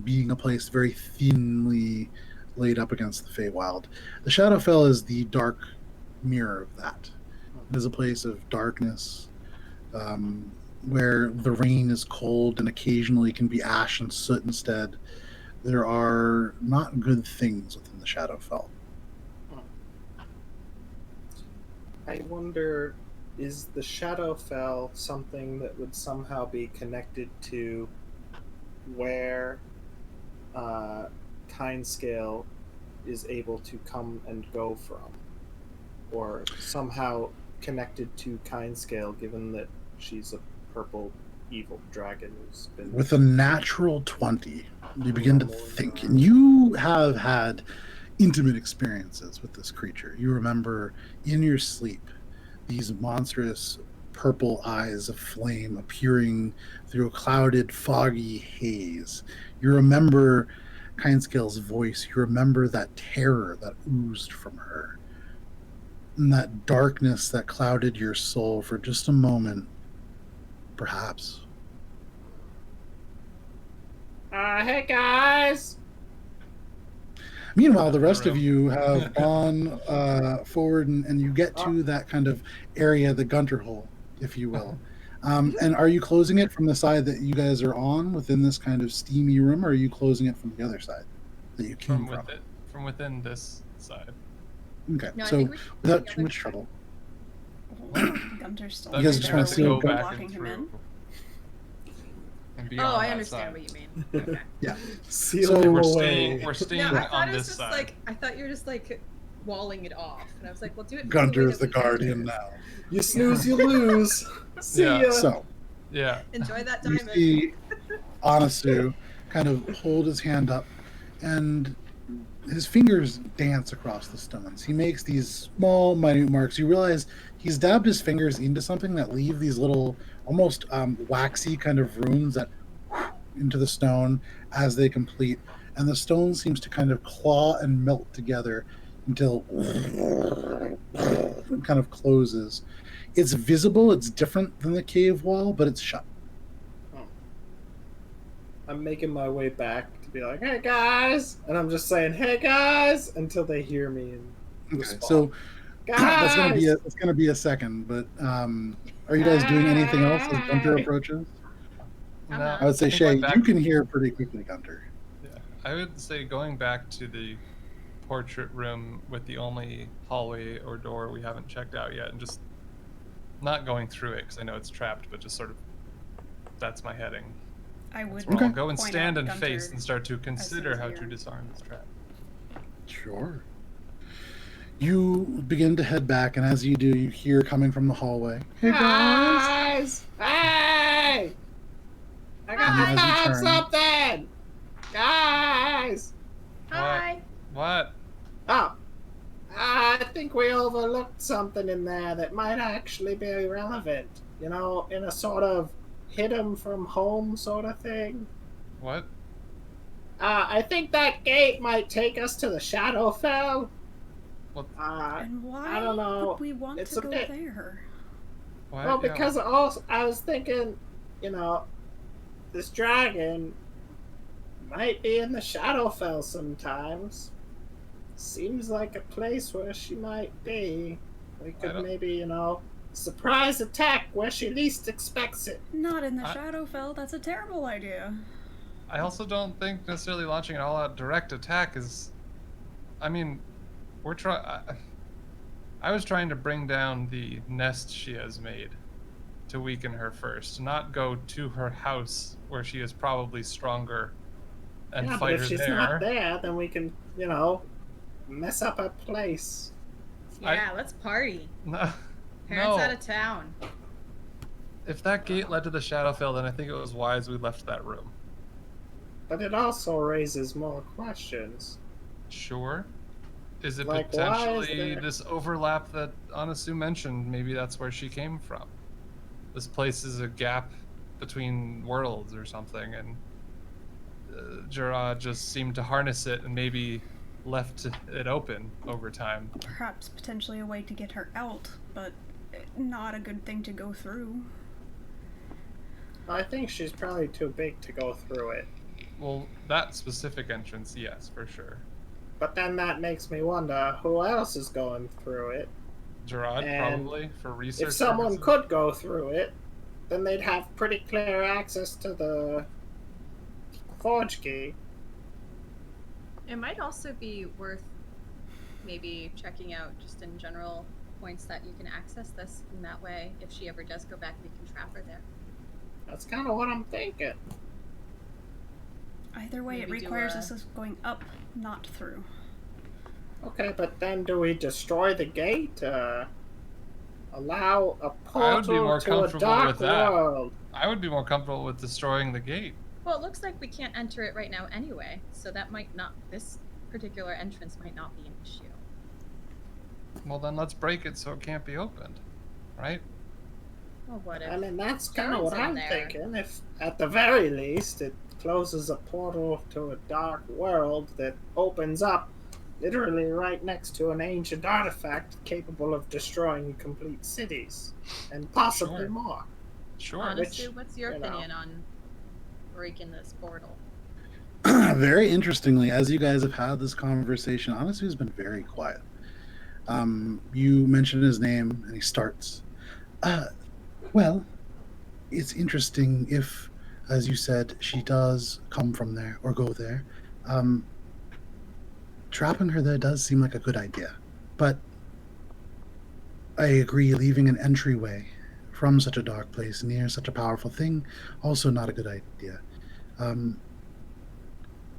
being a place very thinly laid up against the Feywild. The Shadowfell is the dark mirror of that. It is a place of darkness where the rain is cold and occasionally can be ash and soot instead. There are not good things within the Shadowfell. I wonder, is the Shadowfell something that would somehow be connected to where Kindscale is able to come and go from? Or somehow connected to Kindscale, given that she's a purple evil dragon who's been... With a natural 20, you begin to think, and you have had intimate experiences with this creature. You remember in your sleep these monstrous purple eyes of flame appearing through a clouded, foggy haze. You remember Kindscale's voice. You remember that terror that oozed from her. And that darkness that clouded your soul for just a moment, perhaps. Hey guys! Meanwhile, the rest of you have gone forward and you get to that kind of area, the Guntir hole, if you will. And are you closing it from the side that you guys are on within this kind of steamy room, or are you closing it from the other side that you came from? From within this side. Okay, No, I so think we should without go too the much other trouble. Gunter's still You guys just wanna see what blocking him in. And Oh, beyond I that understand side. what you mean. Okay. Yeah. Seal So him We're away. staying. We're staying No, I thought on it was this just side. like I thought you were just like walling it off, and I was like, well, do it. Guntir is the guardian now. You snooze, you lose. See Yeah. ya. So Yeah. Enjoy that you diamond. see Anasu kind of hold his hand up, and his fingers dance across the stones. He makes these small, minute marks. You realize he's dabbed his fingers into something that leave these little, almost waxy kind of runes that into the stone as they complete. And the stone seems to kind of claw and melt together until kind of closes. It's visible. It's different than the cave wall, but it's shut. I'm making my way back to be like, "Hey guys," and I'm just saying, "Hey guys," until they hear me and respond. So Guys! it's gonna be a second. But are you guys doing anything else as Guntir approaches? I'm No, not. I would say, think going Shae, back- you can hear pretty quickly, Guntir. Yeah, I would say going back to the portrait room with the only hallway or door we haven't checked out yet, and just not going through it because I know it's trapped, but just sort of that's my heading. I That's would where I'll Okay. go and point stand out and face Guntir and start to as consider soon how as to you're- disarm this trap. Sure. You begin to head back, and as you do, you hear coming from the hallway. Hey guys! Hey! I And got as you found turn- something! Guys! Hi. What? Oh, I think we overlooked something in there that might actually be relevant. You know, in a sort of hid 'em from home sort of thing. What? I think that gate might take us to the Shadowfell. What? And why I don't know. would we want It's to a go bit- there? What? Well, Yeah. because also I was thinking, you know, this dragon might be in the Shadowfell sometimes. Seems like a place where she might be. We could don't- maybe, you know, surprise attack where she least expects it. Not in the I- Shadowfell. That's a terrible idea. I also don't think necessarily launching an all-out direct attack is. I mean, we're trying. I was trying to bring down the nest she has made to weaken her first, not go to her house where she is probably stronger and Yeah, but fight if her she's there. not there, then we can, you know, mess up her place. Yeah, let's party. No, Parents no. out of town. If that gate led to the Shadowfell, then I think it was wise we left that room. But it also raises more questions. Sure. Is it Like, why is potentially there- this overlap that Anasu mentioned? Maybe that's where she came from. This place is a gap between worlds or something, and Jara just seemed to harness it and maybe left it open over time. Perhaps potentially a way to get her out, but not a good thing to go through. I think she's probably too big to go through it. Well, that specific entrance, yes, for sure. But then that makes me wonder who else is going through it. Gerard, And probably, for research If someone purposes. could go through it, then they'd have pretty clear access to the Forgekey. It might also be worth maybe checking out just in general points that you can access this in that way. If she ever does go back, we can trap her there. That's kind of what I'm thinking. Either way, it Maybe do requires a- us going up, not through. Okay, but then do we destroy the gate? Allow a I would be portal more to a comfortable dark with that. world? I would be more comfortable with destroying the gate. Well, it looks like we can't enter it right now anyway, so that might not. This particular entrance might not be an issue. Well, then let's break it so it can't be opened, right? Well, what if? I mean, that's kind of what Someone's I'm in there. thinking. If, at the very least, it closes a portal to a dark world that opens up literally right next to an ancient artifact capable of destroying complete cities and possibly Sure. more. Sure. Honestly, which, what's your you know. opinion on breaking this portal? Very interestingly, as you guys have had this conversation, honestly, has been very quiet. You mention his name, and he starts. Well, it's interesting if, as you said, she does come from there or go there. Trapping her there does seem like a good idea, but I agree. Leaving an entryway from such a dark place near such a powerful thing, also not a good idea.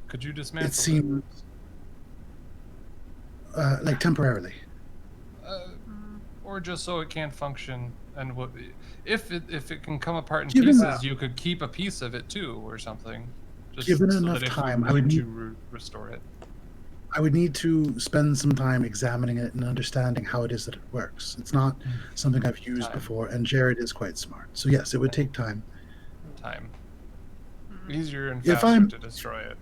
Could you dismantle It seems like temporarily. Or just so it can't function, and if it can come apart in Given pieces, that- you could keep a piece of it too, or something. Just Given so enough that if time, you I would need need- to restore it. I would need to spend some time examining it and understanding how it is that it works. It's not something I've used Time. before, and Jared is quite smart. So yes, it would take time. Time. Easier and If faster I'm- to destroy it.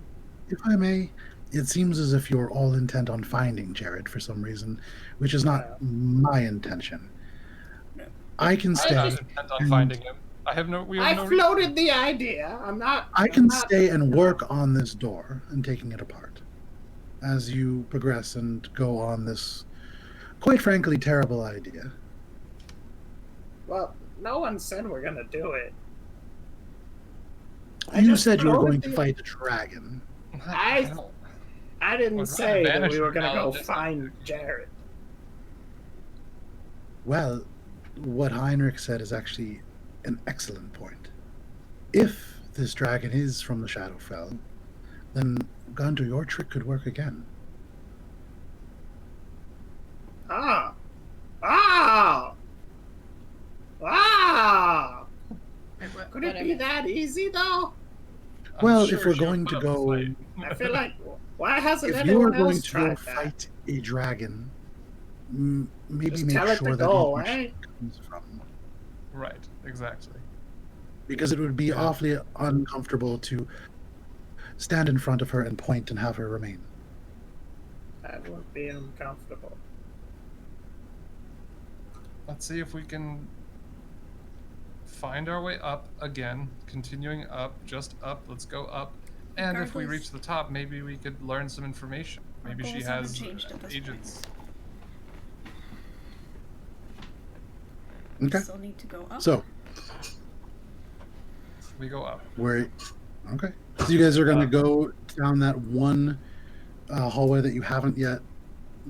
If I may, it seems as if you're all intent on finding Jared for some reason, which is not my intention. I can I'm stay. not intent on and- finding him. I have no. We have I no floated the idea. I'm not. I I'm can not- stay and work on this door and taking it apart as you progress and go on this, quite frankly, terrible idea. Well, no one said we're gonna do it. I You just said you were floated going to the- fight a dragon. I don't- I didn't We'd say rather that we banish were him gonna now go than just- find Jared. Well, what Heinrich said is actually an excellent point. If this dragon is from the Shadowfell, then Guntir, your trick could work again. Ah! Ah! Ah! Could it be that easy though? I'm Well, sure if we're she'll going put to up a go, fight. I feel like why hasn't if you are anyone going else to go tried that? fight a dragon, maybe Just make tell it sure to that go you know where away. she comes from, Right. Exactly. because it would be awfully uncomfortable to stand in front of her and point and have her remain. That would be uncomfortable. Let's see if we can find our way up again, continuing up, just up. Let's go up. And if we Regardless- reach the top, maybe we could learn some information. Our Maybe she goals haven't has changed at this agents. point. Okay. Still need to go up. So, We go up. okay. So you guys are going to go down that one hallway that you haven't yet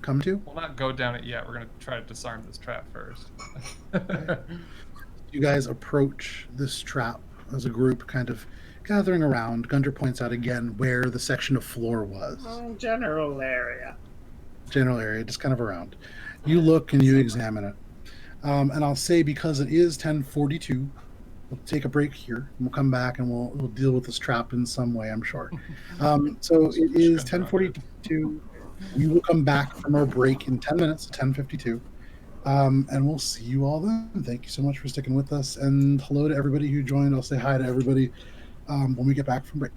come to? We'll not go down it yet. We're going to try to disarm this trap first. You guys approach this trap as a group, kind of gathering around. Guntir points out again where the section of floor was. General area. General area, just kind of around. You look and you examine it. And I'll say, because it is 10:42, we'll take a break here. And we'll come back and we'll deal with this trap in some way, I'm sure. So it is 10:42. We will come back from our break in 10 minutes, 10:52. And we'll see you all then. Thank you so much for sticking with us. And hello to everybody who joined. I'll say hi to everybody when we get back from break.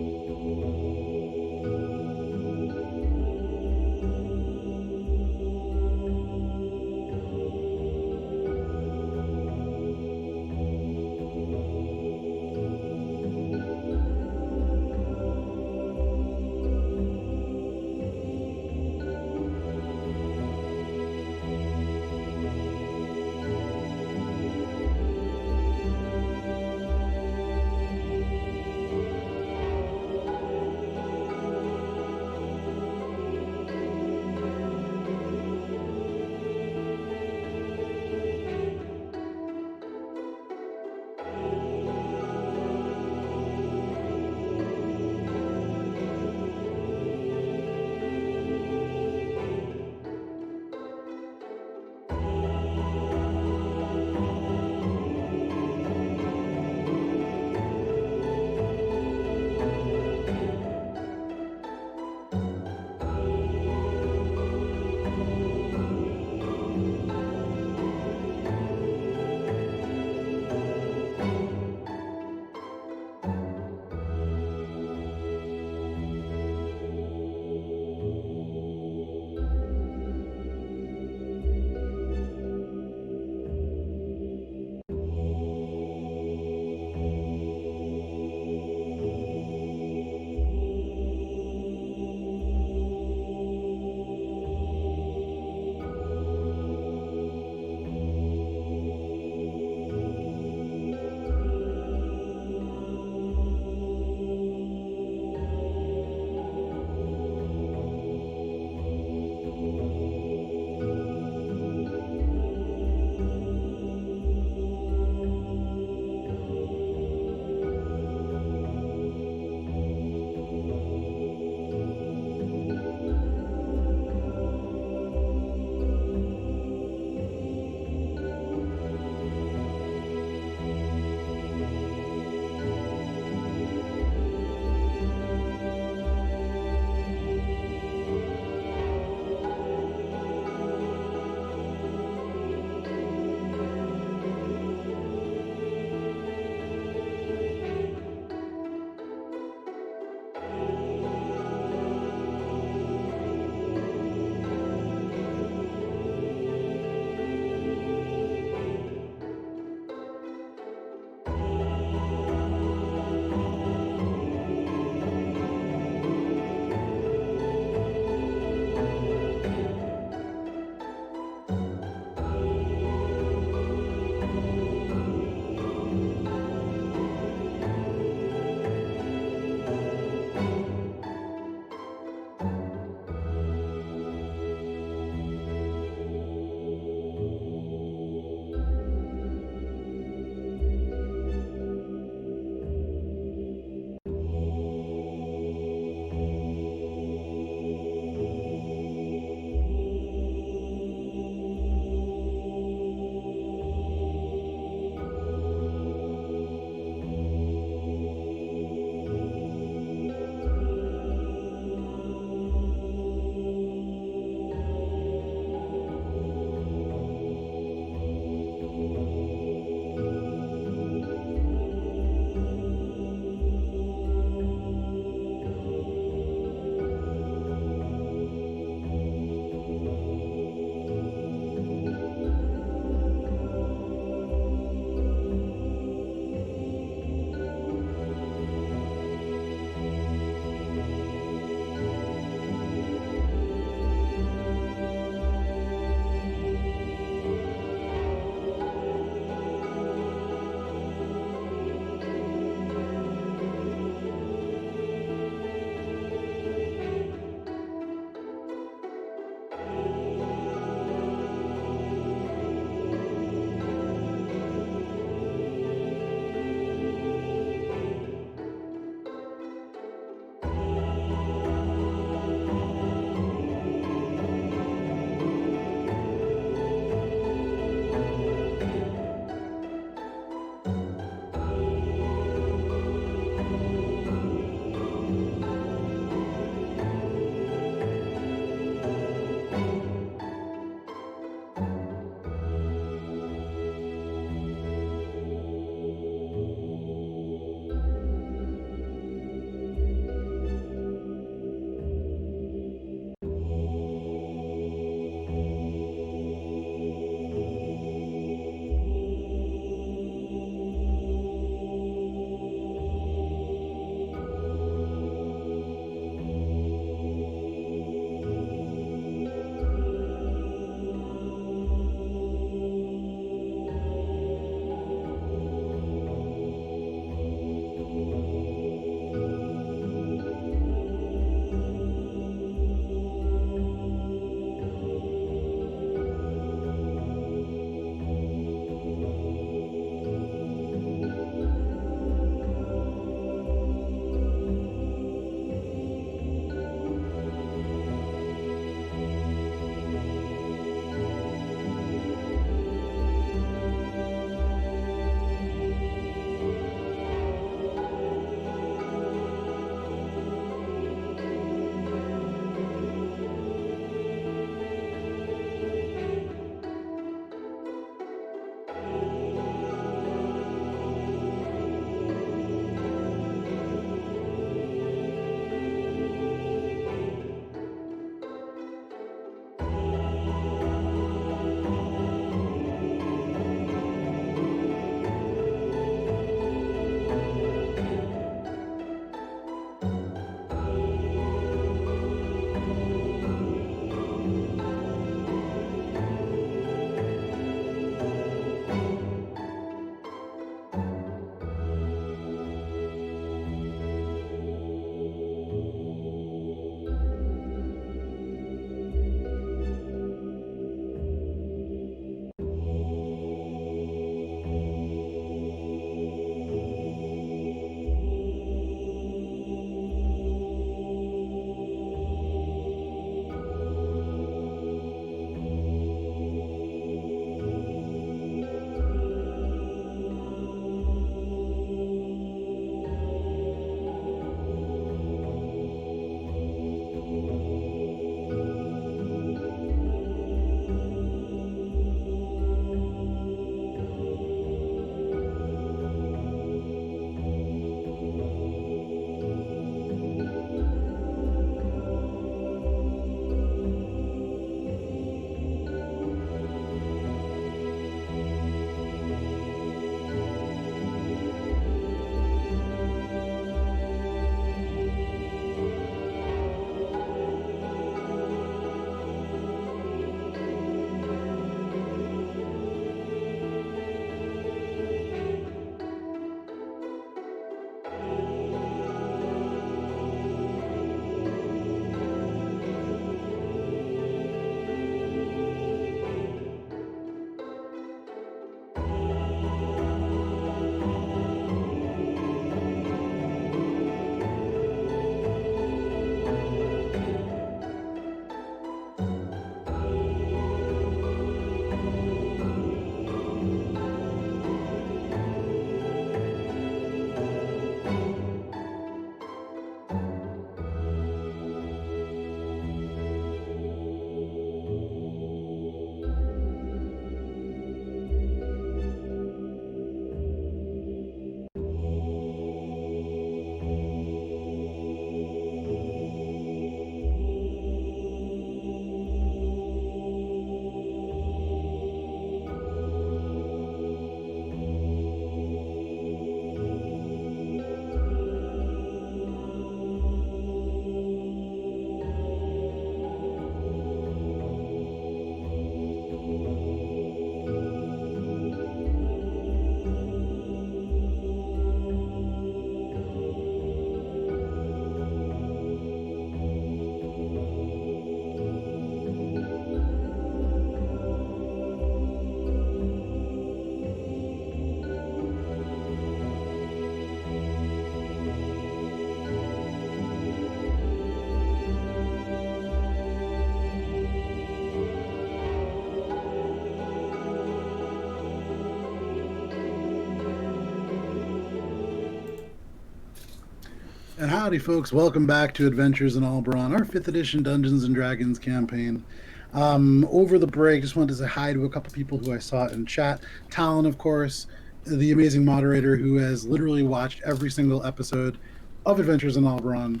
Howdy, folks. Welcome back to Adventures in Alberon, our 5th edition Dungeons & Dragons campaign. Over the break, just wanted to say hi to a couple people who I saw in chat. Talon, of course, the amazing moderator who has literally watched every single episode of Adventures in Alberon.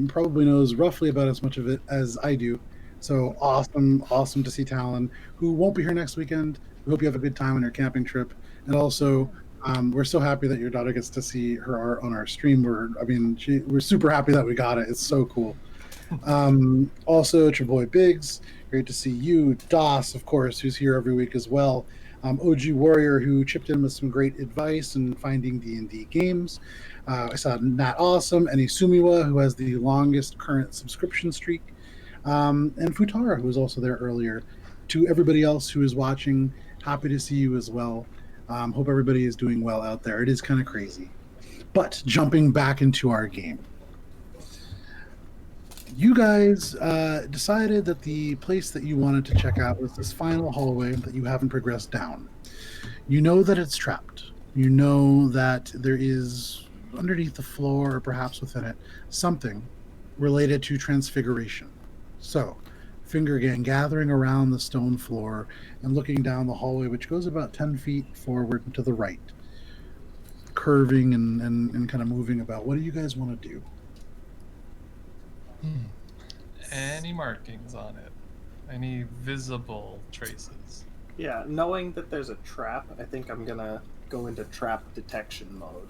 Probably knows roughly about as much of it as I do. So awesome to see Talon, who won't be here next weekend. We hope you have a good time on your camping trip. And also, we're so happy that your daughter gets to see her art on our stream. We're super happy that we got it. It's so cool. Also, Travoy Biggs, great to see you. Das, of course, who's here every week as well. OG Warrior, who chipped in with some great advice in finding D&D games. I saw Nat Awesome and Isumiwa, who has the longest current subscription streak. And Futara, who was also there earlier. To everybody else who is watching, happy to see you as well. Hope everybody is doing well out there. It is kind of crazy. But jumping back into our game. You guys decided that the place that you wanted to check out was this final hallway that you haven't progressed down. You know that it's trapped. You know that there is, underneath the floor or perhaps within it, something related to transfiguration. So, Finger Gang gathering around the stone floor and looking down the hallway, which goes about 10 feet forward and to the right, curving and kind of moving about. What do you guys want to do? Any markings on it? Any visible traces? Yeah, knowing that there's a trap, I think I'm gonna go into trap detection mode.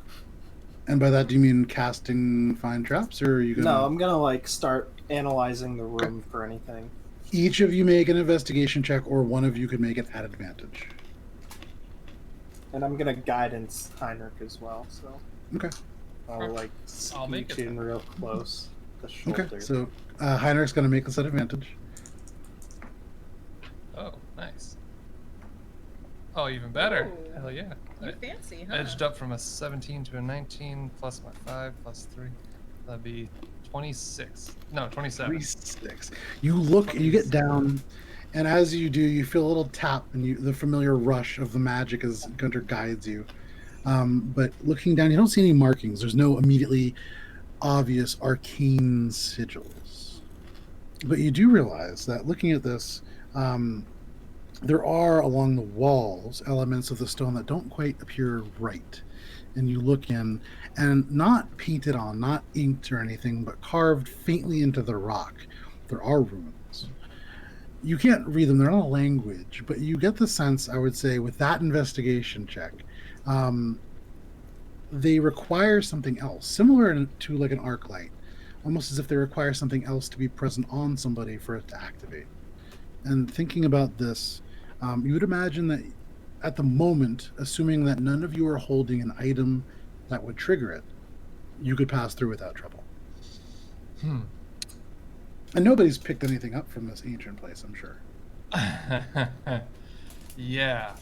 And by that, do you mean casting find traps, or are you gonna... No, I'm gonna start analyzing the room for anything. Each of you make an investigation check, or one of you could make it at advantage. And I'm gonna guidance Heinrich as well, so... Okay. I'll make it in then. real close. The shoulder. Okay, so Heinrich's going to make this at advantage. Oh, nice. Oh, even better. Ooh. Hell yeah. You're I fancy, huh? edged up from a 17 to a 19, plus my 5, plus 3. That'd be 26. No, 27. 36. You look, you get down, and as you do, you feel a little tap, and the familiar rush of the magic as Guntir guides you. But looking down, you don't see any markings. There's no immediately obvious arcane sigils. But you do realize that looking at this, there are along the walls elements of the stone that don't quite appear right. And you look in, and not painted on, not inked or anything, but carved faintly into the rock, there are runes. You can't read them, they're not a language, but you get the sense, I would say, with that investigation check, they require something else, similar to like an arc light, almost as if they require something else to be present on somebody for it to activate. And thinking about this, you would imagine that at the moment, assuming that none of you are holding an item that would trigger it, you could pass through without trouble. And nobody's picked anything up from this ancient place, I'm sure. Yeah.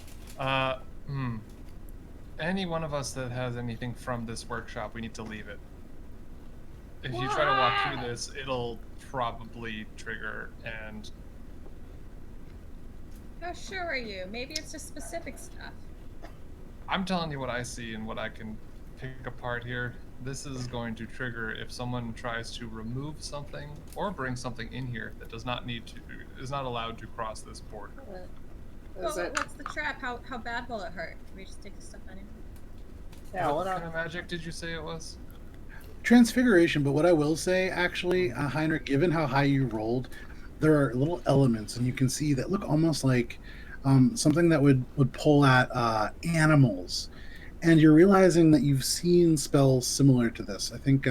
Any one of us that has anything from this workshop, we need to leave it. If you try to walk through this, it'll probably trigger, and... How sure are you? Maybe it's just specific stuff. I'm telling you what I see and what I can pick apart here. This is going to trigger if someone tries to remove something or bring something in here that does not need to, is not allowed to cross this border. Well, what's the trap? How bad will it hurt? Can we just take the stuff anyway? Yeah, What kind of magic did you say it was? Transfiguration, but what I will say, actually, Heinrich, given how high you rolled, there are little elements, and you can see that look almost like something that would pull at animals. And you're realizing that you've seen spells similar to this. I think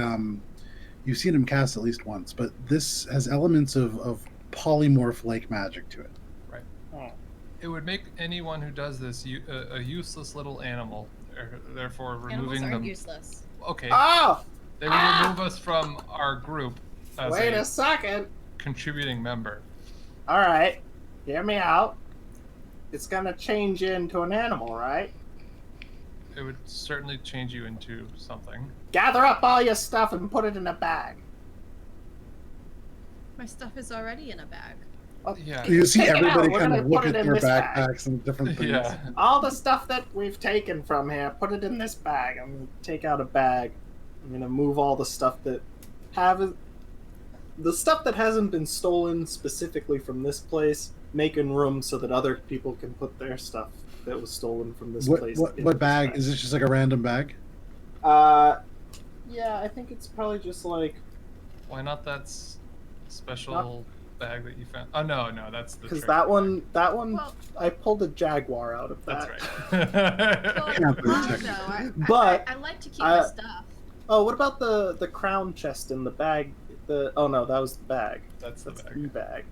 you've seen them cast at least once, but this has elements of polymorph-like magic to it. Right. Oh. It would make anyone who does this a useless little animal. Therefore, removing Animals them. are useless. Okay. Oh! They would remove us from our group as Wait a second. contributing member. Alright. Hear me out. It's gonna change you into an animal, right? It would certainly change you into something. Gather up all your stuff and put it in a bag. My stuff is already in a bag. Yeah. You see Take it everybody out. We're kind of gonna look put at it in their this bag. backpacks and different things. Yeah. All the stuff that we've taken from here, put it in this bag. I'm gonna take out a bag. I'm gonna move all the stuff that hasn't been stolen specifically from this place, making room so that other people can put their stuff that was stolen from this place. What bag? Is this just like a random bag? Yeah, I think it's probably just like. Why not that special bag that you found? Oh no, that's the. Because that one, Well, I pulled a jaguar out of that. That's right. But I like to keep my stuff. Oh, what about the crown chest in the bag? Oh no, that was the bag. That's the bag.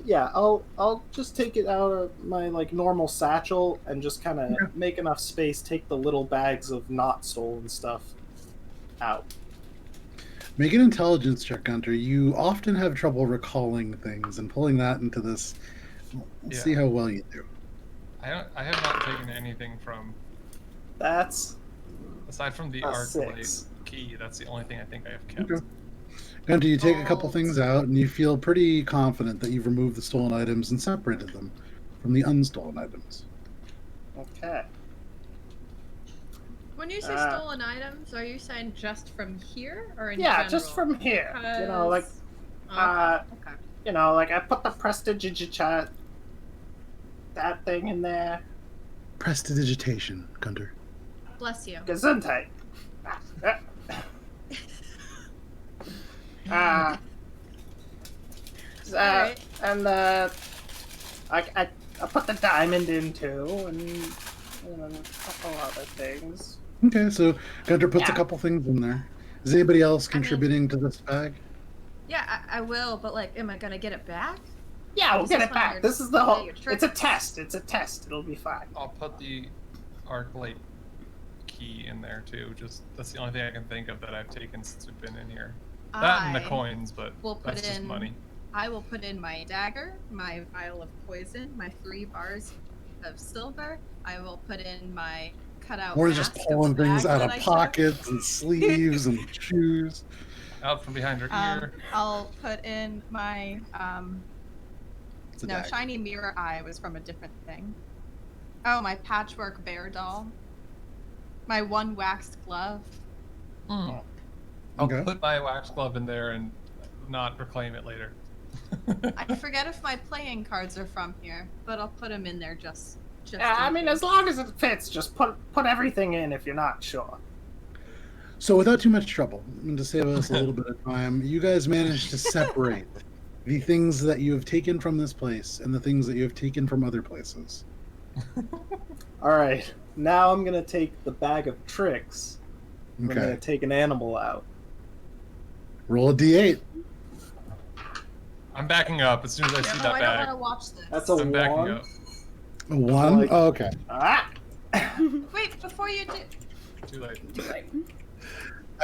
Yeah, I'll just take it out of my like normal satchel and just kind of make enough space. Take the little bags of not stolen stuff out. Make an intelligence check, Guntir. You often have trouble recalling things, and pulling that into this. Let's see how well you do. I have not taken anything from. That's. Aside from the arc-light key, that's the only thing I think I have kept. Okay. Guntir, you take a couple things out, and you feel pretty confident that you've removed the stolen items and separated them from the unstolen items. Okay. When you say stolen items, are you saying just from here or in Yeah, general? just from here. You know, like, Okay. you know, like I put the prestidigitation, that thing in there. Prestidigitation, Guntir. Bless you. Gesundheit. Alright. And I put the diamond in too, and a couple other things. Okay, so Guntir puts a couple things in there. Is anybody else contributing to this bag? Yeah, I will, but like, am I gonna get it back? Yeah, we'll get it back. This is the whole. your It's a test. It's a test. It'll be fine. I'll put the arc-light key in there too. Just that's the only thing I can think of that I've taken since we've been in here. That and the coins, but that's just money. I will put in my dagger, my vial of poison, my 3 bars of silver. I will put in my cutout. Or just pulling things out of pockets and sleeves and shoes. Out from behind her ear. I'll put in my shiny mirror eye was from a different thing. Oh, my patchwork bear doll. My 1 waxed glove. I'll put my wax glove in there and not reclaim it later. I forget if my playing cards are from here, but I'll put them in there just. Yeah, I mean, as long as it fits, just put everything in if you're not sure. So without too much trouble, and to save us a little bit of time, you guys managed to separate the things that you have taken from this place and the things that you have taken from other places. All right, now I'm gonna take the bag of tricks. I'm gonna take an animal out. Roll a d8. I'm backing up as soon as I see that I bag. don't want to watch this. That's a I'm backing 1. up. A 1? Oh, okay. Wait, before you do. Too late.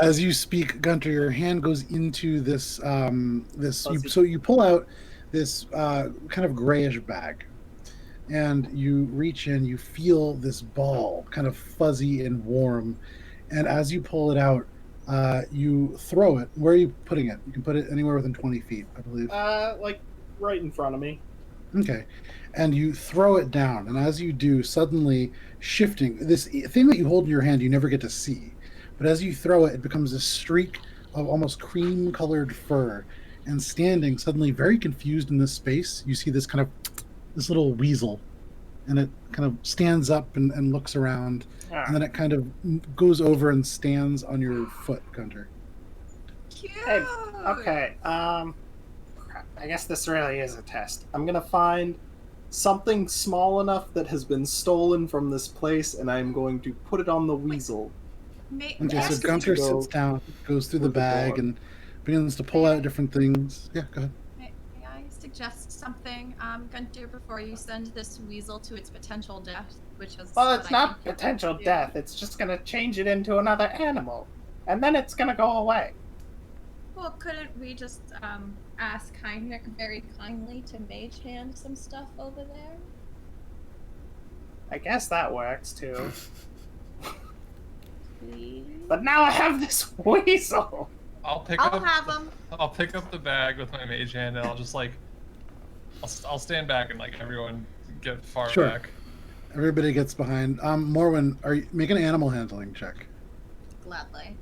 As you speak, Guntir, your hand goes into this. So you pull out this kind of grayish bag, and you reach in. You feel this ball, kind of fuzzy and warm, and as you pull it out, you throw it. Where are you putting it? You can put it anywhere within 20 feet, I believe. Like right in front of me. Okay. And you throw it down, and as you do, suddenly shifting, this thing that you hold in your hand you never get to see. But as you throw it, it becomes a streak of almost cream-colored fur. And standing, suddenly very confused in this space, you see this this little weasel. And it kind of stands up and looks around. And then it kind of goes over and stands on your foot, Guntir. Cute. Hey, okay, crap. I guess this really is a test. I'm gonna find something small enough that has been stolen from this place, and I'm going to put it on the weasel. Okay, so Guntir sits down, goes through the bag, and begins to pull out different things. Yeah, go ahead. May I suggest something, Guntir, before you send this weasel to its potential death, which is. Well, it's not potential death. It's just gonna change it into another animal, and then it's gonna go away. Well, couldn't we just ask Heinrich very kindly to mage hand some stuff over there? I guess that works too. Please? But now I have this weasel. I'll have him. I'll pick up the bag with my mage hand, and I'll just I'll stand back and everyone get far back. Everybody gets behind. Morwen, make an animal handling check. Gladly.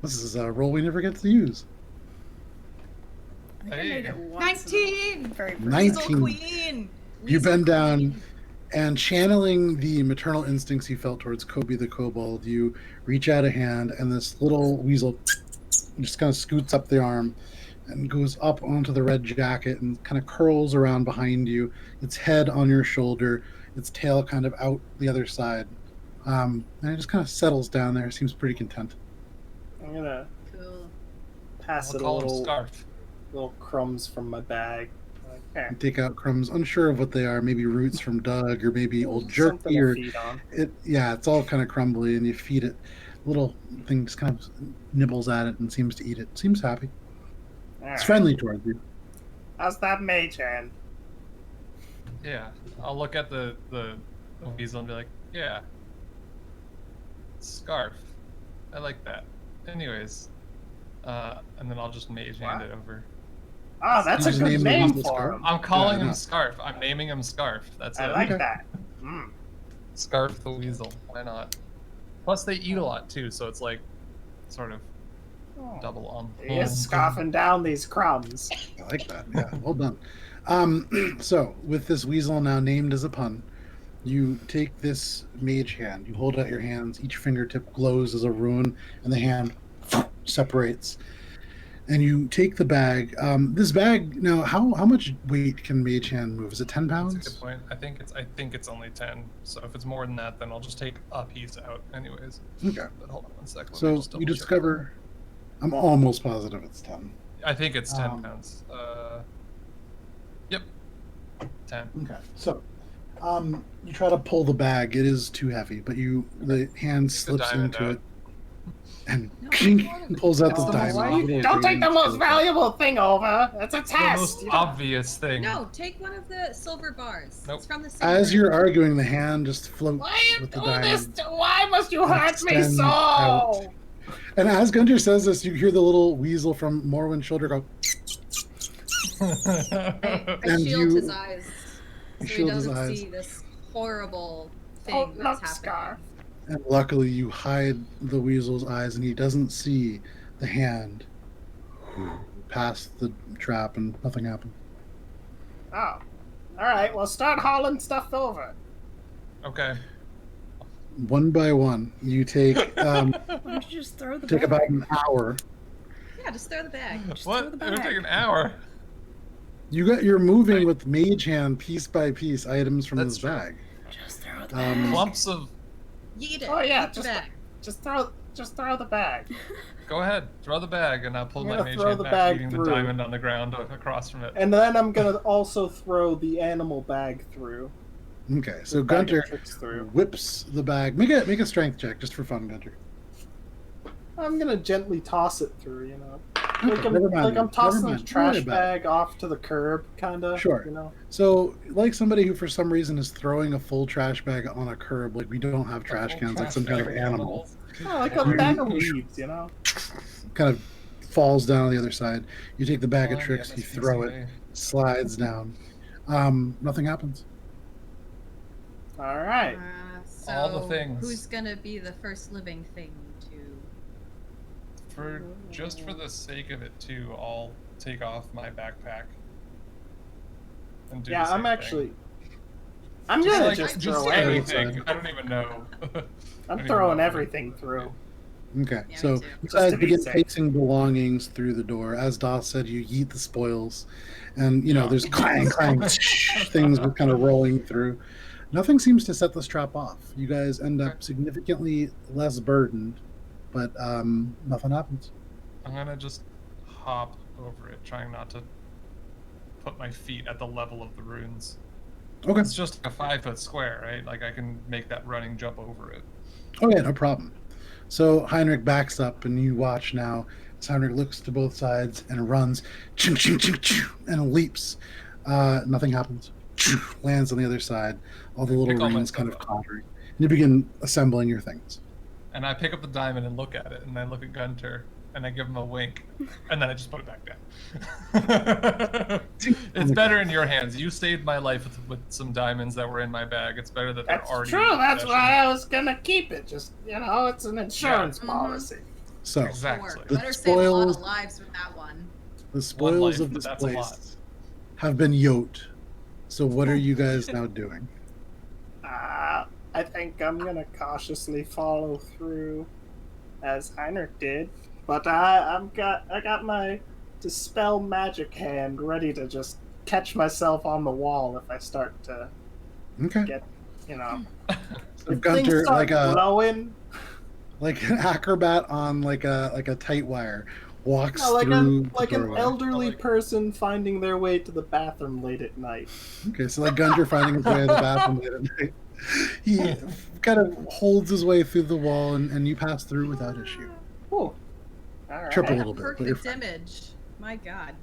This is a roll we never get to use. I think I Hey. made it once. 19! Very first 19. Weasel Queen! You Weasel bend down, Queen. and channeling the maternal instincts you felt towards Kobe the kobold, you reach out a hand, and this little weasel just kind of scoots up the arm and goes up onto the red jacket and kind of curls around behind you, its head on your shoulder, its tail kind of out the other side. And it just kind of settles down there. Seems pretty content. I'm gonna Cool. pass We'll it a call him little, Scarf. little crumbs from my bag. Like, here, You take out crumbs, unsure of what they are. Maybe roots from Doug, or maybe old something jerky, to or feed on. it's all kind of crumbly, and you feed it. Little thing just kind of nibbles at it and seems to eat it. Seems happy. All It's right. friendly towards you. How's that mage hand? Yeah, I'll look at the weasel and be like, yeah, Scarf. I like that. Anyways, and then I'll just mage hand What? it over. Oh, that's a His good name is name Weasel for Scarf? him. I'm calling Yeah, him no. Scarf. I'm naming him Scarf. That's I it. like Okay. that. Mm. Scarf the weasel. Why not? Plus, they eat a lot too, so it's like sort of Oh. double on. He is scoffing down these crumbs. I like that. Yeah, well done. So, with this weasel now named as a pun, you take this mage hand. You hold out your hands. Each fingertip glows as a rune, and the hand separates. And you take the bag. This bag now, how much weight can mage hand move? Is it 10 That's pounds? a good point. I think it's only 10. So if it's more than that, then I'll just take a piece out, anyways. Okay. But hold on one second. let me So just you double check. discover. I'm almost positive it's 10. I think it's 10 um, pounds. Yep. 10. Okay. So, you try to pull the bag. It is too heavy, but the hand slips diamond into out. it and No, pulls out the Oh, diamond. why you- don't take the most valuable thing over. It's a The test. most You don't- obvious thing. No, take one of the silver bars. Nope. It's from the same As room. you're arguing, the hand just floats Why you with the do this? diamond. Why must you hurt me Extend so? out. And as Guntir says this, you hear the little weasel from Morwen's shoulder go. I And shield you- his eyes so he shield his doesn't eyes. see this horrible thing Oh, that's look, happening. Scarf. And luckily, you hide the weasel's eyes, and he doesn't see the hand past the trap, and nothing happened. Oh. All right, well, start hauling stuff over. Okay. One by one, you take Why don't you just throw the take bag? about an hour. Yeah, just throw the bag. Just throw What? the It would bag. take an hour. You're moving Right. with mage hand piece by piece items from That's this true. bag. Just throw the Um, bag. Clumps of. Yeet it. Oh, yeah, Eat the just- bag. Just throw the bag. Go ahead, throw the bag, and I'll pull I'm my gonna mage throw hand the back, bag leaving through. the diamond on the ground across from it. And then I'm gonna also throw the animal bag through. Okay, so The bag of Guntir tricks through. whips the bag. Make a strength check just for fun, Guntir. I'm gonna gently toss it through, you know. Okay, Like I'm, never mind like then. I'm tossing Never a mind. Don't trash worry about it. bag off to the curb, kinda. Sure. You know. So, like somebody who for some reason is throwing a full trash bag on a curb, like we don't have trash Full cans, like trash some kind of bag animal, Oh, like a bag of weeds, you know. kind of falls down on the other side. You take the bag of Come on, tricks, the you throw it, SPCA. slides down. Nothing happens. All right. So All the things. Who's gonna be the first living thing to? Just for the sake of it too, I'll take off my backpack. And do Yeah, the same I'm thing. actually. I'm Just gonna like, just just throw anything. everything. I don't even know. I'm throwing everything through. Okay, Yeah, me so too. you Just guys to be begin safe. placing belongings through the door. As Doss said, you yeet the spoils, and you know Yeah. there's clang, clang, things were kind of rolling through. Nothing seems to set this trap off. You guys end up Okay. significantly less burdened, but nothing happens. I'm gonna just hop over it, trying not to put my feet at the level of the runes. Okay. It's just a 5-foot square, right? Like I can make that running jump over it. Oh yeah, no problem. So Heinrich backs up, and you watch now as Heinrich looks to both sides and runs, ching, ching, ching, ching, and leaps. Nothing happens. Lands on the other side. All the little Pick all my rings kind of stuff up. clattering. And you begin assembling your things. And I pick up the diamond and look at it, and I look at Guntir, and I give him a wink, and then I just put it back down. It's better in your hands. You saved my life with some diamonds that were in my bag. It's better that they're That's already. true. in That's possession. why I was gonna keep it. Just it's an insurance Mhm. policy. So Exactly. The Better save a lot spoils- of lives with that one. the spoils life, of but this that's a lot. place have been yoked. So what are you guys now doing? I think I'm gonna cautiously follow through as Heinrich did, but I got my dispel magic hand ready to just catch myself on the wall if I start to Okay. get, you know, So if things Guntir, start glowing. like an acrobat on like a tight wire, walks No, like through the an doorway. elderly person finding their way to the bathroom late at night. Okay, so like Guntir finding his way to the bathroom late at night. He kind of holds his way through the wall, and you pass through without issue. Ooh. All right. Trip a little bit, but you're Perfect fine. image. My God.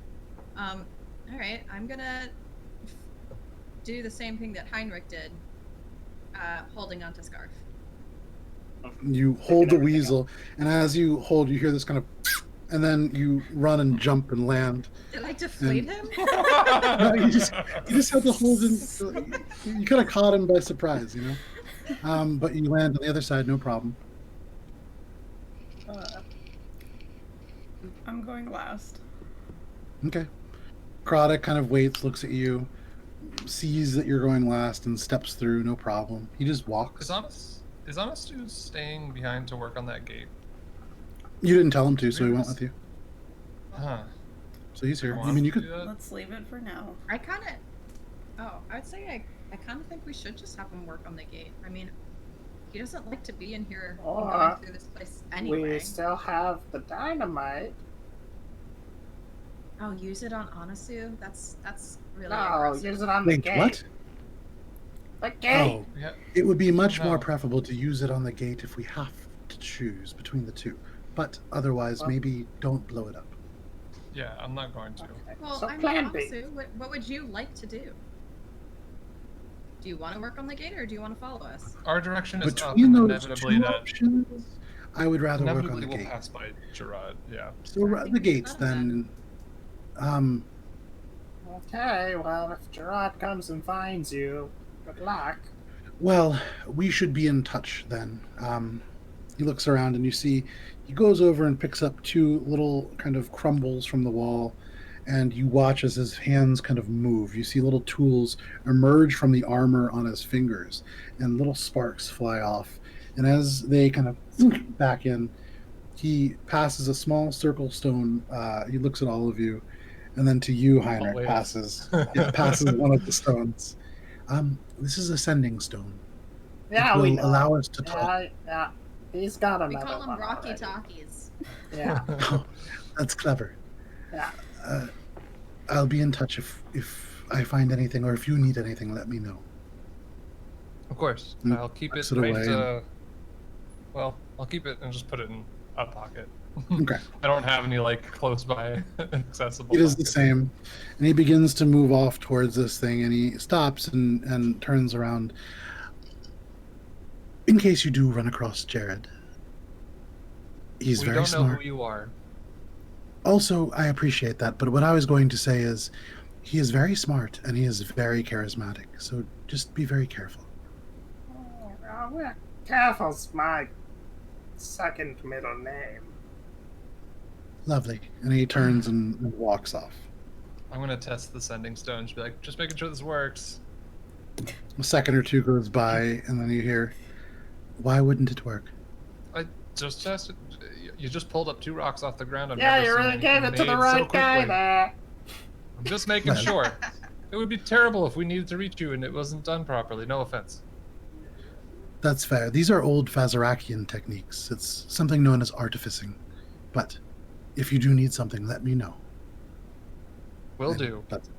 All right, I'm gonna do the same thing that Heinrich did, holding onto Scarf. You hold the weasel, and as you hold, you hear this kind of, and then you run and jump and land. Did I deflate him? No, you just have to hold him. You kind of caught him by surprise, you know. But you land on the other side, no problem. I'm going last. Okay. Krada kind of waits, looks at you, sees that you're going last, and steps through, no problem. He just walks. Is Anastu staying behind to work on that gate? You didn't tell him to, so he went with you. Huh. So he's here. You I want mean, you to could. do that? Let's leave it for now. I would say I kind of think we should just have him work on the gate. I mean, he doesn't like to be in here and going through this place anyway. We still have the dynamite. Oh, use it on Anasu? That's really No, aggressive. use it on the Wait, gate. what? The gate. Oh, Yeah. it would be much more No. preferable to use it on the gate if we have to choose between the two. But otherwise, Well- maybe don't blow it up. Yeah, I'm not going to. Okay. Well, So I mean, plan B. Anasu, what would you like to do? Do you want to work on the gate or do you want to follow us? Our direction is up, Between and those inevitably two that options, I would rather work on inevitably the we'll gate. pass by Gerard. Yeah. So the gates then. Okay, well, if Gerard comes and finds you, good luck. Well, we should be in touch then. He looks around and you see he goes over and picks up two little kind of crumbles from the wall, and you watch as his hands kind of move. You see little tools emerge from the armor on his fingers, and little sparks fly off. And as they kind of back in, he passes a small circle stone. He looks at all of you, and then to you, Heinrich, Always. passes one of the stones. This is a sending stone. Yeah, It we will know. allow us to talk. Yeah. He's got We another call them one Rocky already. Talkies. Yeah. That's clever. Yeah. I'll be in touch if I find anything, or if you need anything, let me know. Of course. Mm, I'll keep it puts it right. away. Well, I'll keep it and just put it in a pocket. Okay. I don't have any like close by accessible. It is the pockets. same. And he begins to move off towards this thing, and he stops and turns around. In case you do run across Jared, he's We very don't know smart. who you are. Also, I appreciate that, but what I was going to say is he is very smart and he is very charismatic, so just be very careful. Well, careful's my second middle name. Lovely. And he turns and walks off. I'm gonna test the sending stones. Be like, just making sure this works. A second or two goes by, and then you hear, "Why wouldn't it work?" I just tested. You just pulled up 2 rocks off the ground. I've Yeah, never you seen really anything gave it to the made right so guy quickly. there. I'm just making sure. It would be terrible if we needed to reach you and it wasn't done properly. No offense. That's fair. These are old Fazarakian techniques. It's something known as artificing. But if you do need something, let me know. Will And do. that's it.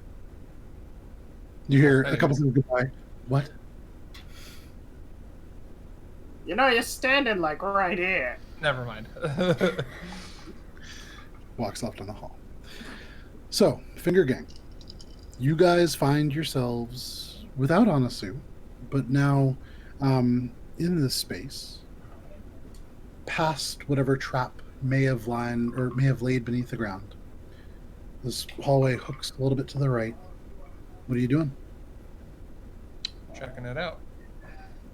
You hear a Thanks. couple people goodbye. What? You know, you're standing like right here. Never mind. Walks off down the hall. So, Finger Gang. You guys find yourselves without Anasu, but now in this space, past whatever trap may have laid beneath the ground. This hallway hooks a little bit to the right. What are you doing? Checking it out.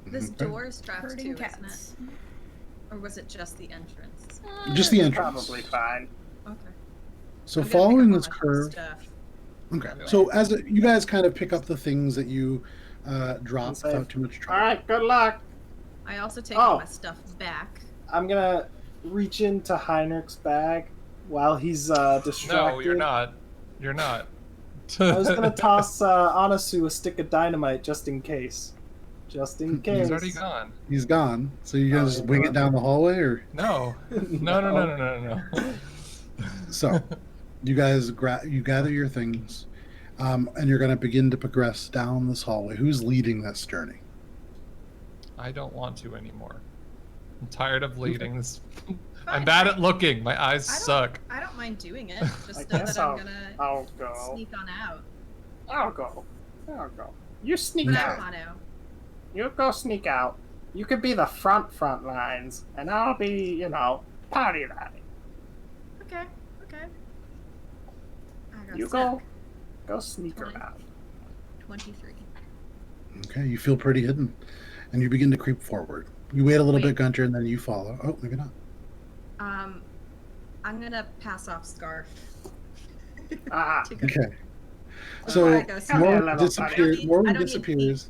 This Okay. door is strapped Herding to, isn't it? cats. Or was it just the entrance? Just the It's entrance. Probably fine. Okay. So I'm gonna pick following up this all my curve. Stuff. Okay. So as you guys kind of pick up the things that you drop And say, without too much trouble. All right, good luck. I also take Oh. all my stuff back. I'm gonna reach into Heinrich's bag while he's distracted. No, you're not. You're not. I was gonna toss Anasu a stick of dynamite just in case. Just in case. He's already gone. He's gone. So you guys Oh, just yeah, wing it well. down the hallway, or No. No. so you guys you gather your things, and you're going to begin to progress down this hallway. Who's leading this journey? I don't want to anymore. I'm tired of leading this. I'm bad at looking. My eyes suck. I don't mind doing it. Just I know guess that I'm gonna I'll go. sneak on out. I'll go. You sneak But I out. want to. You go sneak out. You could be the front lines, and I'll be, party laddie. Okay. I got You stuck. go sneak 20. around. 23. Okay, you feel pretty hidden, and you begin to creep forward. You wait a little Wait. bit, Guntir, and then you follow. Oh, maybe not. I'm gonna pass off Scarf. Ah, To go- Okay. before I So go Come here, Morwen little disappears. buddy. I Morwen don't need disappears,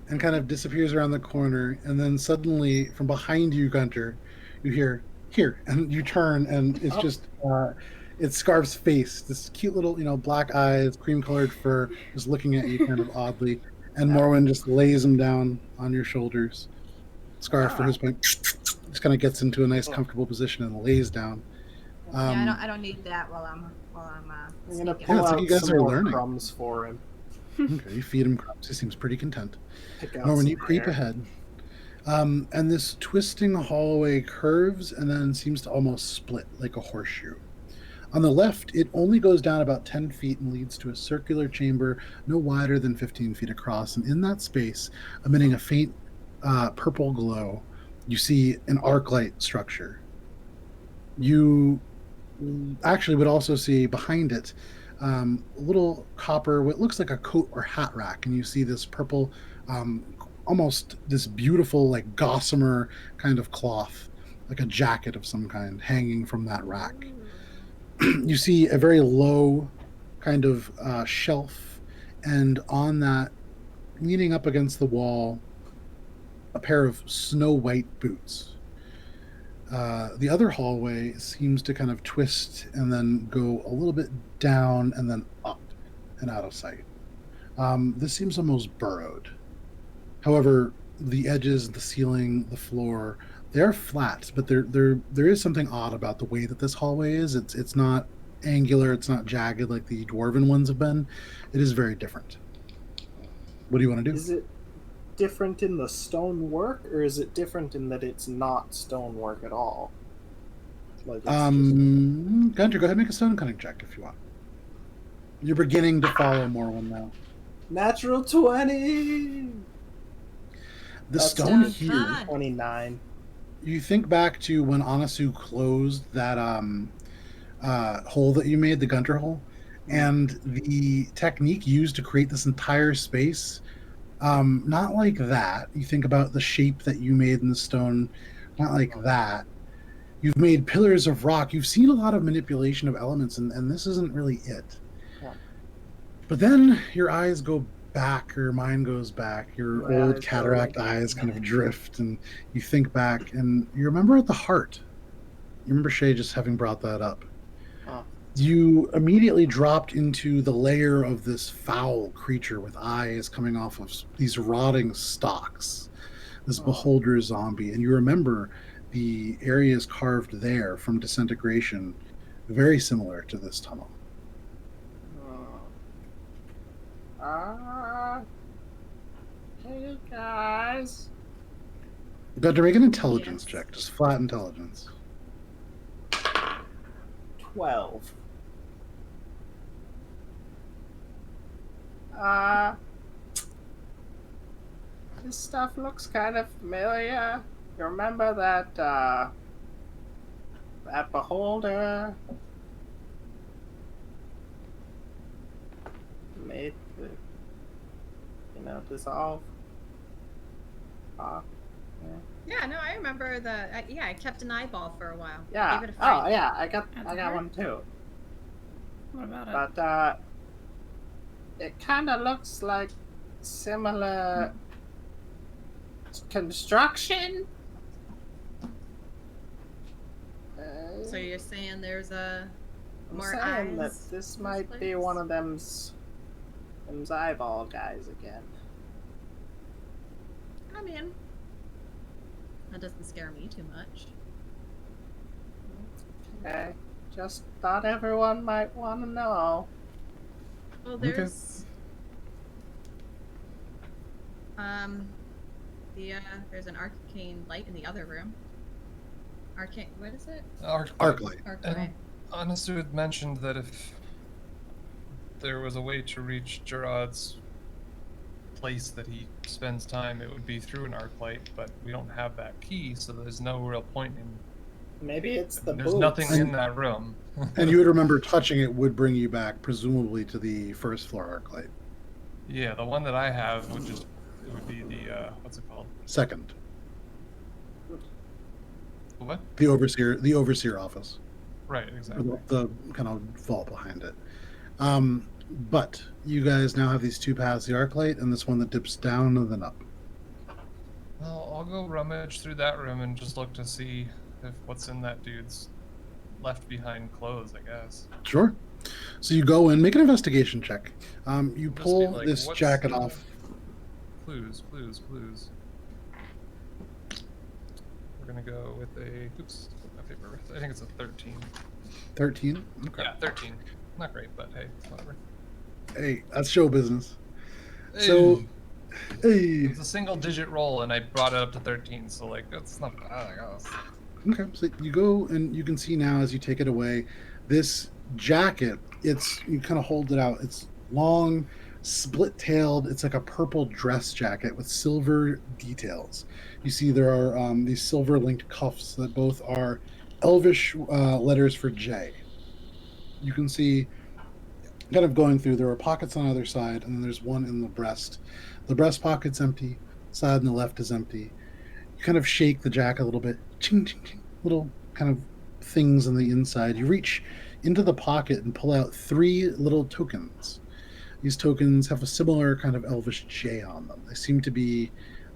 and kind of disappears around the corner, and then suddenly, from behind you, Guntir, you hear "here," and you turn, and it's just it's Scarf's face. This cute little, black eyes, cream-colored fur, just looking at you kind of oddly, and Morwen just lays him down on your shoulders. Scarf, for his point, just kind of gets into a nice, comfortable position and lays down. yeah, I don't need that while I'm I'm gonna sneaking. pull Yeah, it's like out you guys some are more learning. crumbs for him. Okay, you feed him crumbs. He seems pretty content. Pick out Or when some you creep hair. ahead, and this twisting hallway curves and then seems to almost split like a horseshoe. On the left, it only goes down about 10 feet and leads to a circular chamber no wider than 15 feet across. And in that space, emitting a faint purple glow, you see an arc light structure. You actually would also see behind it a little copper, what looks like a coat or hat rack, and you see this purple, almost this beautiful, like gossamer kind of cloth, like a jacket of some kind, hanging from that rack. You see a very low kind of shelf, and on that, leaning up against the wall, a pair of snow white boots. The other hallway seems to kind of twist and then go a little bit down and then up and out of sight. This seems almost burrowed. However, the edges, the ceiling, the floor, they're flat, but there is something odd about the way that this hallway is. It's not angular, it's not jagged like the dwarven ones have been. It is very different. What do you want to do? Is it different in the stonework, or is it different in that it's not stonework at all? Like it's Guntir, go ahead and make a stone cutting check if you want. You're beginning to follow Morwen now. natural 20. The That's stone sounds here, fun. 29. you think back to when Anasu closed that hole that you made, the Guntir hole, and the technique used to create this entire space, not like that. You think about the shape that you made in the stone, not like that. You've made pillars of rock. You've seen a lot of manipulation of elements, and this isn't really it. Yeah. But then your eyes go back, or your mind goes back. Your My old eyes go cataract like- eyes kind of drift, and you think back, and you remember at the heart. You remember Shae just having brought that up. Huh. You immediately dropped into the layer of this foul creature with eyes coming off of these rotting stalks, this beholder zombie, and you remember the areas carved there from disintegration, very similar to this tunnel. Hey guys. You got to make an intelligence Yes. check, just flat intelligence. 12. This stuff looks kind of familiar. You remember that beholder made the, dissolve? Yeah, no, I remember yeah, I kept an eyeball for a while. Yeah. Gave it a Oh, fight. yeah. I got At the one too. What about it? But it kind of looks like similar construction. So you're saying there's I'm more saying that eyes this in might be place? one of them's eyeball guys again. I mean, that doesn't scare me too much. Okay. Just thought everyone might want to know. Well, Okay. there's there's an arcane light in the other room. Arcane, what is it? Arclight. Arclight. And Anasu had mentioned that if there was a way to reach Gerard's place that he spends time, it would be through an arc light, but we don't have that key, so there's no real point in. Maybe it's the There's boots. nothing in that room. And you would remember touching it would bring you back, presumably, to the first floor Arclight. Yeah, the one that I have would just it would be the what's it called? Second, What? the overseer office, Right, or exactly. the kind of vault behind it. But you guys now have these two paths: the Arclight and this one that dips down and then up. Well, I'll go rummage through that room and just look to see if what's in that dude's left behind clothes, I guess. Sure. So you go in, make an investigation check. You Just be pull like, this what's jacket the- off. Clues. We're gonna go with a my paper. I think it's a 13. 13. Okay. Yeah, 13. Not great, but hey, whatever. Hey, that's show business. So, hey. It's a single digit roll, and I brought it up to 13, so like that's not bad, I guess. Okay, so you go and you can see now as you take it away, this jacket, you kind of hold it out. It's long, split-tailed. It's like a purple dress jacket with silver details. You see there are these silver-linked cuffs that both are Elvish letters for J. You can see, kind of going through, there are pockets on either side, and then there's one in the breast. The breast pocket's empty. Side on the left is empty. You kind of shake the jacket a little bit. Ching, ching, ching. Little kind of things on the inside. You reach into the pocket and pull out 3 little tokens. These tokens have a similar kind of elvish J on them. They seem to be,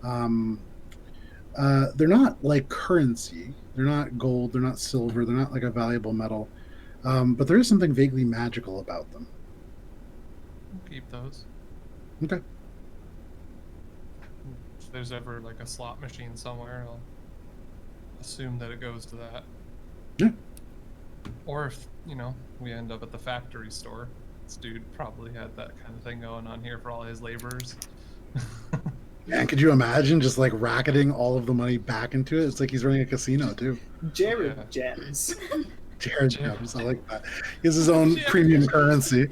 they're not like currency. They're not gold. They're not silver. They're not like a valuable metal. But there is something vaguely magical about them. We'll keep those. Okay. If there's ever like a slot machine somewhere, I'll assume that it goes to that. Yeah. Or if, we end up at the factory store. This dude probably had that kind of thing going on here for all his laborers. Man, could you imagine just like racketing all of the money back into it? It's like he's running a casino too. Jared Yeah. Gems. Jared Gems, I like that. He has his own premium currency.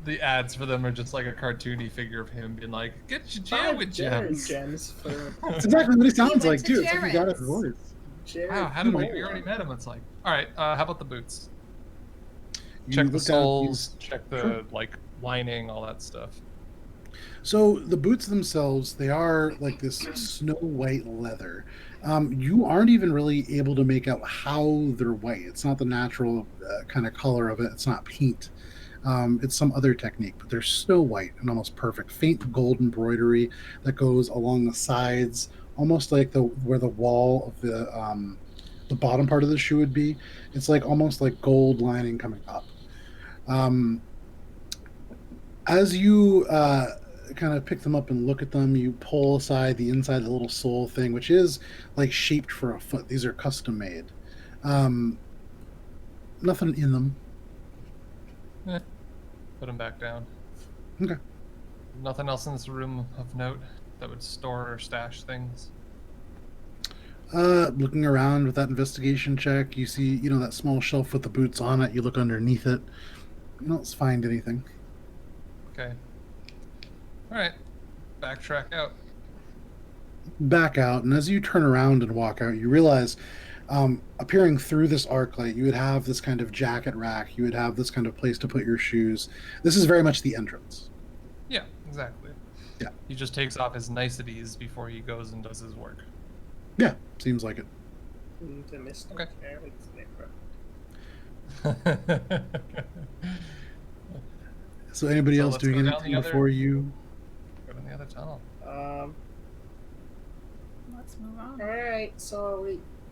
The ads for them are just like a cartoony figure of him being like, "Get your jam 5 with Jared gems." Gems for That's exactly what he sounds went like to too. It's like he got his Jared's. voice. Jared. Wow, how did we Moore. already met him? It's like, all right, how about the boots? You Check the look down, soles, check the Sure. like lining, all that stuff. So the boots themselves, they are like this snow white leather. You aren't even really able to make out how they're white. It's not the natural kind of color of it. It's not paint. It's some other technique, but they're snow white and almost perfect. Faint gold embroidery that goes along the sides, almost like where the wall of the bottom part of the shoe would be. It's like almost like gold lining coming up. As you kind of pick them up and look at them, you pull aside the inside of the little sole thing, which is like shaped for a foot. These are custom made. Nothing in them. Put them back down. Okay. Nothing else in this room of note that would store or stash things. Looking around with that investigation check, you see, that small shelf with the boots on it. You look underneath it. You don't find anything. Okay. All right. Backtrack out. Back out, and as you turn around and walk out, you realize appearing through this arc light, you would have this kind of jacket rack. You would have this kind of place to put your shoes. This is very much the entrance. Yeah, exactly. Yeah. He just takes off his niceties before he goes and does his work. Yeah, seems like it. The Mr. Okay. Carroll's neighborhood. So anybody So else let's doing go down anything the other- before you? Go down the other tunnel. Let's move on. All right, so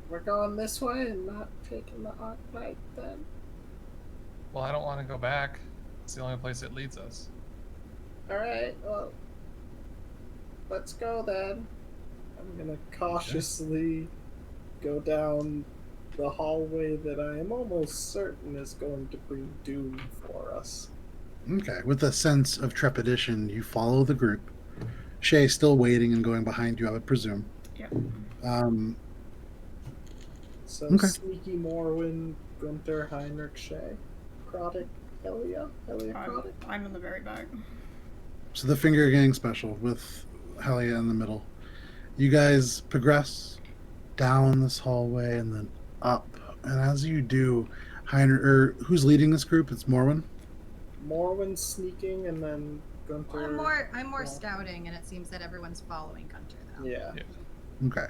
we're going this way and not taking the arc light then. Well, I don't want to go back. It's the only place it leads us. All right, well, let's go then. I'm gonna cautiously go down the hallway that I am almost certain is going to bring doom for us. Okay, with a sense of trepidation, you follow the group. Shae still waiting and going behind you, I would presume. Yep. So Okay. Sneaky Morwen, Guntir, Heinrich, Shae, Protic, Helia, Protic. I'm in the very back. So the finger gang special with Halia in the middle. You guys progress down this hallway and then up. And as you do, Heinrich, who's leading this group? It's Morwen? Morwen sneaking, and then Guntir. Well, I'm more yeah. scouting, and it seems that everyone's following Guntir though. Yeah. Okay.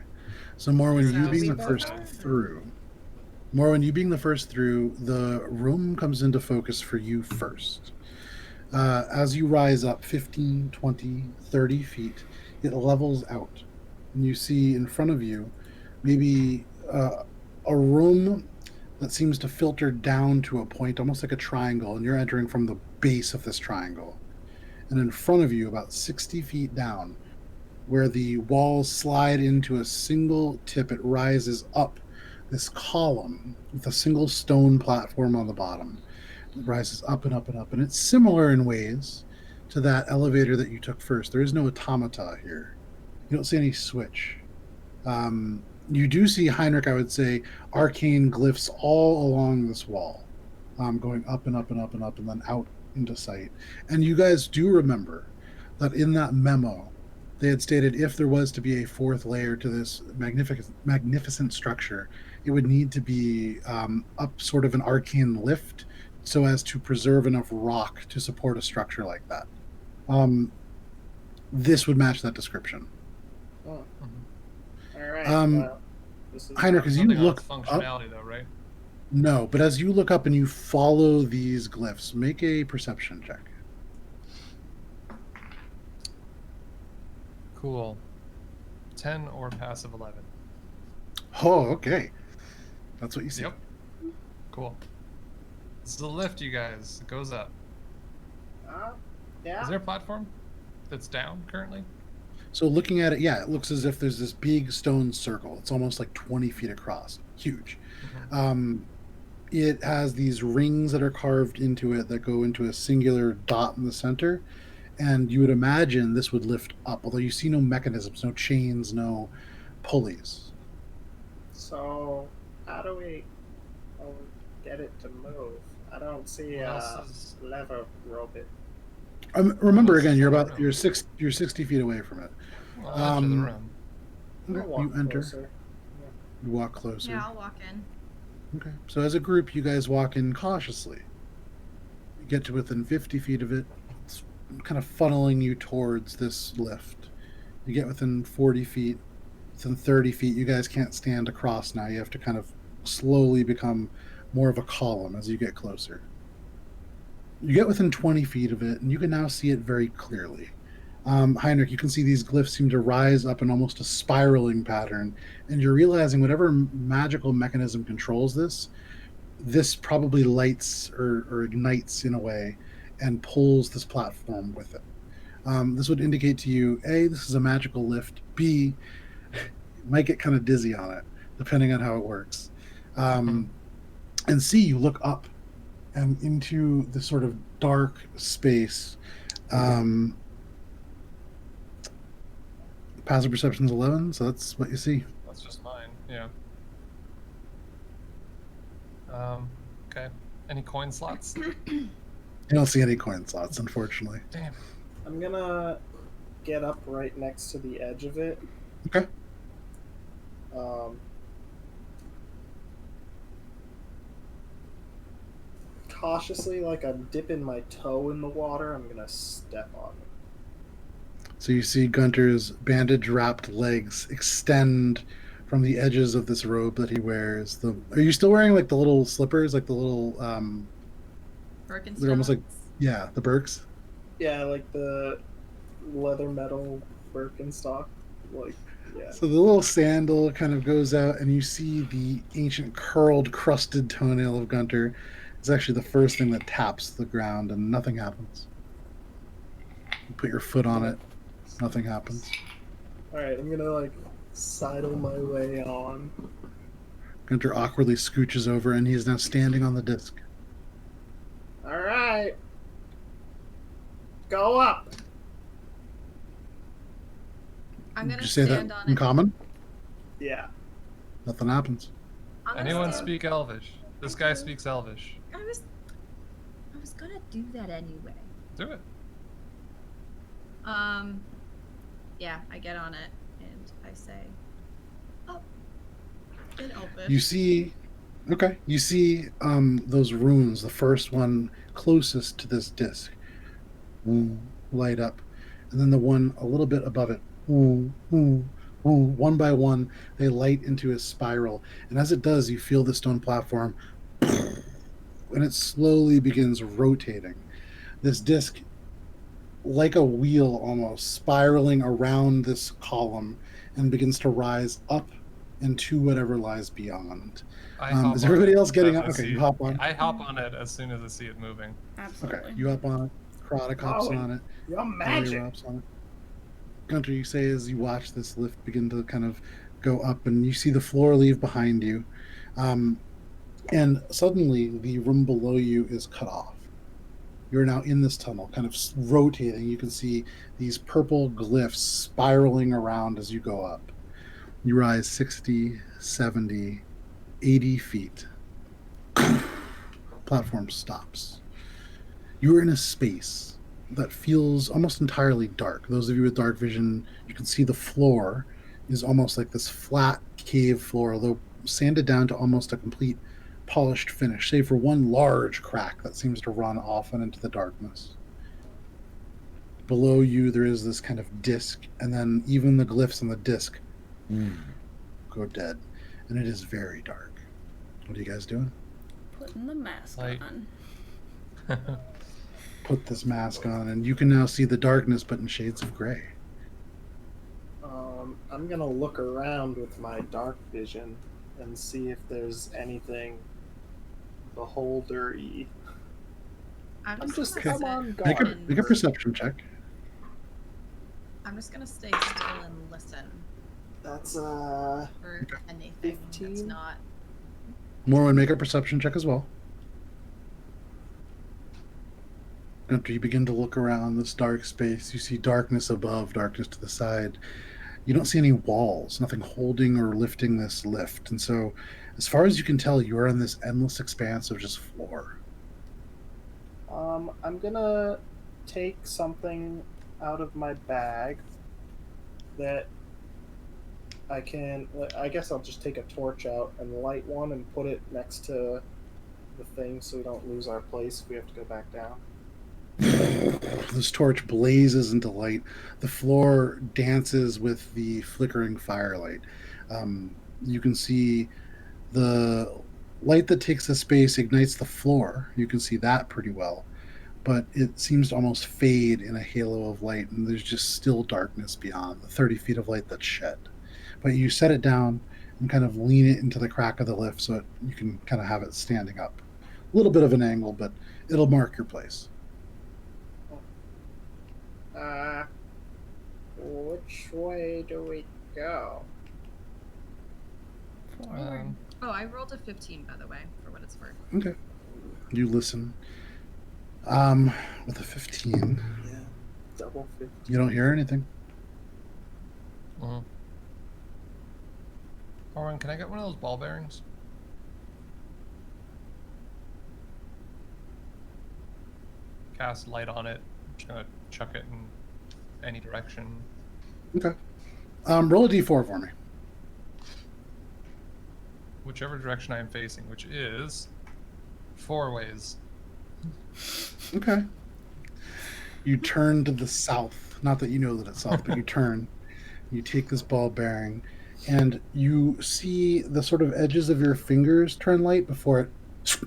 So Morwen, So you being we the both first are? through. Morwen, you being the first through, the room comes into focus for you first. As you rise up 15, 20, 30 feet, it levels out. And you see in front of you maybe a room that seems to filter down to a point, almost like a triangle, and you're entering from the base of this triangle. And in front of you, about 60 feet down, where the walls slide into a single tip, it rises up this column with a single stone platform on the bottom. It rises up and up and up, and it's similar in ways to that elevator that you took first. There is no automata here. You don't see any switch. You do see, Heinrich, I would say, arcane glyphs all along this wall, going up and up and up and up and then out into sight. And you guys do remember that in that memo, they had stated if there was to be a fourth layer to this magnificent structure, it would need to be up sort of an arcane lift so as to preserve enough rock to support a structure like that. This would match that description. Oh. All right. This is Heinrich, as you Something on look its up, functionality, though, right? no, but as you look up and you follow these glyphs, make a perception check. Cool. 10 or passive 11. Oh, okay. That's what you see. Yep. Cool. This is the lift, you guys. It goes up. yeah. Is there a platform that's down currently? So looking at it, yeah, it looks as if there's this big stone circle. It's almost like 20 feet across. Huge. It has these rings that are carved into it that go into a singular dot in the center. And you would imagine this would lift up, although you see no mechanisms, no chains, no pulleys. So how do we get it to move? I don't see What a else is- lever robot. Remember What's again, the you're room? about you're 60 feet away from it. Well, I'll enter the room. I'll Okay, walk you enter. closer. You walk closer. Yeah, I'll walk in. Okay. So as a group, you guys walk in cautiously. You get to within 50 feet of it. It's kind of funneling you towards this lift. You get within 40 feet. Within 30 feet, you guys can't stand across now. You have to kind of slowly become more of a column as you get closer. You get within 20 feet of it, and you can now see it very clearly. Heinrich, you can see these glyphs seem to rise up in almost a spiraling pattern, and you're realizing whatever magical mechanism controls this probably lights or ignites in a way and pulls this platform with it. This would indicate to you, A, this is a magical lift, B, you might get kind of dizzy on it, depending on how it works. And C, you look up and into this sort of dark space. Passive perception's 11, so that's what you see. That's just mine, yeah. Okay. Any coin slots? You don't see any coin slots, unfortunately. Damn. I'm gonna get up right next to the edge of it. Okay. Cautiously, like I'm dipping my toe in the water, I'm gonna step on it. So you see Gunter's bandage-wrapped legs extend from the edges of this robe that he wears. Are you still wearing like the little slippers, like the little Birkenstocks. they're almost like the Birks? Yeah, like the leather metal Birkenstock. Like, yeah. So the little sandal kind of goes out, and you see the ancient curled, crusted toenail of Guntir. It's actually the first thing that taps the ground, and nothing happens. You put your foot on it, nothing happens. Alright, I'm gonna like sidle my way on. Guntir awkwardly scooches over, and he is now standing on the disc. Alright. Go up. I'm Did gonna you say stand that on in it. common? Yeah. Nothing happens. I'm gonna Anyone stand- speak Elvish? This guy speaks Elvish. I was gonna do that anyway. Do it. Yeah, I get on it and I say, "Oh, in Elvish." You see those runes, the first one closest to this disc, light up, and then the one a little bit above it, one by one, they light into a spiral, and as it does, you feel the stone platform, and it slowly begins rotating. This disc, like a wheel almost, spiraling around this column, and begins to rise up into whatever lies beyond. Is everybody else getting up? Okay, you hop on. I hop on it as soon as I see it moving. Absolutely. Okay, you hop on it. Karadok hops on it. You're magic. Hops on it. Guntir, you say as you watch this lift begin to kind of go up, and you see the floor leave behind you, and suddenly the room below you is cut off. You're now in this tunnel, kind of rotating. You can see these purple glyphs spiraling around as you go up. You rise 60, 70, 80 feet. Platform stops. You are in a space that feels almost entirely dark. Those of you with dark vision, you can see the floor is almost like this flat cave floor, although sanded down to almost a complete polished finish, save for one large crack that seems to run off and into the darkness. Below you, there is this kind of disc, and then even the glyphs on the disc go dead, and it is very dark. What are you guys doing? Putting the mask Like- on. Put this mask on, and you can now see the darkness, but in shades of gray. I'm gonna look around with my dark vision and see if there's anything beholder-y. I'm I'm just just gonna come on, sit Make a, guard. make a perception check. I'm just gonna stay still and listen That's for anything that's 15? not. Morwen, make a perception check as well. After you begin to look around this dark space, you see darkness above, darkness to the side. You don't see any walls, nothing holding or lifting this lift. And so, as far as you can tell, you are in this endless expanse of just floor. I'm gonna take something out of my bag that I guess I'll just take a torch out and light one and put it next to the thing so we don't lose our place if we have to go back down. This torch blazes into light. The floor dances with the flickering firelight. You can see the light that takes the space ignites the floor. You can see that pretty well. But it seems to almost fade in a halo of light, and there's just still darkness beyond the 30 feet of light that's shed. But you set it down and kind of lean it into the crack of the lift so you can kind of have it standing up. A little bit of an angle, but it'll mark your place. Which way do we go? Forward. Oh, I rolled a 15, by the way, for what it's worth. Okay. You listen. With a 15, Yeah. Double 50. you don't hear anything. Morwen, can I get one of those ball bearings? Cast light on it. I'm just gonna chuck it in any direction. Okay. Roll a d4 for me. Whichever direction I am facing, which is 4 ways. Okay. You turn to the south. Not that you know that it's south, but you turn. You take this ball bearing, and you see the sort of edges of your fingers turn light before it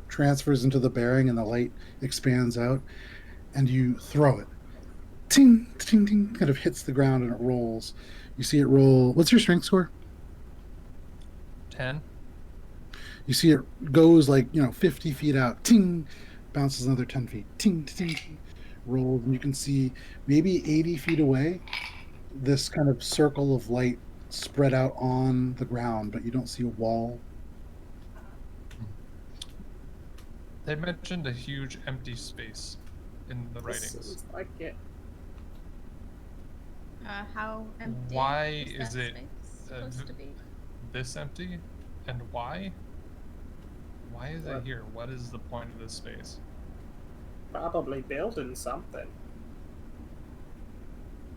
transfers into the bearing and the light expands out, and you throw it. Ting, ting, ting, kind of hits the ground and it rolls. You see it roll. What's your strength score? 10. You see it goes 50 feet out. Ting, bounces another 10 feet. Ting, ting, ting, rolls, and you can see maybe 80 feet away this kind of circle of light spread out on the ground, but you don't see a wall. They mentioned a huge empty space in the This writings. is like it. How empty Why is is that it, space supposed to be? This empty? And why? Why is What? it here? What is the point of this space? Probably building something.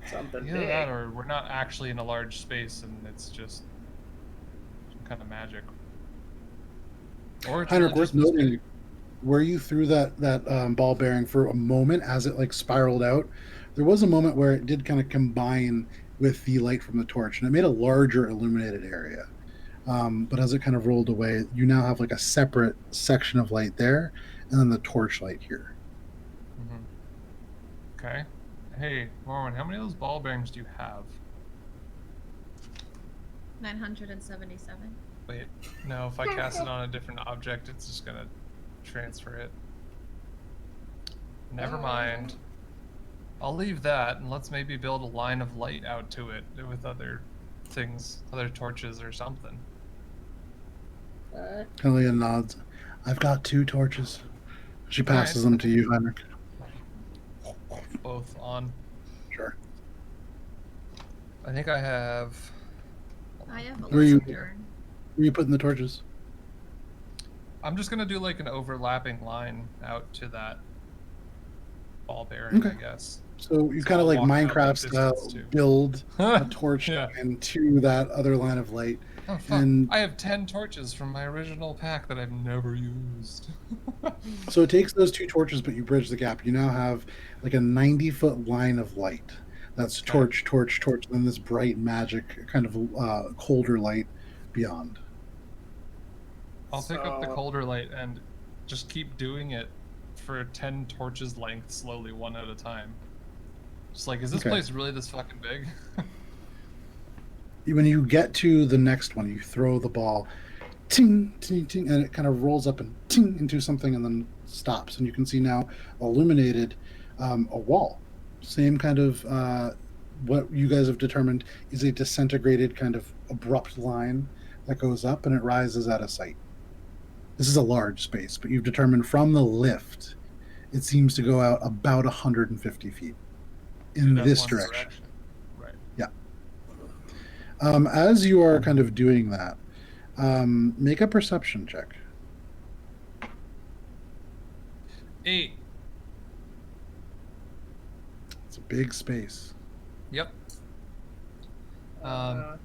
Something Either big. that or we're not actually in a large space and it's just some kind of magic. Or it's Heinrich, really worth just this noting, big. where you threw that ball bearing for a moment as it spiraled out, there was a moment where it did kind of combine with the light from the torch, and it made a larger illuminated area. But as it kind of rolled away, you now have a separate section of light there, and then the torch light here. Mm-hmm. Okay. Hey, Morwen, how many of those ball bearings do you have? 977. Wait, no, if I cast it on a different object, it's just gonna transfer it. Never mind. I'll leave that, and let's maybe build a line of light out to it with other things, other torches or something. Helena nods. I've got 2 torches. She passes Alright. them to you, Heinrich. Both on. Sure. I think I have... I have a Where you- lantern. Where are you putting the torches? I'm just gonna do an overlapping line out to that ball bearing, I Okay. guess. So you So kind of I'll walk out Minecraft that style distance too. build a torch Yeah. line to that other line of light. Oh fuck! And I have 10 torches from my original pack that I've never used. so it takes those 2 torches, but you bridge the gap. You now have a 90-foot line of light. That's torch, torch, torch, and then this bright magic kind of colder light beyond. I'll pick up the So- colder light and just keep doing it for 10 torches length, slowly, one at a time. Just is this Okay. place really this fucking big? When you get to the next one, you throw the ball, ting, ting, ting, and it kind of rolls up and ting into something and then stops. And you can see now illuminated a wall. Same kind of what you guys have determined is a disintegrated kind of abrupt line that goes up and it rises out of sight. This is a large space, but you've determined from the lift, it seems to go out about 150 feet in That this one direction. Right. As you are kind of doing that, make a perception check. 8. It's a big space. Yep. I'm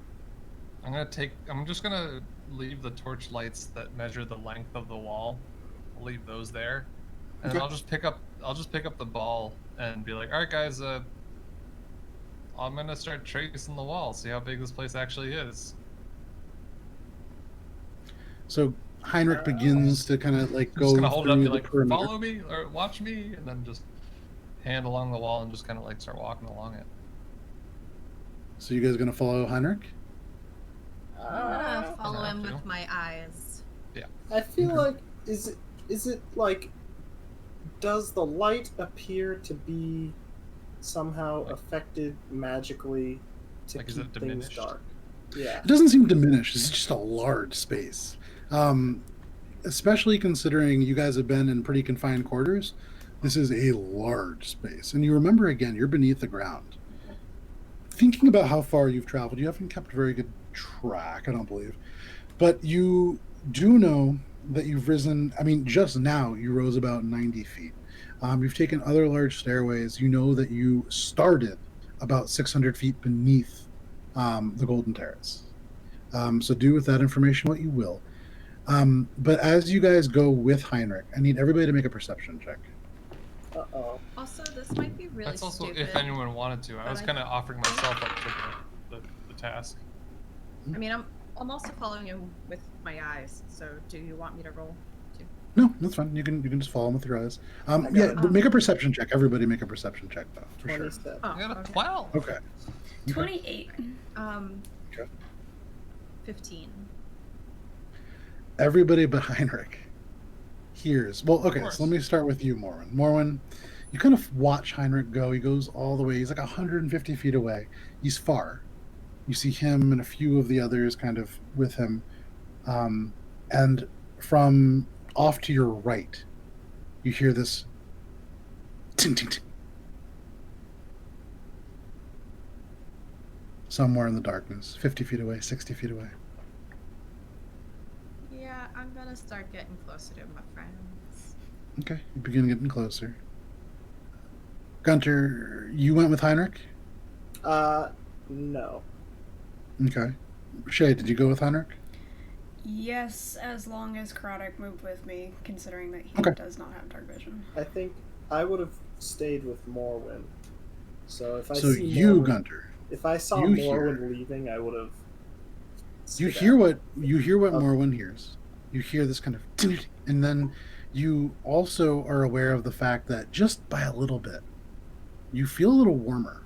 just gonna leave the torch lights that measure the length of the wall. I'll leave those there, and then Okay. I'll just pick up the ball and be like, all right, guys, I'm gonna start tracing the wall, see how big this place actually is. So Heinrich begins to kind of I'm go just gonna hold it up and through be the like, perimeter. follow me or watch me, and then just hand along the wall and just kind of start walking along it. So you guys are going to follow Heinrich? I'm gonna Uh, follow him have to. with my eyes. I feel Okay. like is it does the light appear to be somehow affected magically to Is keep it things diminished? dark? Yeah. It doesn't seem diminished. It's just a large space. Especially considering you guys have been in pretty confined quarters. This is a large space. And you remember, again, you're beneath the ground. Thinking about how far you've traveled, you haven't kept very good track, I don't believe. But you do know that you've risen. I mean, just now you rose about 90 feet. You've taken other large stairways. You know that you started about 600 feet beneath the Golden Terrace. So do with that information what you will. But as you guys go with Heinrich, I need everybody to make a perception check. Uh-oh. Also, this might be really That's also stupid. if anyone wanted to. I but was I kind of offering myself up to the task. I mean, I'm also following him with my eyes. So, do you want me to roll too? No, that's fine. You can just follow him with your eyes. got Yeah, it. but make a perception check. Everybody make a perception check, though, for sure. 27. Oh, I got a okay. 12. Okay. 28. Okay. 15. Everybody but Heinrich hears. Well, okay, course. so let me start with you, Morwen. Morwen, you kind of watch Heinrich go. He goes all the way. He's like 150 feet away. He's far. You see him and a few of the others kind of with him. And from off to your right, you hear this ting, ting, ting. Somewhere in the darkness, 50 feet away, 60 feet away. Yeah, I'm gonna start getting closer to my friends. Okay, you begin getting closer. Guntir, you went with Heinrich? No. Okay. Shae, did you go with Heinrich? Yes, as long as Karadok moved with me, considering that he Okay. does not have dark vision. I think I would have stayed with Morwen. So if I So see you, Morwen, Guntir, if I saw you Morwen hear- leaving, I would have. you stood hear out. what Okay. Morwen hears. You hear this kind of ting, ting, and then you also are aware of the fact that just by a little bit, you feel a little warmer.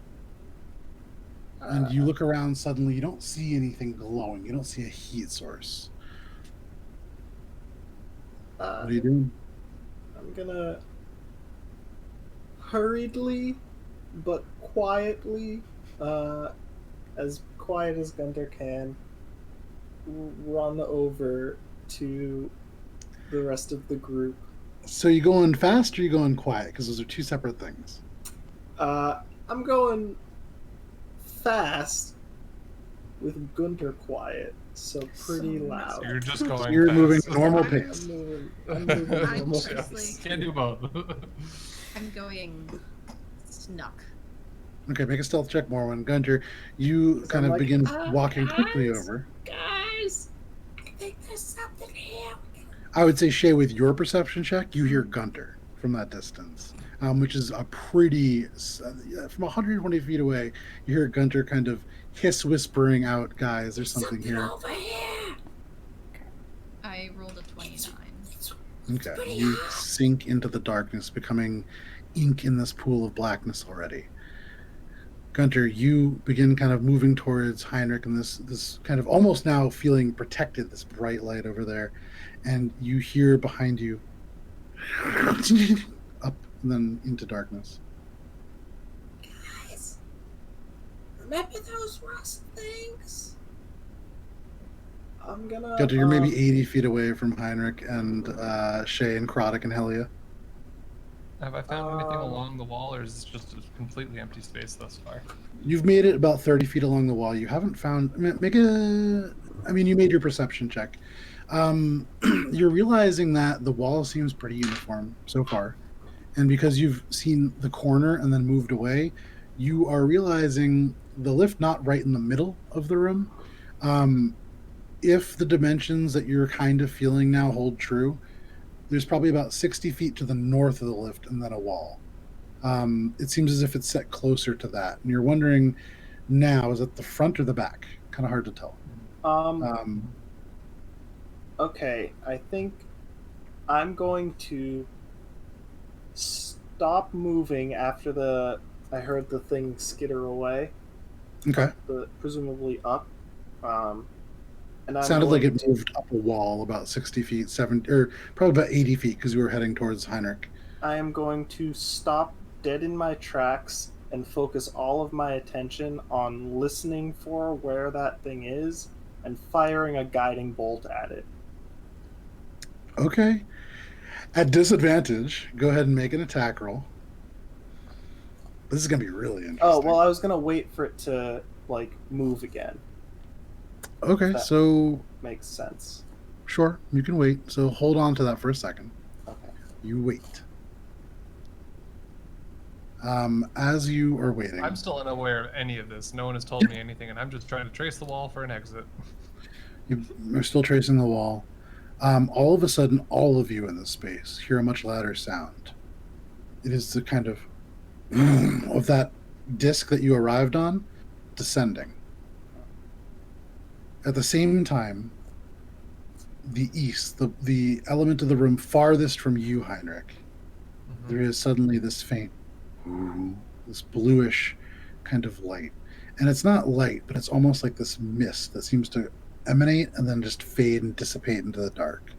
And you look around suddenly, you don't see anything glowing. You don't see a heat source. What are you doing? I'm gonna hurriedly but quietly, as quiet as Gunter can, run over to the rest of the group. So you going fast or you going quiet? Because those are two separate things. I'm going fast with Gunter quiet, so pretty So loud. You're just going You're fast. moving normal I'm- pace. I'm moving I'm normal just pace. like- Can't do both. I'm going snuck. Okay, make a stealth check, Morwen. Gunter, you So kind I'm of like, begin walking quickly guys. over. Guys, I think there's something here. I would say, Shae, with your perception check, you hear Gunter from that distance, which is a pretty... from 120 feet away, you hear Gunter kind of whispering out, guys, there's something here. over here. I rolled a 29. Okay, you sink into the darkness, becoming ink in this pool of blackness already. Gunter, you begin kind of moving towards Heinrich and this kind of almost now feeling protected, this bright light over there, and you hear behind you up and then into darkness. Guys, remember those rust things? I'm gonna. Gunter, you're maybe 80 feet away from Heinrich and Shae and Karadok and Helia. Have I found anything along the wall, or is this just a completely empty space thus far? You've made it about 30 feet along the wall. You haven't found... you made your perception check. You're realizing that the wall seems pretty uniform so far. And because you've seen the corner and then moved away, you are realizing the lift not right in the middle of the room. If the dimensions that you're kind of feeling now hold true, there's probably about 60 feet to the north of the lift and then a wall. It seems as if it's set closer to that. And you're wondering now, is it the front or the back? Kind of hard to tell. Okay, I think I'm going to stop moving after I heard the thing skitter away, Okay. presumably up. And I'm Sounded like going it moved up a wall about 60 feet, 70, or probably about 80 feet because you were heading towards Heinrich. I am going to stop dead in my tracks and focus all of my attention on listening for where that thing is and firing a guiding bolt at it. Okay. At disadvantage, go ahead and make an attack roll. This is going to be really interesting. Oh, well, I was going to wait for it to, move again. Okay, that- so Makes sense. sure, you can wait. So hold on to that for a second. Okay. You wait. As you are waiting, I'm still unaware of any of this. No one has told me anything, and I'm just trying to trace the wall for an exit. you're still tracing the wall. All of a sudden, all of you in this space hear a much louder sound. It is the kind of of that disc that you arrived on descending. At the same time, the east, the element of the room farthest from you, Heinrich, there is suddenly this faint, this bluish kind of light. And it's not light, but it's almost like this mist that seems to emanate and then just fade and dissipate into the dark.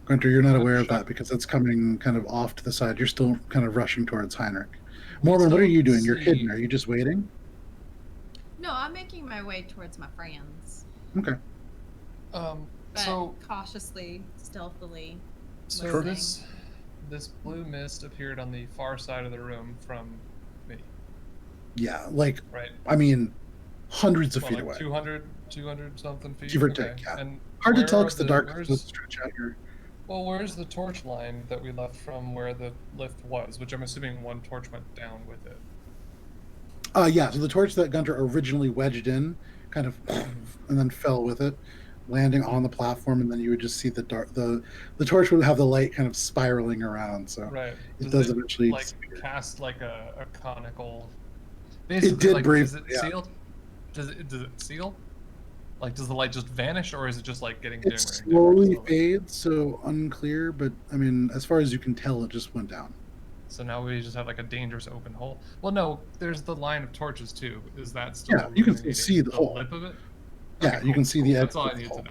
Guntir, you're not aware of that because it's coming kind of off to the side. You're still kind of rushing towards Heinrich. Morwen, what are you doing? You're hidden. Are you just waiting? No, I'm making my way towards my friends. Okay. But So cautiously, stealthily. So listening. this blue mist appeared on the far side of the room from me, Yeah, like, right? I mean, hundreds of Well, feet like away. 200 something feet. Give or Okay. take, yeah. And Hard to where tell are because the dark where's- does stretch out your... Well, where's the torch line that we left from where the lift was? Which I'm assuming one torch went down with it. Yeah, so the torch that Guntir originally wedged in kind of and then fell with it, landing on the platform, and then you would just see the dark. The torch would have the light kind of spiraling around, so Right. it does eventually like disappear. cast like a conical. It Basically, did like, breathe, Is it yeah. sealed? Does it seal? Like, does the light just vanish, or is it just like getting dimmer? It and dimmer slowly slowly? fades, so unclear, but I mean, as far as you can tell, it just went down. So now we just have like a dangerous open hole. Well, no, there's the line of torches too. Is that still? Yeah, you can still illuminating see the hole. lip of it. Yeah, Okay, you can see the edge That's all of I the need hole. to know.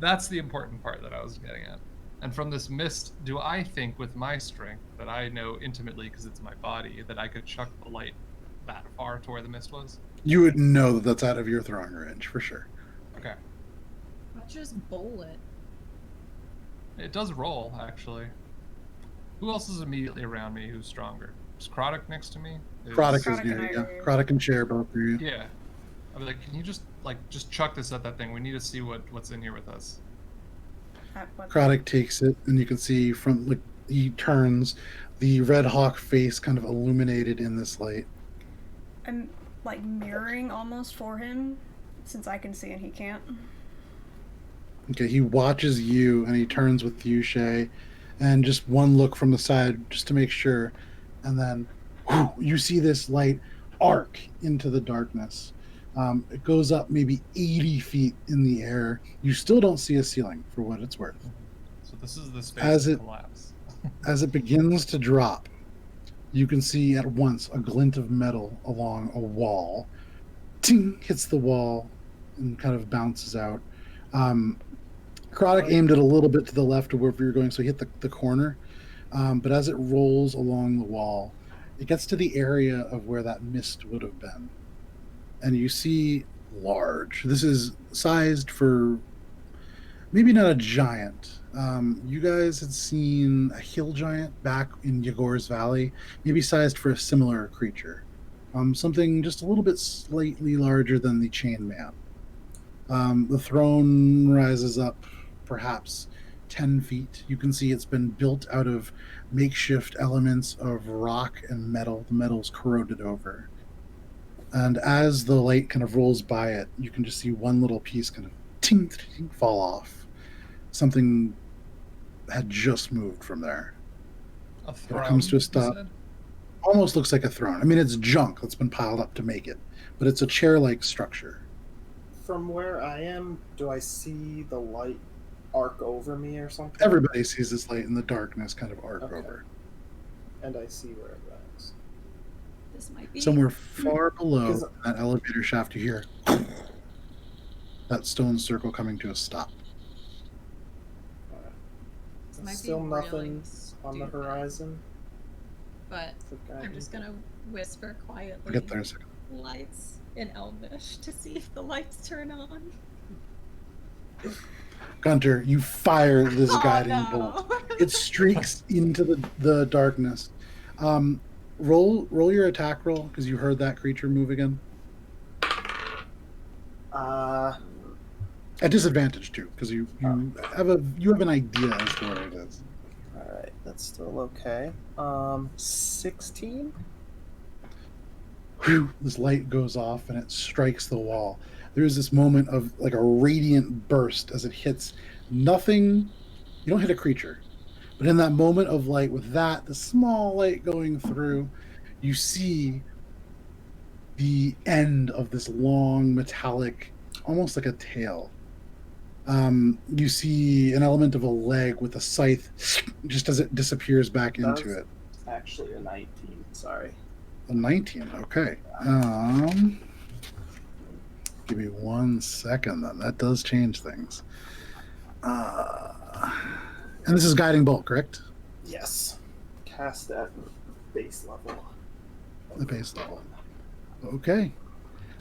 That's the important part that I was getting at. And from this mist, do I think with my strength that I know intimately because it's my body that I could chuck the light that far to where the mist was? You would know that that's out of your throwing range for sure. Okay. I'll just bowl it. It does roll, actually. Who else is immediately around me who's stronger? Is Krodok next to me? Krodok is Krodok near and you. I Yeah. are- Krodok and Shae both near you. Yeah. I'd be like, can you just chuck this at that thing? We need to see what's in here with us. Krodok takes it, and you can see from like he turns, the Red Hawk face kind of illuminated in this light. I'm like mirroring almost for him, since I can see and he can't. Okay, he watches you, and he turns with you, Shae, and just one look from the side just to make sure, and then you see this light arc into the darkness. It goes up maybe 80 feet in the air. You still don't see a ceiling, for what it's worth. So this is the space As of it- collapse. As it begins to drop, you can see at once a glint of metal along a wall. Ting! Hits the wall and kind of bounces out. Krodok aimed it a little bit to the left of wherever you're going, so he hit the corner. But as it rolls along the wall, it gets to the area of where that mist would have been. And you see large. This is sized for maybe not a giant. You guys had seen a hill giant back in Yagor's Valley, maybe sized for a similar creature. Something just a little bit slightly larger than the Chain Man. The throne rises up perhaps 10 feet. You can see it's been built out of makeshift elements of rock and metal. The metal's corroded over. And as the light kind of rolls by it, you can just see one little piece kind of ting, ting, fall off. Something had just moved from there. A It throne, comes to a you stop. said? Almost looks like a throne. I mean, it's junk that's been piled up to make it, but it's a chair-like structure. From where I am, do I see the light arc over me or something? Everybody sees this light in the darkness kind of arc Okay. over. And I see where it lands. This might be Somewhere far below Because- that elevator shaft, you hear that stone circle coming to a stop. Alright. This might be Still really nothing on the stupid, horizon. But for I'm guidance. just gonna whisper quietly. I'll get there in a second. Lights in Elvish to see if the lights turn on. Guntir, you fire this Oh, guiding no. bolt. It streaks into the darkness. Roll your attack roll because you heard that creature move again. At disadvantage too, because you have an idea as to where it is. Alright, that's still okay. 16? Whew, this light goes off and it strikes the wall. There's this moment of like a radiant burst as it hits nothing. You don't hit a creature, but in that moment of light, with that, the small light going through, you see the end of this long metallic, almost like a tail. You see an element of a leg with a scythe just as it disappears back into it. Actually a 19, sorry. A 19, okay. Give me 1 second then. That does change things. And this is guiding bolt, correct? Yes. Cast at base level. The base level. Okay.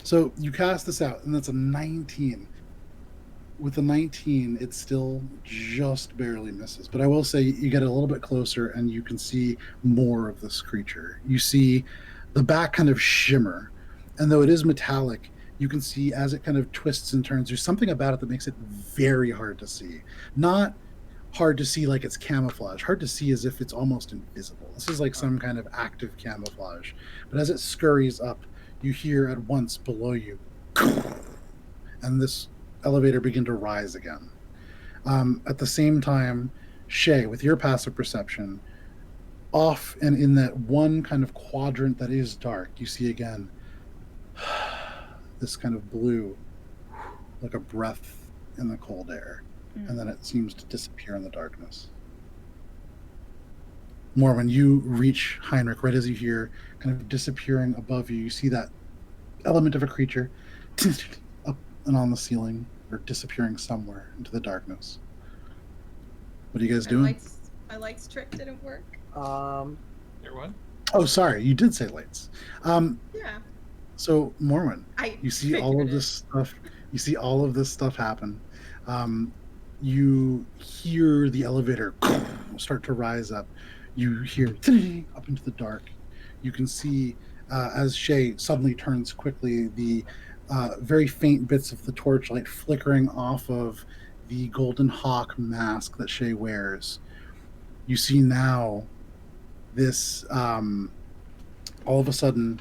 So you cast this out, and that's a 19. With a 19, it still just barely misses. But I will say you get a little bit closer, and you can see more of this creature. You see the back kind of shimmer. And though it is metallic, you can see as it kind of twists and turns, there's something about it that makes it very hard to see. Not hard to see like it's camouflage. Hard to see as if it's almost invisible. This is like some kind of active camouflage. But as it scurries up, you hear at once below you, and this elevator begin to rise again. At the same time, Shae, with your passive perception, off and in that one kind of quadrant that is dark, you see again this kind of blue, like a breath in the cold air. And then it seems to disappear in the darkness. Morwen, you reach Heinrich right as you hear kind of disappearing above you. You see that element of a creature up and on the ceiling, or disappearing somewhere into the darkness. What are you guys doing? My lights trick didn't work. Your what? Oh, sorry, you did say lights. Yeah. So Morwen, you see all of it. this stuff. You see all of this stuff happen. You hear the elevator start to rise up. You hear up into the dark. You can see as Shae suddenly turns quickly, the very faint bits of the torchlight flickering off of the golden hawk mask that Shae wears. You see now this all of a sudden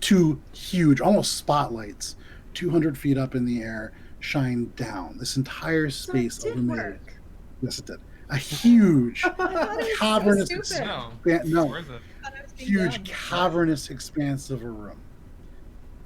two huge, almost spotlights, 200 feet up in the air, shine down. This entire space illuminated. Yes, it did. A huge cavernous cavernous expanse of a room.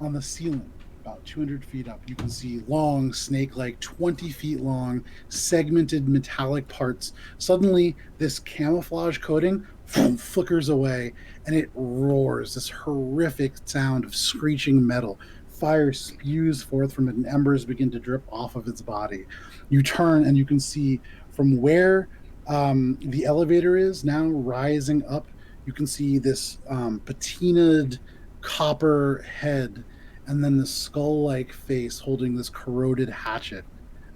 On the ceiling, about 200 feet up, you can see long, snake-like, 20 feet long, segmented metallic parts. Suddenly, this camouflage coating flickers away, and it roars, this horrific sound of screeching metal. Fire spews forth from it, and embers begin to drip off of its body. You turn, and you can see from where the elevator is now rising up, you can see this patinaed copper head, and then the skull-like face holding this corroded hatchet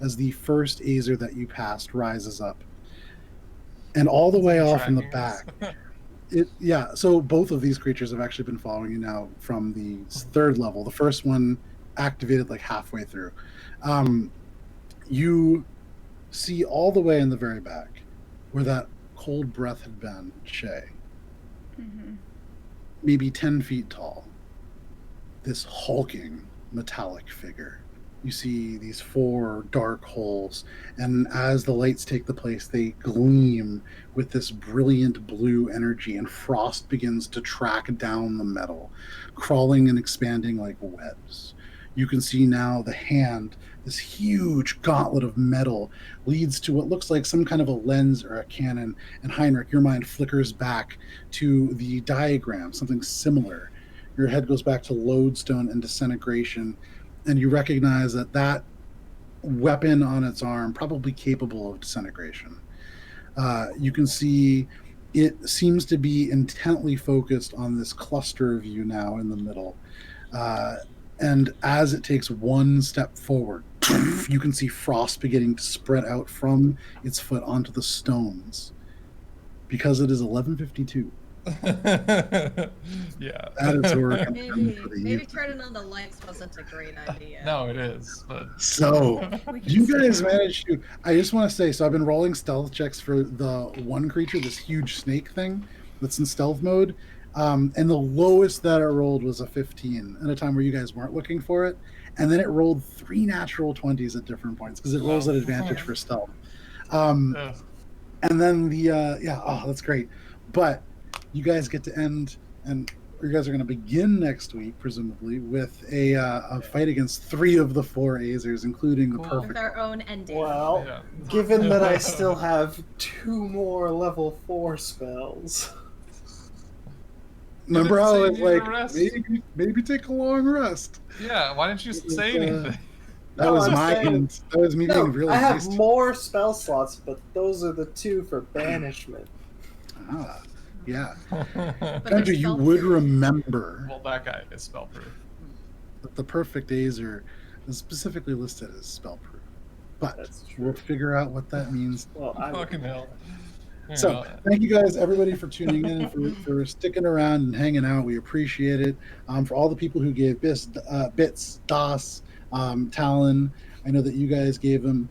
as the first Azer that you passed rises up. And all the way off in the back... so both of these creatures have actually been following you now from the third level. The first one activated like halfway through. You see all the way in the very back where that cold breath had been, Shae. Mm-hmm. Maybe 10 feet tall. This hulking metallic figure. You see these 4 dark holes, and as the lights take the place, they gleam with this brilliant blue energy, and frost begins to track down the metal, crawling and expanding like webs. You can see now the hand, this huge gauntlet of metal, leads to what looks like some kind of a lens or a cannon, and Heinrich, your mind flickers back to the diagram, something similar. Your head goes back to lodestone and disintegration, and you recognize that weapon on its arm, probably capable of disintegration. You can see it seems to be intently focused on this cluster of you now in the middle. And as it takes one step forward, you can see frost beginning to spread out from its foot onto the stones. Because it is 11:52. Yeah. That is where maybe turning on the lights wasn't a great idea. No, it is. But so you guys managed to. I just want to say, so I've been rolling stealth checks for the one creature, this huge snake thing that's in stealth mode, and the lowest that it rolled was a 15 at a time where you guys weren't looking for it, and then it rolled 3 natural 20s at different points because it rolls at advantage for stealth. And then that's great, but. You guys get to end, and you guys are going to begin next week, presumably, with a fight against 3 of the 4 Azers, including the Cool. perfect. With our own ending. Well, Yeah. given that I still have 2 more level 4 spells. Remember how say it's you need a like, rest? maybe take a long rest? Yeah, why didn't you It was, say anything? That No, was I'm my saying- hint. That was me No, being really I have nice. more spell slots, but those are the 2 for banishment. Ah, yeah. But Guntir, they're you would spell-proof. remember Well, that guy is spellproof. that the perfect Azer is specifically listed as spellproof. But That's we'll true. figure out what that means. Well, I would Fucking hell. So thank you guys, everybody, for tuning in and for sticking around and hanging out. We appreciate it. For all the people who gave bits, DOS, Talon, I know that you guys gave them.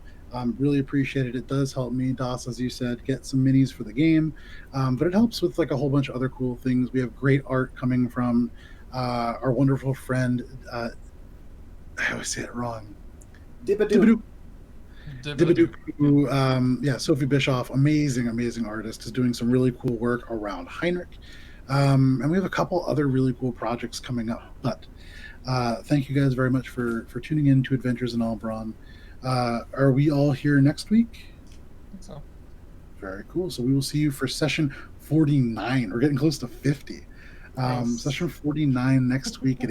Really appreciate it. It does help me, DOS, as you said, get some minis for the game. But it helps with like a whole bunch of other cool things. We have great art coming from our wonderful friend. I always say it wrong. Dibadoo. Dibadoo, who, Sophie Bischoff, amazing artist, is doing some really cool work around Heinrich. And we have a couple other really cool projects coming up. But thank you guys very much for tuning in to Adventures in Alberon. Are we all here next week? So. Very cool. So we will see you for session 49. We're getting close to 50. Nice. Session 49 next week at